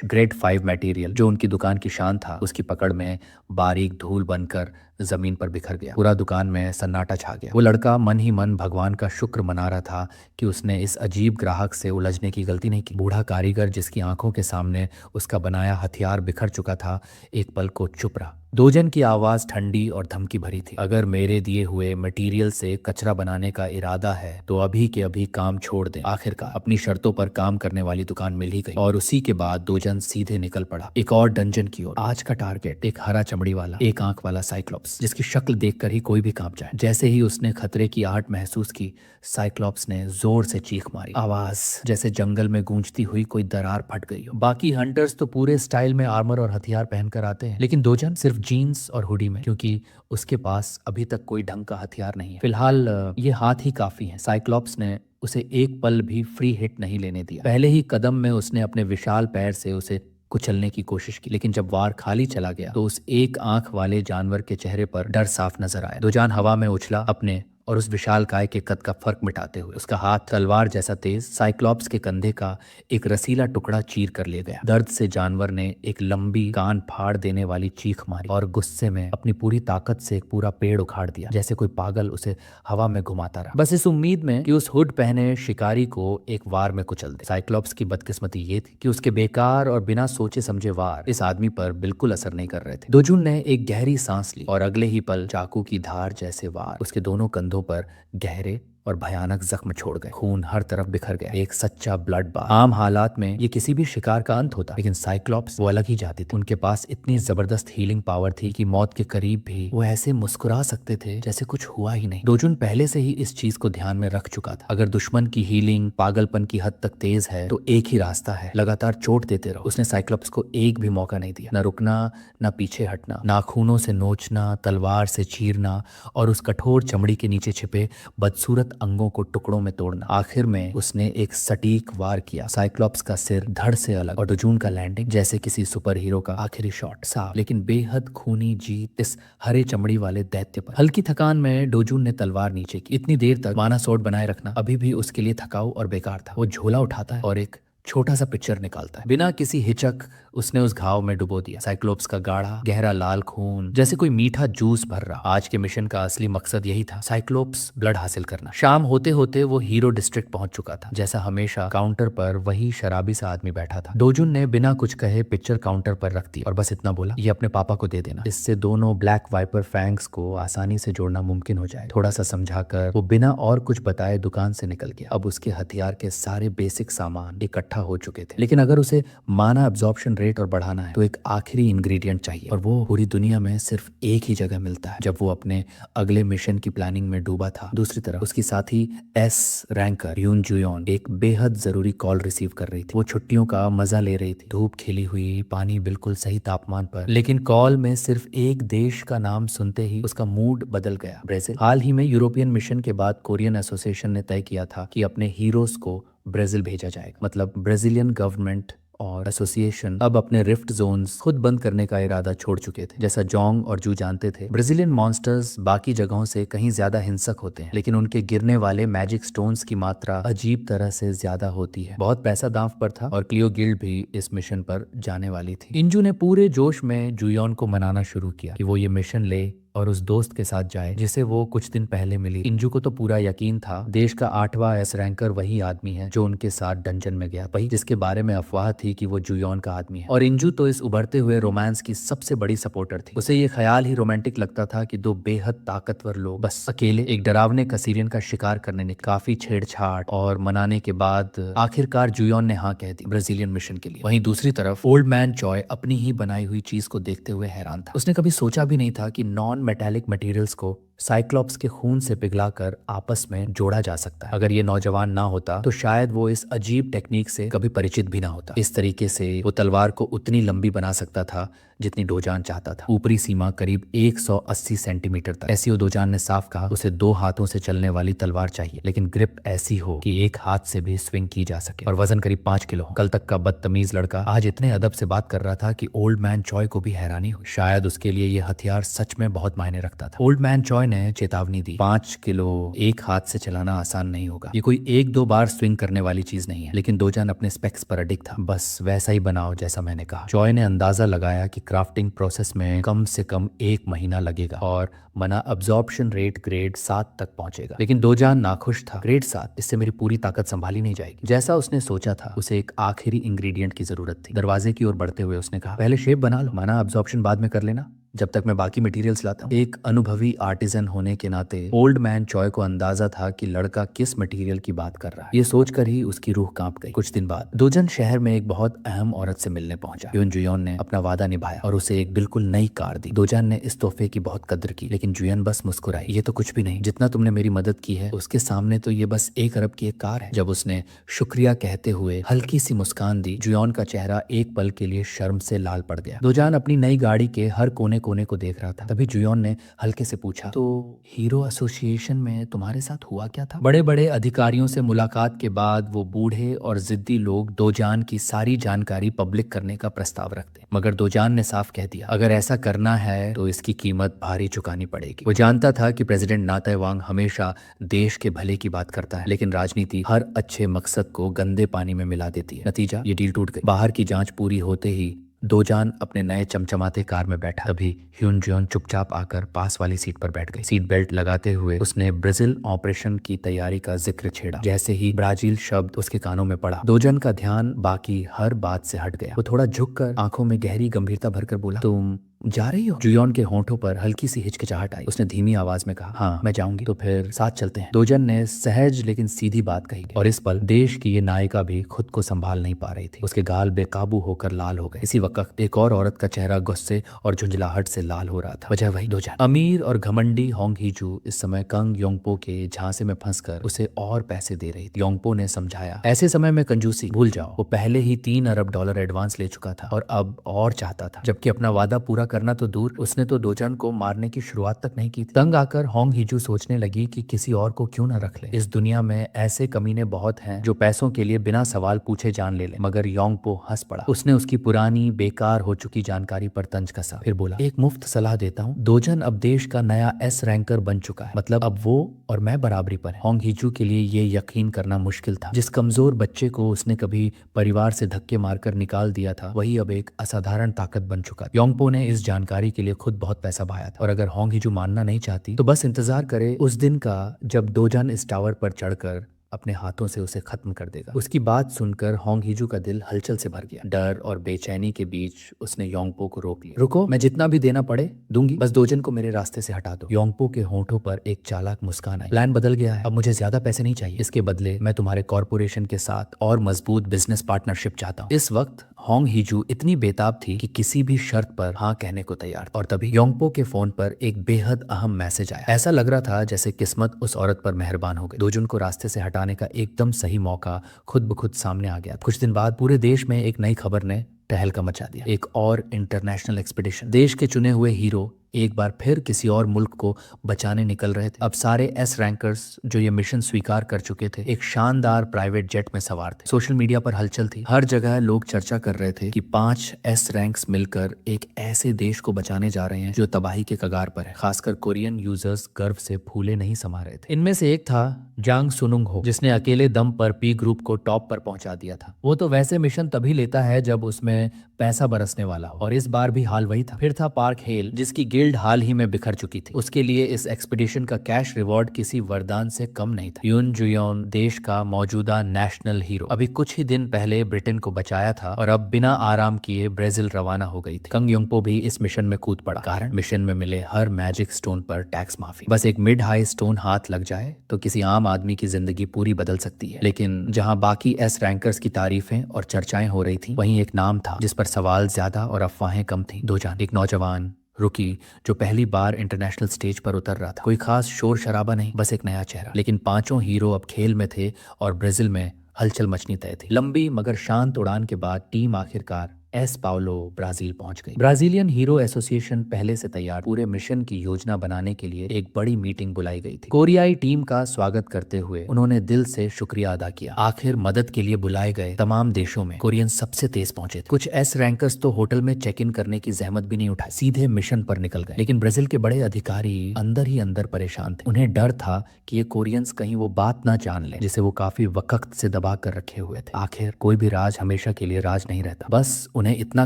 ग्रेड 5 मटेरियल जो उनकी दुकान की शान था, उसकी पकड़ में बारीक धूल बनकर जमीन पर बिखर गया। पूरा दुकान में सन्नाटा छा गया। वो लड़का मन ही मन भगवान का शुक्र मना रहा था कि उसने इस अजीब ग्राहक से उलझने की गलती नहीं की। बूढ़ा कारीगर जिसकी आंखों के सामने उसका बनाया हथियार बिखर चुका था, एक पल को चुप रहा। दोजन की आवाज ठंडी और धमकी भरी थी। अगर मेरे दिए हुए मटेरियल से कचरा बनाने का इरादा है तो अभी के अभी काम छोड़ दें। आखिरकार अपनी शर्तों पर काम करने वाली दुकान मिल ही गई और उसी के बाद दोजन सीधे निकल पड़ा एक और डंजन की ओर। आज का टारगेट एक हरा चमड़ी वाला, एक आंख वाला साइक्लोप्स, जिसकी शक्ल देखकर ही कोई भी कांप जाए। जैसे ही उसने खतरे की आहट महसूस की, साइक्लोप्स ने जोर से चीख मारी। आवाज जैसे जंगल में गूंजती हुई कोई दरार फट गई हो। बाकी हंटर्स तो पूरे स्टाइल में आर्मर और हथियार पहनकर आते हैं, लेकिन दोजन सिर्फ जीन्स और हुडी में, क्योंकि उसके पास अभी तक कोई ढंग का हथियार नहीं है। फिलहाल ये हाथ ही काफी है। साइक्लोप्स ने उसे एक पल भी फ्री हिट नहीं लेने दिया। पहले ही कदम में उसने अपने विशाल पैर से उसे कुचलने की कोशिश की, लेकिन जब वार खाली चला गया तो उस एक आंख वाले जानवर के चेहरे पर डर साफ नजर आया। दोजान हवा में उछला, अपने और उस विशाल काय के कद का फर्क मिटाते हुए। उसका हाथ तलवार जैसा तेज साइक्लोप्स के कंधे का एक रसीला टुकड़ा चीर कर ले गया। दर्द से जानवर ने एक लंबी कान फाड़ देने वाली चीख मारी और गुस्से में अपनी पूरी ताकत से एक पूरा पेड़ उखाड़ दिया, जैसे कोई पागल उसे हवा में घुमाता रहा, बस इस उम्मीद में कि उस हुड पहने शिकारी को एक वार में कुचल दे। साइक्लोप्स की बदकिस्मती ये थी कि उसके बेकार और बिना सोचे समझे वार इस आदमी पर बिल्कुल असर नहीं कर रहे थे। दोजुन ने एक गहरी सांस ली और अगले ही पल चाकू की धार जैसे वार उसके दोनों कंधों पर गहरे और भयानक जख्म छोड़ गए। खून हर तरफ बिखर गया, एक सच्चा ब्लड बाथ। आम हालात में ये किसी भी शिकार का अंत होता, लेकिन साइक्लोप्स वो अलग ही जाति थे। उनके पास इतनी जबरदस्त हीलिंग पावर थी कि मौत के करीब भी वो ऐसे मुस्कुरा सकते थे जैसे कुछ हुआ ही नहीं। दोजुन पहले से ही इस चीज को ध्यान में रख चुका था। अगर दुश्मन की हीलिंग पागलपन की हद तक तेज है तो एक ही रास्ता है, लगातार चोट देते रहो। उसने साइक्लोप्स को एक भी मौका नहीं दिया, न रुकना, न पीछे हटना, नाखूनों से नोचना, तलवार से चीरना और उस कठोर चमड़ी के नीचे छिपे बदसूरत अंगों को टुकड़ों में तोड़ना। आखिर में उसने एक सटीक वार किया। साइक्लोप्स का सिर धड़ से अलग और दोजुन का लैंडिंग जैसे किसी सुपर हीरो का आखिरी शॉट। साफ लेकिन बेहद खूनी जीत इस हरे चमड़ी वाले दैत्य पर। हल्की थकान में दोजुन ने तलवार नीचे की। इतनी देर तक माना सोट बनाए रखना अभी भी उसके लिए थकाऊ और बेकार था। वो झोला उठाता है और एक छोटा सा पिक्चर निकालता है। बिना किसी हिचक उसने उस घाव में डुबो दिया। साइक्लोप्स का गाढ़ा गहरा लाल खून जैसे कोई मीठा जूस भर रहा। आज के मिशन का असली मकसद यही था, साइक्लोप्स ब्लड हासिल करना। शाम होते होते वो हीरो डिस्ट्रिक्ट पहुंच चुका था। जैसा हमेशा काउंटर पर वही शराबी सा आदमी बैठा था। दोजुन ने बिना कुछ कहे पिक्चर काउंटर पर रख दी और बस इतना बोला, ये अपने पापा को दे देना, इससे दोनों ब्लैक वाइपर फैंग्स को आसानी से जोड़ना मुमकिन हो जाए। थोड़ा सा समझाकर वो बिना और कुछ बताए दुकान से निकल गया। अब उसके हथियार के सारे बेसिक सामान इकट्ठा हो चुके थे, लेकिन अगर उसे माना एब्जॉर्प्शन रेट और बढ़ाना है तो एक आखिरी इंग्रेडिएंट चाहिए और वो पूरी दुनिया में सिर्फ एक ही जगह मिलता है। जब वो अपने अगले मिशन की प्लानिंग में डूबा था, दूसरी तरफ उसकी साथी एस रैंकर यून जुयोन एक बेहद जरूरी कॉल रिसीव कर रही थी। वो छुट्टियों का मजा ले रही थी, धूप खिली हुई, पानी बिल्कुल सही तापमान पर, लेकिन कॉल में सिर्फ एक देश का नाम सुनते ही उसका मूड बदल गया, ब्राजील। हाल ही में यूरोपियन मिशन के बाद कोरियन एसोसिएशन ने तय किया था कि अपने हीरोज को ब्राजील भेजा जाएगा। मतलब ब्राजीलियन गवर्नमेंट और एसोसिएशन अब अपने रिफ्ट जोन्स खुद बंद करने का इरादा छोड़ चुके थे। जैसा जोंग और जू जानते थे, ब्राजीलियन मॉन्स्टर्स बाकी जगहों से कहीं ज्यादा हिंसक होते हैं, लेकिन उनके गिरने वाले मैजिक स्टोन्स की मात्रा अजीब तरह से ज्यादा होती है। बहुत पैसा दांव पर था और क्लियो गिल्ड भी इस मिशन पर जाने वाली थी। इंजू ने पूरे जोश में जुयोन को मनाना शुरू किया कि वो ये मिशन ले और उस दोस्त के साथ जाए जिसे वो कुछ दिन पहले मिली। इंजू को तो पूरा यकीन था देश का 8वां एस रैंकर वही आदमी है जो उनके साथ डंजन में गया, वही जिसके बारे में अफवाह थी कि वो जुयोन का आदमी है। और इंजू तो इस उभरते हुए रोमांस की सबसे बड़ी सपोर्टर थी। उसे ये ख्याल ही रोमांटिक लगता था कि दो बेहद ताकतवर लोग बस अकेले एक डरावने कसीरियन का शिकार करने निकले। काफी छेड़छाड़ और मनाने के बाद आखिरकार जुयोन ने हाँ कह दी ब्राजीलियन मिशन के लिए। वहीं दूसरी तरफ ओल्ड मैन चॉय अपनी ही बनाई हुई चीज को देखते हुए हैरान था। उसने कभी सोचा भी नहीं था कि नॉन मेटालिक मटेरियल्स को साइक्लोप्स के खून से पिघलाकर आपस में जोड़ा जा सकता है। अगर ये नौजवान ना होता तो शायद वो इस अजीब टेक्निक से कभी परिचित भी ना होता। इस तरीके से वो तलवार को उतनी लंबी बना सकता था जितनी डोजान चाहता था। ऊपरी सीमा करीब 180 सेंटीमीटर तक। ऐसी डोजान ने साफ कहा उसे 2 हाथों से चलने वाली तलवार चाहिए, लेकिन ग्रिप ऐसी हो कि एक हाथ से भी स्विंग की जा सके और वजन करीब 5 किलो हो। कल तक का बदतमीज लड़का आज इतने अदब से बात कर रहा था कि ओल्ड मैन चॉय को भी हैरानी हुई। शायद उसके लिए ये हथियार सच में बहुत मायने रखता था। ओल्ड मैन चॉय ने चेतावनी दी, 5 किलो एक हाथ से चलाना आसान नहीं होगा। ये कोई एक दो बार स्विंग करने वाली चीज नहीं है। लेकिन दोजान अपने स्पेक्स पर अडिग था। बस वैसा ही बनाओ जैसा मैंने कहा। जॉय ने अंदाजा लगाया कि क्राफ्टिंग प्रोसेस में कम से कम 1 महीना लगेगा और मना अब्जॉर्प्शन रेट ग्रेड 7 तक पहुंचेगा। लेकिन दोजान नाखुश था। ग्रेड 7, इससे मेरी पूरी ताकत संभाली नहीं जाएगी। जैसा उसने सोचा था, उसे एक आखिरी इंग्रेडिएंट की जरूरत थी। दरवाजे की ओर बढ़ते हुए उसने कहा, पहले शेप बना लो, मना अब्जॉर्प्शन बाद में कर लेना, जब तक मैं बाकी मटेरियल्स लाता हूँ। एक अनुभवी आर्टिजन होने के नाते ओल्ड मैन चॉय को अंदाजा था कि लड़का किस मटेरियल की बात कर रहा है। ये सोचकर ही उसकी रूह कांप गई। कुछ दिन बाद दोजन शहर में एक बहुत अहम औरत से मिलने पहुंचा। युन जुयोन ने अपना वादा निभाया और उसे एक बिल्कुल नई कार दी। दोजान ने इस तोहफे की बहुत कद्र की, लेकिन जुयन बस मुस्कुराई। ये तो कुछ भी नहीं, जितना तुमने मेरी मदद की है उसके सामने तो ये बस 1 अरब की एक कार है। जब उसने शुक्रिया कहते हुए हल्की सी मुस्कान दी, जुयोन का चेहरा एक पल के लिए शर्म से लाल पड़ गया। दोजान अपनी नई गाड़ी के हर कोने कोने को देख रहा था। तभी जुयोन ने हल्के से पूछा, तो हीरो एसोसिएशन में तुम्हारे साथ हुआ क्या था? बड़े बड़े अधिकारियों से मुलाकात के बाद वो बूढ़े और जिद्दी लोग दोजान की सारी जानकारी पब्लिक करने का प्रस्ताव रखते, मगर दोजान ने साफ कह दिया, अगर ऐसा करना है तो इसकी कीमत भारी चुकानी पड़ेगी। वो जानता था कि प्रेसिडेंट नाते वांग हमेशा देश के भले की बात करता है, लेकिन राजनीति हर अच्छे मकसद को गंदे पानी में मिला देती है। नतीजा, ये डील टूट गई। बाहर की जांच पूरी होते ही दोजान अपने नए चमचमाते कार में बैठा। तभी ह्यून जियोन चुपचाप आकर पास वाली सीट पर बैठ गई। सीट बेल्ट लगाते हुए उसने ब्राजील ऑपरेशन की तैयारी का जिक्र छेड़ा। जैसे ही ब्राजील शब्द उसके कानों में पड़ा, दोजान का ध्यान बाकी हर बात से हट गया। वो थोड़ा झुककर आंखों में गहरी गंभीरता भरकर बोला, तुम जा रही हो? जुयोन के होंठों पर हल्की सी हिचकिचाहट आई। उसने धीमी आवाज में कहा, हाँ मैं जाऊंगी। तो फिर साथ चलते हैं। दोजन ने सहज लेकिन सीधी बात कही और इस पल देश की ये नायिका भी खुद को संभाल नहीं पा रही थी। उसके गाल बेकाबू होकर लाल हो गए। इसी वक्त एक और औरत का चेहरा गुस्से और झुंझलाहट से लाल हो रहा था। वजह वही दोजन। अमीर और घमंडी होंग हीजू इस समय कंग योंगपो के झांसे में फंसकर उसे और पैसे दे रही थी। योंगपो ने समझाया, ऐसे समय में कंजूसी भूल जाओ। वो पहले ही $3 अरब एडवांस ले चुका था और अब और चाहता था, जबकि अपना वादा पूरा करना तो दूर, उसने तो दोजान को मारने की शुरुआत तक नहीं की थी। तंग आकर होंग हीजू सोचने लगी कि किसी और को क्यों न रख ले। इस दुनिया में ऐसे कमीने बहुत हैं जो पैसों के लिए बिना सवाल पूछे जान ले मगर योंगपो हंस पड़ा। उसने उसकी पुरानी बेकार हो चुकी जानकारी पर तंज कसा। फिर बोला, एक मुफ्त सलाह देता हूँ, दोजन अब देश का नया एस रैंकर बन चुका है। मतलब अब वो और मैं बराबरी पर है। होंग हीजू के लिए ये यकीन करना मुश्किल था। जिस कमजोर बच्चे को उसने कभी परिवार से धक्के मारकर निकाल दिया था, वही अब एक असाधारण ताकत बन चुका। योंगपो ने इस जानकारी के लिए खुद बहुत पैसा बहाया था और अगर होंग हीजू मानना नहीं चाहती तो बस इंतजार करे उस दिन का जब दोजान इस टावर पर चढ़कर अपने हाथों से उसे खत्म कर देगा। उसकी बात सुनकर होंग हीजू का दिल हलचल से भर गया। डर और बेचैनी के बीच उसने योंगपो को रोक लिया। रुको, मैं जितना भी देना पड़े दूंगी, बस दोजन को मेरे रास्ते से हटा दो। योंगपो के होंठों पर एक चालाक मुस्कान आई। प्लान बदल गया है, अब मुझे ज्यादा पैसे नहीं चाहिए। इसके बदले मैं तुम्हारे कॉर्पोरेशन के साथ और मजबूत बिजनेस पार्टनरशिप चाहता हूँ। इस वक्त होंग हीजू इतनी बेताब थी कि किसी भी शर्त पर हाँ कहने को तैयार था। और तभी योंगपो के फोन पर एक बेहद अहम मैसेज आया। ऐसा लग रहा था जैसे किस्मत उस औरत पर मेहरबान हो गई। दोजन को रास्ते से हटाने का एकदम सही मौका खुद ब खुद सामने आ गया। कुछ दिन बाद पूरे देश में एक नई खबर ने तहलका मचा दिया। एक और इंटरनेशनल एक्सपीडिशन। देश के चुने हुए हीरो एक बार फिर किसी और मुल्क को बचाने निकल रहे थे। अब सारे एस रैंकर्स जो ये मिशन स्वीकार कर चुके थे एक शानदार प्राइवेट जेट में सवार थे। सोशल मीडिया पर हलचल थी। हर जगह लोग चर्चा कर रहे थे कि 5 एस रैंक्स मिलकर एक ऐसे देश को बचाने जा रहे हैं जो तबाही के कगार पर है। खासकर कोरियन यूजर्स गर्व से फूले नहीं समा रहे थे। इनमें से एक था जांग सुनुंग हो, जिसने अकेले दम पर पी ग्रुप को टॉप पर पहुंचा दिया था। वो तो वैसे मिशन तभी लेता है जब उसमें पैसा बरसने वाला हो, और इस बार भी हाल वही था। फिर था पार्क हेल, जिसकी गिल्ड हाल ही में बिखर चुकी थी। उसके लिए इस एक्सपीडिशन का कैश रिवॉर्ड किसी वरदान से कम नहीं था। यून जुयोन देश का मौजूदा नेशनल हीरो, अभी कुछ ही दिन पहले ब्रिटेन को बचाया था और अब बिना आराम किए ब्राजील रवाना हो गई थी। कंग योंगपो भी इस मिशन में कूद पड़ा। कारण मिशन में मिले हर मैजिक स्टोन पर टैक्स माफी। बस एक मिड हाई स्टोन हाथ लग जाए तो किसी आम आदमी की जिंदगी पूरी बदल सकती है। लेकिन जहां बाकी एस रैंकर्स की तारीफें और चर्चाएं हो रही थी, वहीं एक नाम था जिस पर सवाल ज्यादा और अफवाहें कम थी। दोजान, एक नौजवान रुकी जो पहली बार इंटरनेशनल स्टेज पर उतर रहा था। कोई खास शोर शराबा नहीं, बस एक नया चेहरा। लेकिन पांचों हीरो अब खेल में थे और ब्राजील में हलचल मचनी तय थी। लंबी मगर शांत उड़ान के बाद टीम आखिरकार एस पाउलो ब्राजील पहुंच गई। ब्राजीलियन हीरो एसोसिएशन पहले से तैयार पूरे मिशन की योजना बनाने के लिए एक बड़ी मीटिंग बुलाई गई थी। कोरियाई टीम का स्वागत करते हुए उन्होंने दिल से शुक्रिया अदा किया। आखिर मदद के लिए बुलाए गए तमाम देशों में कोरियन सबसे तेज पहुंचे थे। कुछ एस रैंकर्स तो होटल में चेक इन करने की जहमत भी नहीं उठाई, सीधे मिशन पर निकल गए। लेकिन ब्राजील के बड़े अधिकारी अंदर ही अंदर परेशान थे। उन्हें डर था कि ये कोरियंस कहीं वो बात ना जान ले जिसे वो काफी वक्त से दबा कर रखे हुए थे। आखिर कोई भी राज हमेशा के लिए राज नहीं रहता। बस उन्हें इतना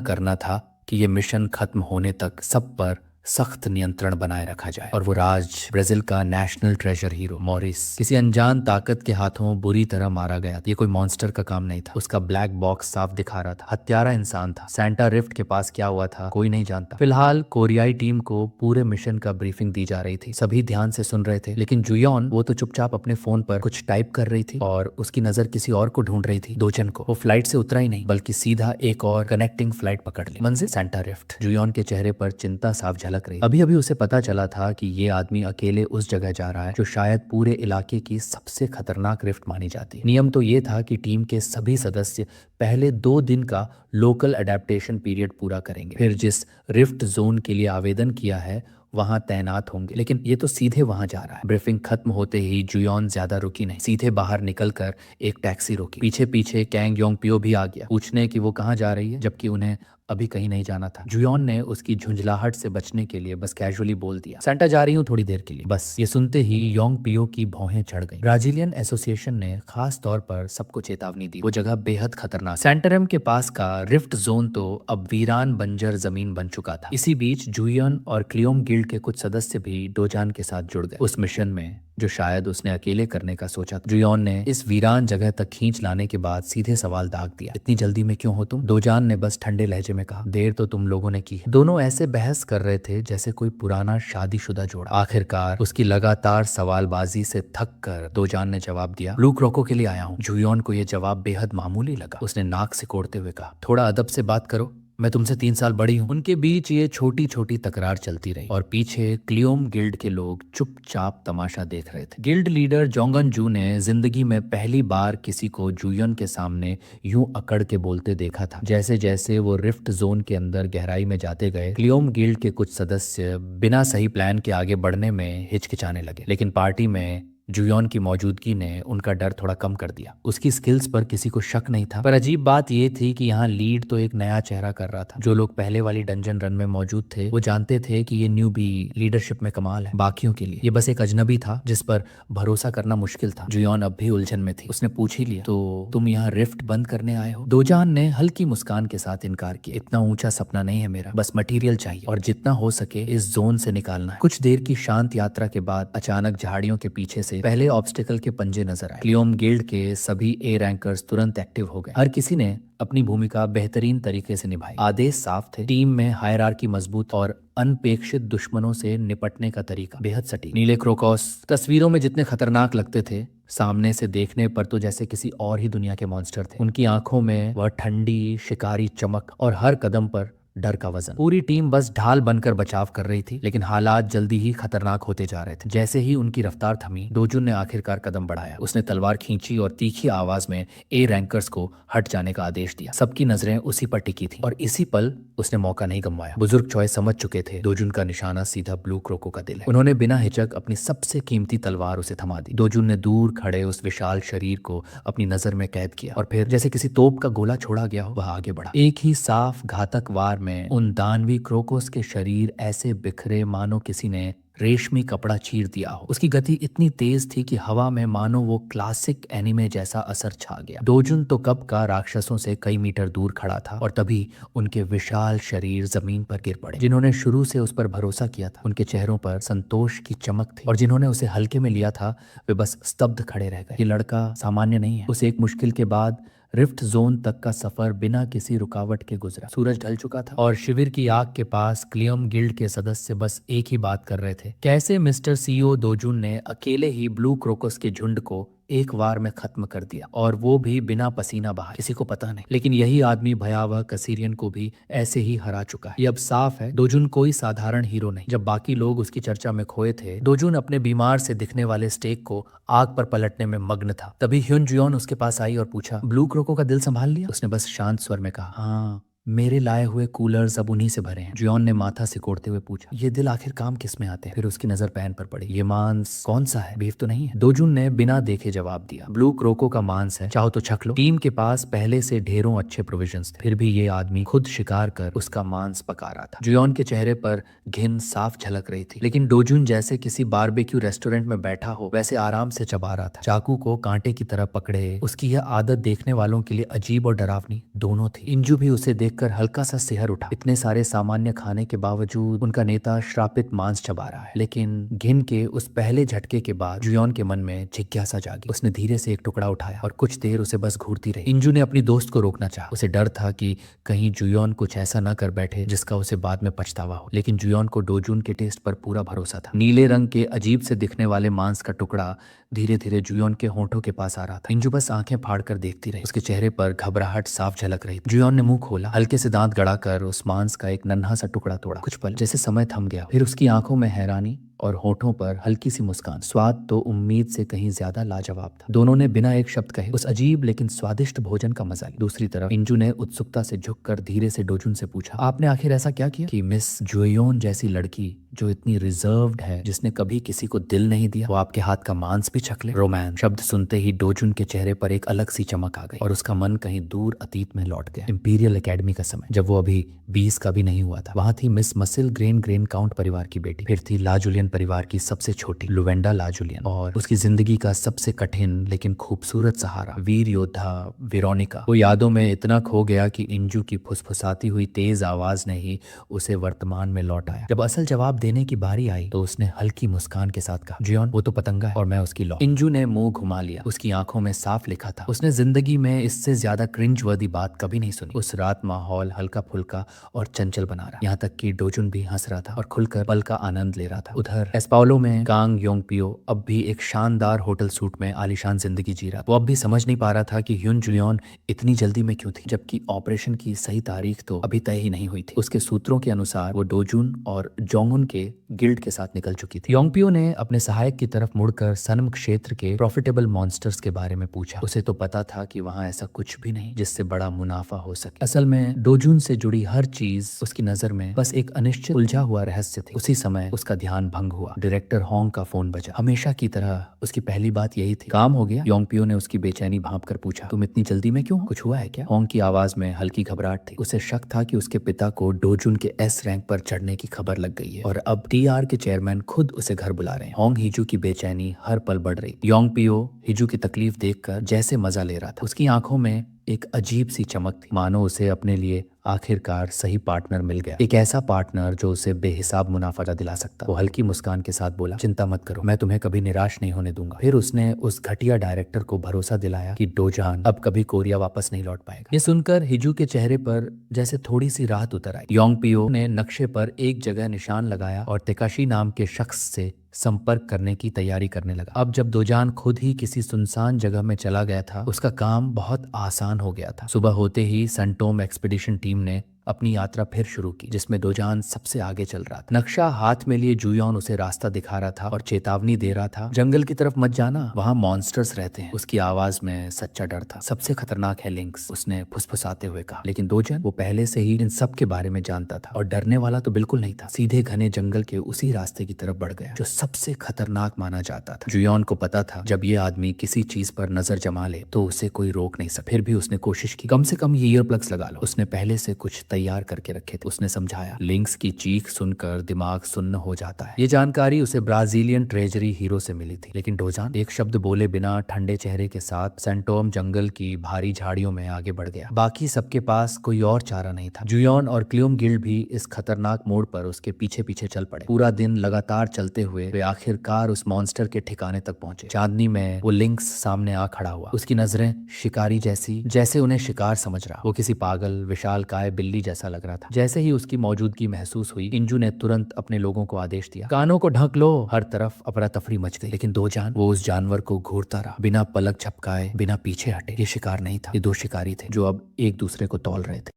करना था कि ये मिशन खत्म होने तक सब पर सख्त नियंत्रण बनाए रखा जाए। और वो राज ब्राजील का नेशनल ट्रेजर हीरो मॉरिस किसी अनजान ताकत के हाथों बुरी तरह मारा गया था। ये कोई मॉन्स्टर का काम नहीं था। उसका ब्लैक बॉक्स साफ दिखा रहा था। हत्यारा इंसान था। सेंटा रिफ्ट के पास क्या हुआ था कोई नहीं जानता। फिलहाल कोरियाई टीम को पूरे मिशन का ब्रीफिंग दी जा रही थी। सभी ध्यान से सुन रहे थे, लेकिन जुयॉन वो तो चुपचाप अपने फोन पर कुछ टाइप कर रही थी और उसकी नजर किसी और को ढूंढ रही थी, दोजन को। वो फ्लाइट से उतरा ही नहीं बल्कि सीधा एक और कनेक्टिंग फ्लाइट पकड़ ली। मंजिल सेंटा रिफ्ट। जुयॉन के चेहरे पर चिंता साफ झलक रही। अभी अभी उसे पता चला था कि ये आदमी अकेले उस जगह जा रहा है जो शायद पूरे इलाके की सबसे खतरनाक रिफ्ट मानी जाती है। नियम तो ये था कि टीम के सभी सदस्य पहले 2 दिन का लोकल अडेप्टेशन पीरियड पूरा करेंगे, फिर जिस रिफ्ट जोन के लिए आवेदन किया है वहां तैनात होंगे। लेकिन ये तो सीधे वहां जा रहा है। ब्रीफिंग खत्म होते ही जुयॉन ज्यादा रुकी नहीं, सीधे बाहर निकलकर एक टैक्सी रोकी। पीछे पीछे कैंग योंग पियो भी आ गया पूछने कि वो कहाँ जा रही है, जबकि उन्हें अभी कहीं नहीं जाना था। जुयॉन ने उसकी झुंझलाहट से बचने के लिए बस कैजुअली बोल दिया, सेंटा जा रही हूँ थोड़ी देर के लिए बस। ये सुनते ही योंग पियो की भौहें चढ़ गई। ब्राजीलियन एसोसिएशन ने खास तौर पर सबको चेतावनी दी, वो जगह बेहद खतरनाक। सेंटरम के पास का रिफ्ट जोन तो अब वीरान बंजर जमीन बन चुका था। इसी बीच जुयन और क्लियोम गिल्ड के कुछ सदस्य भी डोजान के साथ जुड़ गए उस मिशन में जो शायद उसने अकेले करने का सोचा था। जुयॉन ने इस वीरान जगह तक खींच लाने के बाद सीधे सवाल दाग दिया, इतनी जल्दी में क्यों हो तुम? दोजान ने बस ठंडे लहजे में कहा, देर तो तुम लोगों ने की है। दोनों ऐसे बहस कर रहे थे जैसे कोई पुराना शादीशुदा जोड़ा। आखिरकार उसकी लगातार सवालबाजी से थक कर दोजान ने जवाब दिया, ब्लू क्रोको के लिए आया हूँ। जुयॉन को यह जवाब बेहद मामूली लगा। उसने नाक सिकोड़ते हुए कहा, थोड़ा अदब से बात करो, मैं तुमसे 3 साल बड़ी हूँ। उनके बीच ये छोटी छोटी तकरार चलती रही और पीछे क्लियोम गिल्ड के लोग चुपचाप तमाशा देख रहे थे। गिल्ड लीडर जोंगन जू ने जिंदगी में पहली बार किसी को जुयन के सामने यूं अकड़ के बोलते देखा था। जैसे जैसे वो रिफ्ट जोन के अंदर गहराई में जाते गए, क्लियोम गिल्ड के कुछ सदस्य बिना सही प्लान के आगे बढ़ने में हिचकिचाने लगे। लेकिन पार्टी में जुयॉन की मौजूदगी ने उनका डर थोड़ा कम कर दिया। उसकी स्किल्स पर किसी को शक नहीं था। पर अजीब बात यह थी कि यहाँ लीड तो एक नया चेहरा कर रहा था। जो लोग पहले वाली डंजन रन में मौजूद थे वो जानते थे कि ये न्यूबी लीडरशिप में कमाल है। बाकियों के लिए ये बस एक अजनबी था जिस पर भरोसा करना मुश्किल था। जुयॉन अब भी उलझन में थी। उसने पूछ ही लिया, तो तुम यहाँ रिफ्ट बंद करने आए हो? दोजान ने हल्की मुस्कान के साथ इनकार किया, इतना ऊंचा सपना नहीं है मेरा, बस मटेरियल चाहिए और जितना हो सके इस जोन से निकालना है। कुछ देर की शांत यात्रा के बाद अचानक झाड़ियों के पीछे से पहले ऑब्स्टिकल के पंजे नजर आए। क्लियोम गिल्ड के सभी ए रैंकर्स तुरंत एक्टिव हो गए। हर किसी ने अपनी भूमिका बेहतरीन तरीके से निभाई। आदेश साफ थे, टीम में हायरार्की मजबूत और अनपेक्षित दुश्मनों से निपटने का तरीका बेहद सटीक। नीले क्रोकोस तस्वीरों में जितने खतरनाक लगते थे, सामने से देखने पर तो जैसे किसी और ही दुनिया के मॉन्स्टर थे। उनकी आंखों में वह ठंडी शिकारी चमक और हर कदम पर डर का वजन। पूरी टीम बस ढाल बनकर बचाव कर रही थी, लेकिन हालात जल्दी ही खतरनाक होते जा रहे थे। जैसे ही उनकी रफ्तार थमी, दोजुन ने आखिरकार कदम बढ़ाया। उसने तलवार खींची और तीखी आवाज में ए रैंकर्स को हट जाने का आदेश दिया। सबकी नजरें उसी पर टिकी थी और इसी पल उसने मौका नहीं गंवाया। बुजुर्ग चॉय समझ चुके थे दोजुन का निशाना सीधा ब्लू क्रोको का दिल है। उन्होंने बिना हिचक अपनी सबसे कीमती तलवार उसे थमा दी। दोजुन ने दूर खड़े उस विशाल शरीर को अपनी नजर में कैद किया और फिर जैसे किसी तोप का गोला छोड़ा गया हो, वह आगे बढ़ा। एक ही साफ घातक वार में उन दानवी क्रोकोस के शरीर ऐसे बिखरे मानो किसी ने रेशमी कपड़ा चीर दिया हो। उसकी गति इतनी तेज थी कि हवा में मानो वो क्लासिक एनिमे जैसा असर छा गया। दोजुन तो कब का राक्षसों से कई मीटर दूर खड़ा था और तभी उनके विशाल शरीर जमीन पर गिर पड़े। जिन्होंने शुरू से उस पर भरोसा किया था, उनके चेहरों पर संतोष की चमक थी और जिन्होंने उसे हल्के में लिया था वे बस स्तब्ध खड़े रह गए। ये लड़का सामान्य नहीं है। उस एक मुश्किल के बाद रिफ्ट जोन तक का सफर बिना किसी रुकावट के गुजरा। सूरज ढल चुका था और शिविर की आग के पास क्लियम गिल्ड के सदस्य बस एक ही बात कर रहे थे, कैसे मिस्टर सीओ दोजुन ने अकेले ही ब्लू क्रोकस के झुंड को एक वार में खत्म कर दिया और वो भी बिना पसीना बहाए। किसी को पता नहीं, लेकिन यही आदमी भयावह कसीरियन को भी ऐसे ही हरा चुका है। ये अब साफ है दोजुन कोई साधारण हीरो नहीं। जब बाकी लोग उसकी चर्चा में खोए थे, दोजुन अपने बीमार से दिखने वाले स्टेक को आग पर पलटने में मग्न था। तभी ह्युन जुयोन उसके पास आई और पूछा, ब्लू क्रोको का दिल संभाल लिया? उसने बस शांत स्वर में कहा, हाँ मेरे लाए हुए कूलर्स अब उन्हीं से भरे हैं। जुयॉन ने माथा सिकोड़ते हुए पूछा, ये दिल आखिर काम किस में आते हैं? फिर उसकी नजर पैन पर पड़ी। ये मांस कौन सा है? बीफ तो नहीं है? दोजुन ने बिना देखे जवाब दिया, ब्लू क्रोको का मांस है, चाहो तो छक लो। टीम के पास पहले से ढेरों अच्छे प्रोविजंस थे, फिर भी ये आदमी खुद शिकार कर उसका मांस पका रहा था। जुयॉन के चेहरे पर घिन साफ झलक रही थी, लेकिन डोजुन जैसे किसी बारबेक्यू रेस्टोरेंट में बैठा हो वैसे आराम से चबा रहा था। चाकू को कांटे की तरह पकड़े उसकी यह आदत देखने वालों के लिए अजीब और डरावनी दोनों थी। इंजू भी उसे देखकर हल्का सा सिहर उठा। इतने सारे सामान्य खाने के बावजूद उनका नेता श्रापित मांस चबा रहा है। लेकिन घिन के उस पहले झटके के बाद जुयॉन के मन में जिज्ञासा जागी। उसने धीरे से एक टुकड़ा उठाया और कुछ देर उसे बस घूरती रही। इंजू ने अपनी दोस्त को रोकना चाहा। उसे डर था कि कहीं जुयॉन कुछ ऐसा न कर बैठे जिसका उसे बाद में पछतावा हो, लेकिन जुयॉन को डोजुन के टेस्ट पर पूरा भरोसा था। नीले रंग के अजीब से दिखने वाले मांस का टुकड़ा धीरे धीरे जुयॉन के होंठों के पास आ रहा था। इंजू बस आंखें फाड़कर देखती रही। उसके चेहरे पर घबराहट साफ झलक रही थी। जुयॉन ने मुंह खोला, हल्के से दांत गड़ाकर उस मांस का एक नन्हा सा टुकड़ा तोड़ा। कुछ पल जैसे समय थम गया, फिर उसकी आंखों में हैरानी और होठों पर हल्की सी मुस्कान। स्वाद तो उम्मीद से कहीं ज्यादा लाजवाब था। दोनों ने बिना एक शब्द कहे उस अजीब लेकिन स्वादिष्ट भोजन का मजा लिया। दूसरी तरफ इंजू ने उत्सुकता से झुककर धीरे से डोजुन से पूछा, आपने आखिर ऐसा क्या किया कि मिस जुयोन जैसी लड़की जो इतनी रिजर्व्ड है, जिसने कभी किसी को दिल नहीं दिया, वो आपके हाथ का मांस भी छक ले? रोमांस शब्द सुनते ही डोजुन के चेहरे पर एक अलग सी चमक आ गई और उसका मन कहीं दूर अतीत में लौट गया। इंपीरियल एकेडमी का समय, जब वो अभी 20 का भी नहीं हुआ था। वहां थी मिस मसिल ग्रेन काउंट परिवार की बेटी, फिर थी ला जूलियन परिवार की सबसे छोटी लुवेंडा ला जूलियन, और उसकी जिंदगी का सबसे कठिन लेकिन खूबसूरत सहारा वीर योद्धा वेरोनिका। वो यादों में इतना खो गया कि इंजू की फुसफुसाती हुई तेज आवाज ने ही उसे वर्तमान में लौटाया। जब असल जवाब देने की बारी आई तो उसने हल्की मुस्कान के साथ कहा, जियोन वो तो पतंगा है और मैं उसकी लौ। इंजू ने मुंह घुमा लिया। उसकी आंखों में साफ लिखा था, उसने जिंदगी में इससे ज्यादा क्रिंज वर्दी बात कभी नहीं सुनी। उस रात माहौल हल्का फुल्का और चंचल बना रहा, यहाँ तक कि डोजुन भी हंस रहा था और खुलकर पल का आनंद ले रहा था। उधर एस्पाउलो में कांग योंगपियो अब भी एक शानदार होटल सूट में आलीशान जिंदगी जी रहा। वो अब भी समझ नहीं पा रहा था कि ह्युन जुलियन इतनी जल्दी में क्यों थी, जबकि ऑपरेशन की सही तारीख तो अभी तय ही नहीं हुई थी। उसके सूत्रों के अनुसार वो डोजुन और जोंगुन के गिल्ड के साथ निकल चुकी थी। योंगपियो ने अपने सहायक की तरफ मुड़कर सनम क्षेत्र के प्रॉफिटेबल मॉन्स्टर्स के बारे में पूछा। उसे तो पता था कि वहां ऐसा कुछ भी नहीं जिससे बड़ा मुनाफा हो सके। असल में डोजुन से जुड़ी हर चीज उसकी नजर में बस एक अनिश्चित उलझा हुआ रहस्य थी। उसी समय उसका ध्यान भंग हुआ। डायरेक्टर होंग का फोन बजा। हमेशा की तरह उसकी पहली बात यही थी, काम हो गया? योंगपियो ने उसकी बेचैनी भांप कर पूछा, तुम इतनी जल्दी में क्यों? कुछ हुआ है क्या? होंग की आवाज में हल्की घबराहट थी। उसे शक था कि उसके पिता को डोजुन के एस रैंक पर चढ़ने की खबर लग गई है और अब टीआर के चेयरमैन खुद उसे घर बुला रहे हैं। होंग हिजू की बेचैनी हर पल बढ़ रही। योंगपियो हिजू की तकलीफ देखकर जैसे मजा ले रहा था। उसकी आंखों में एक अजीब सी चमक थी, मानो उसे अपने लिए आखिरकार सही पार्टनर मिल गया। एक ऐसा पार्टनर जो उसे बेहिसाब मुनाफा दिला सकता। वो हल्की मुस्कान के साथ बोला, चिंता मत करो, मैं तुम्हें कभी निराश नहीं होने दूंगा। फिर उसने उस घटिया डायरेक्टर को भरोसा दिलाया कि डोजान अब कभी कोरिया वापस नहीं लौट पाएगा। ये सुनकर हिजू के चेहरे पर जैसे थोड़ी सी राहत उतर आई। योंगपियो ने नक्शे पर एक जगह निशान लगाया और तेकाशी नाम के शख्स से संपर्क करने की तैयारी करने लगा। अब जब दोजान खुद ही किसी सुनसान जगह में चला गया था, उसका काम बहुत आसान हो गया था। सुबह होते ही सनटोम एक्सपीडिशन टीम ने अपनी यात्रा फिर शुरू की, जिसमें दोजान सबसे आगे चल रहा था। नक्शा हाथ में लिए जुयोन उसे रास्ता दिखा रहा था और चेतावनी दे रहा था, जंगल की तरफ मत जाना, वहां मॉन्स्टर्स रहते हैं। उसकी आवाज में सच्चा डर था। सबसे खतरनाक है लिंक्स, उसने फुसफुसाते हुए कहा। लेकिन दोजन वो पहले से ही इन सब के बारे में जानता था और डरने वाला तो बिल्कुल नहीं था। सीधे घने जंगल के उसी रास्ते की तरफ बढ़ गया जो सबसे खतरनाक माना जाता था। जुयोन को पता था जब ये आदमी किसी चीज पर नजर जमा ले तो उसे कोई रोक नहीं सकता। फिर भी उसने कोशिश की, कम से कम ये ईयर प्लग्स लगा लो। उसने पहले से कुछ तैयार करके रखे थे। उसने समझाया, लिंक्स की चीख सुनकर दिमाग सुन्न हो जाता है। ये जानकारी उसे ब्राजीलियन ट्रेजरी हीरो से मिली थी। लेकिन डोजान एक शब्द बोले बिना ठंडे चेहरे के साथ सेंटोम जंगल की भारी झाड़ियों में आगे बढ़ गया। बाकी सबके पास कोई और चारा नहीं था। जुयोन और क्लियोम गिल्ड भी इस खतरनाक मोड़ पर उसके पीछे पीछे चल पड़े। पूरा दिन लगातार चलते हुए वे आखिरकार उस मॉन्स्टर के ठिकाने तक पहुंचे। चांदनी में वो लिंक्स सामने आ खड़ा हुआ। उसकी नजरें शिकारी जैसी, जैसे उन्हें शिकार समझ रहा। वो किसी पागल विशालकाय बिल्ली जैसा लग रहा था। जैसे ही उसकी मौजूदगी महसूस हुई, इंजू ने तुरंत अपने लोगों को आदेश दिया, कानों को ढक लो। हर तरफ अफरा तफरी मच गई। लेकिन दोजान वो उस जानवर को घूरता रहा, बिना पलक झपकाए, बिना पीछे हटे। ये शिकार नहीं था, ये दो शिकारी थे जो अब एक दूसरे को तौल रहे थे।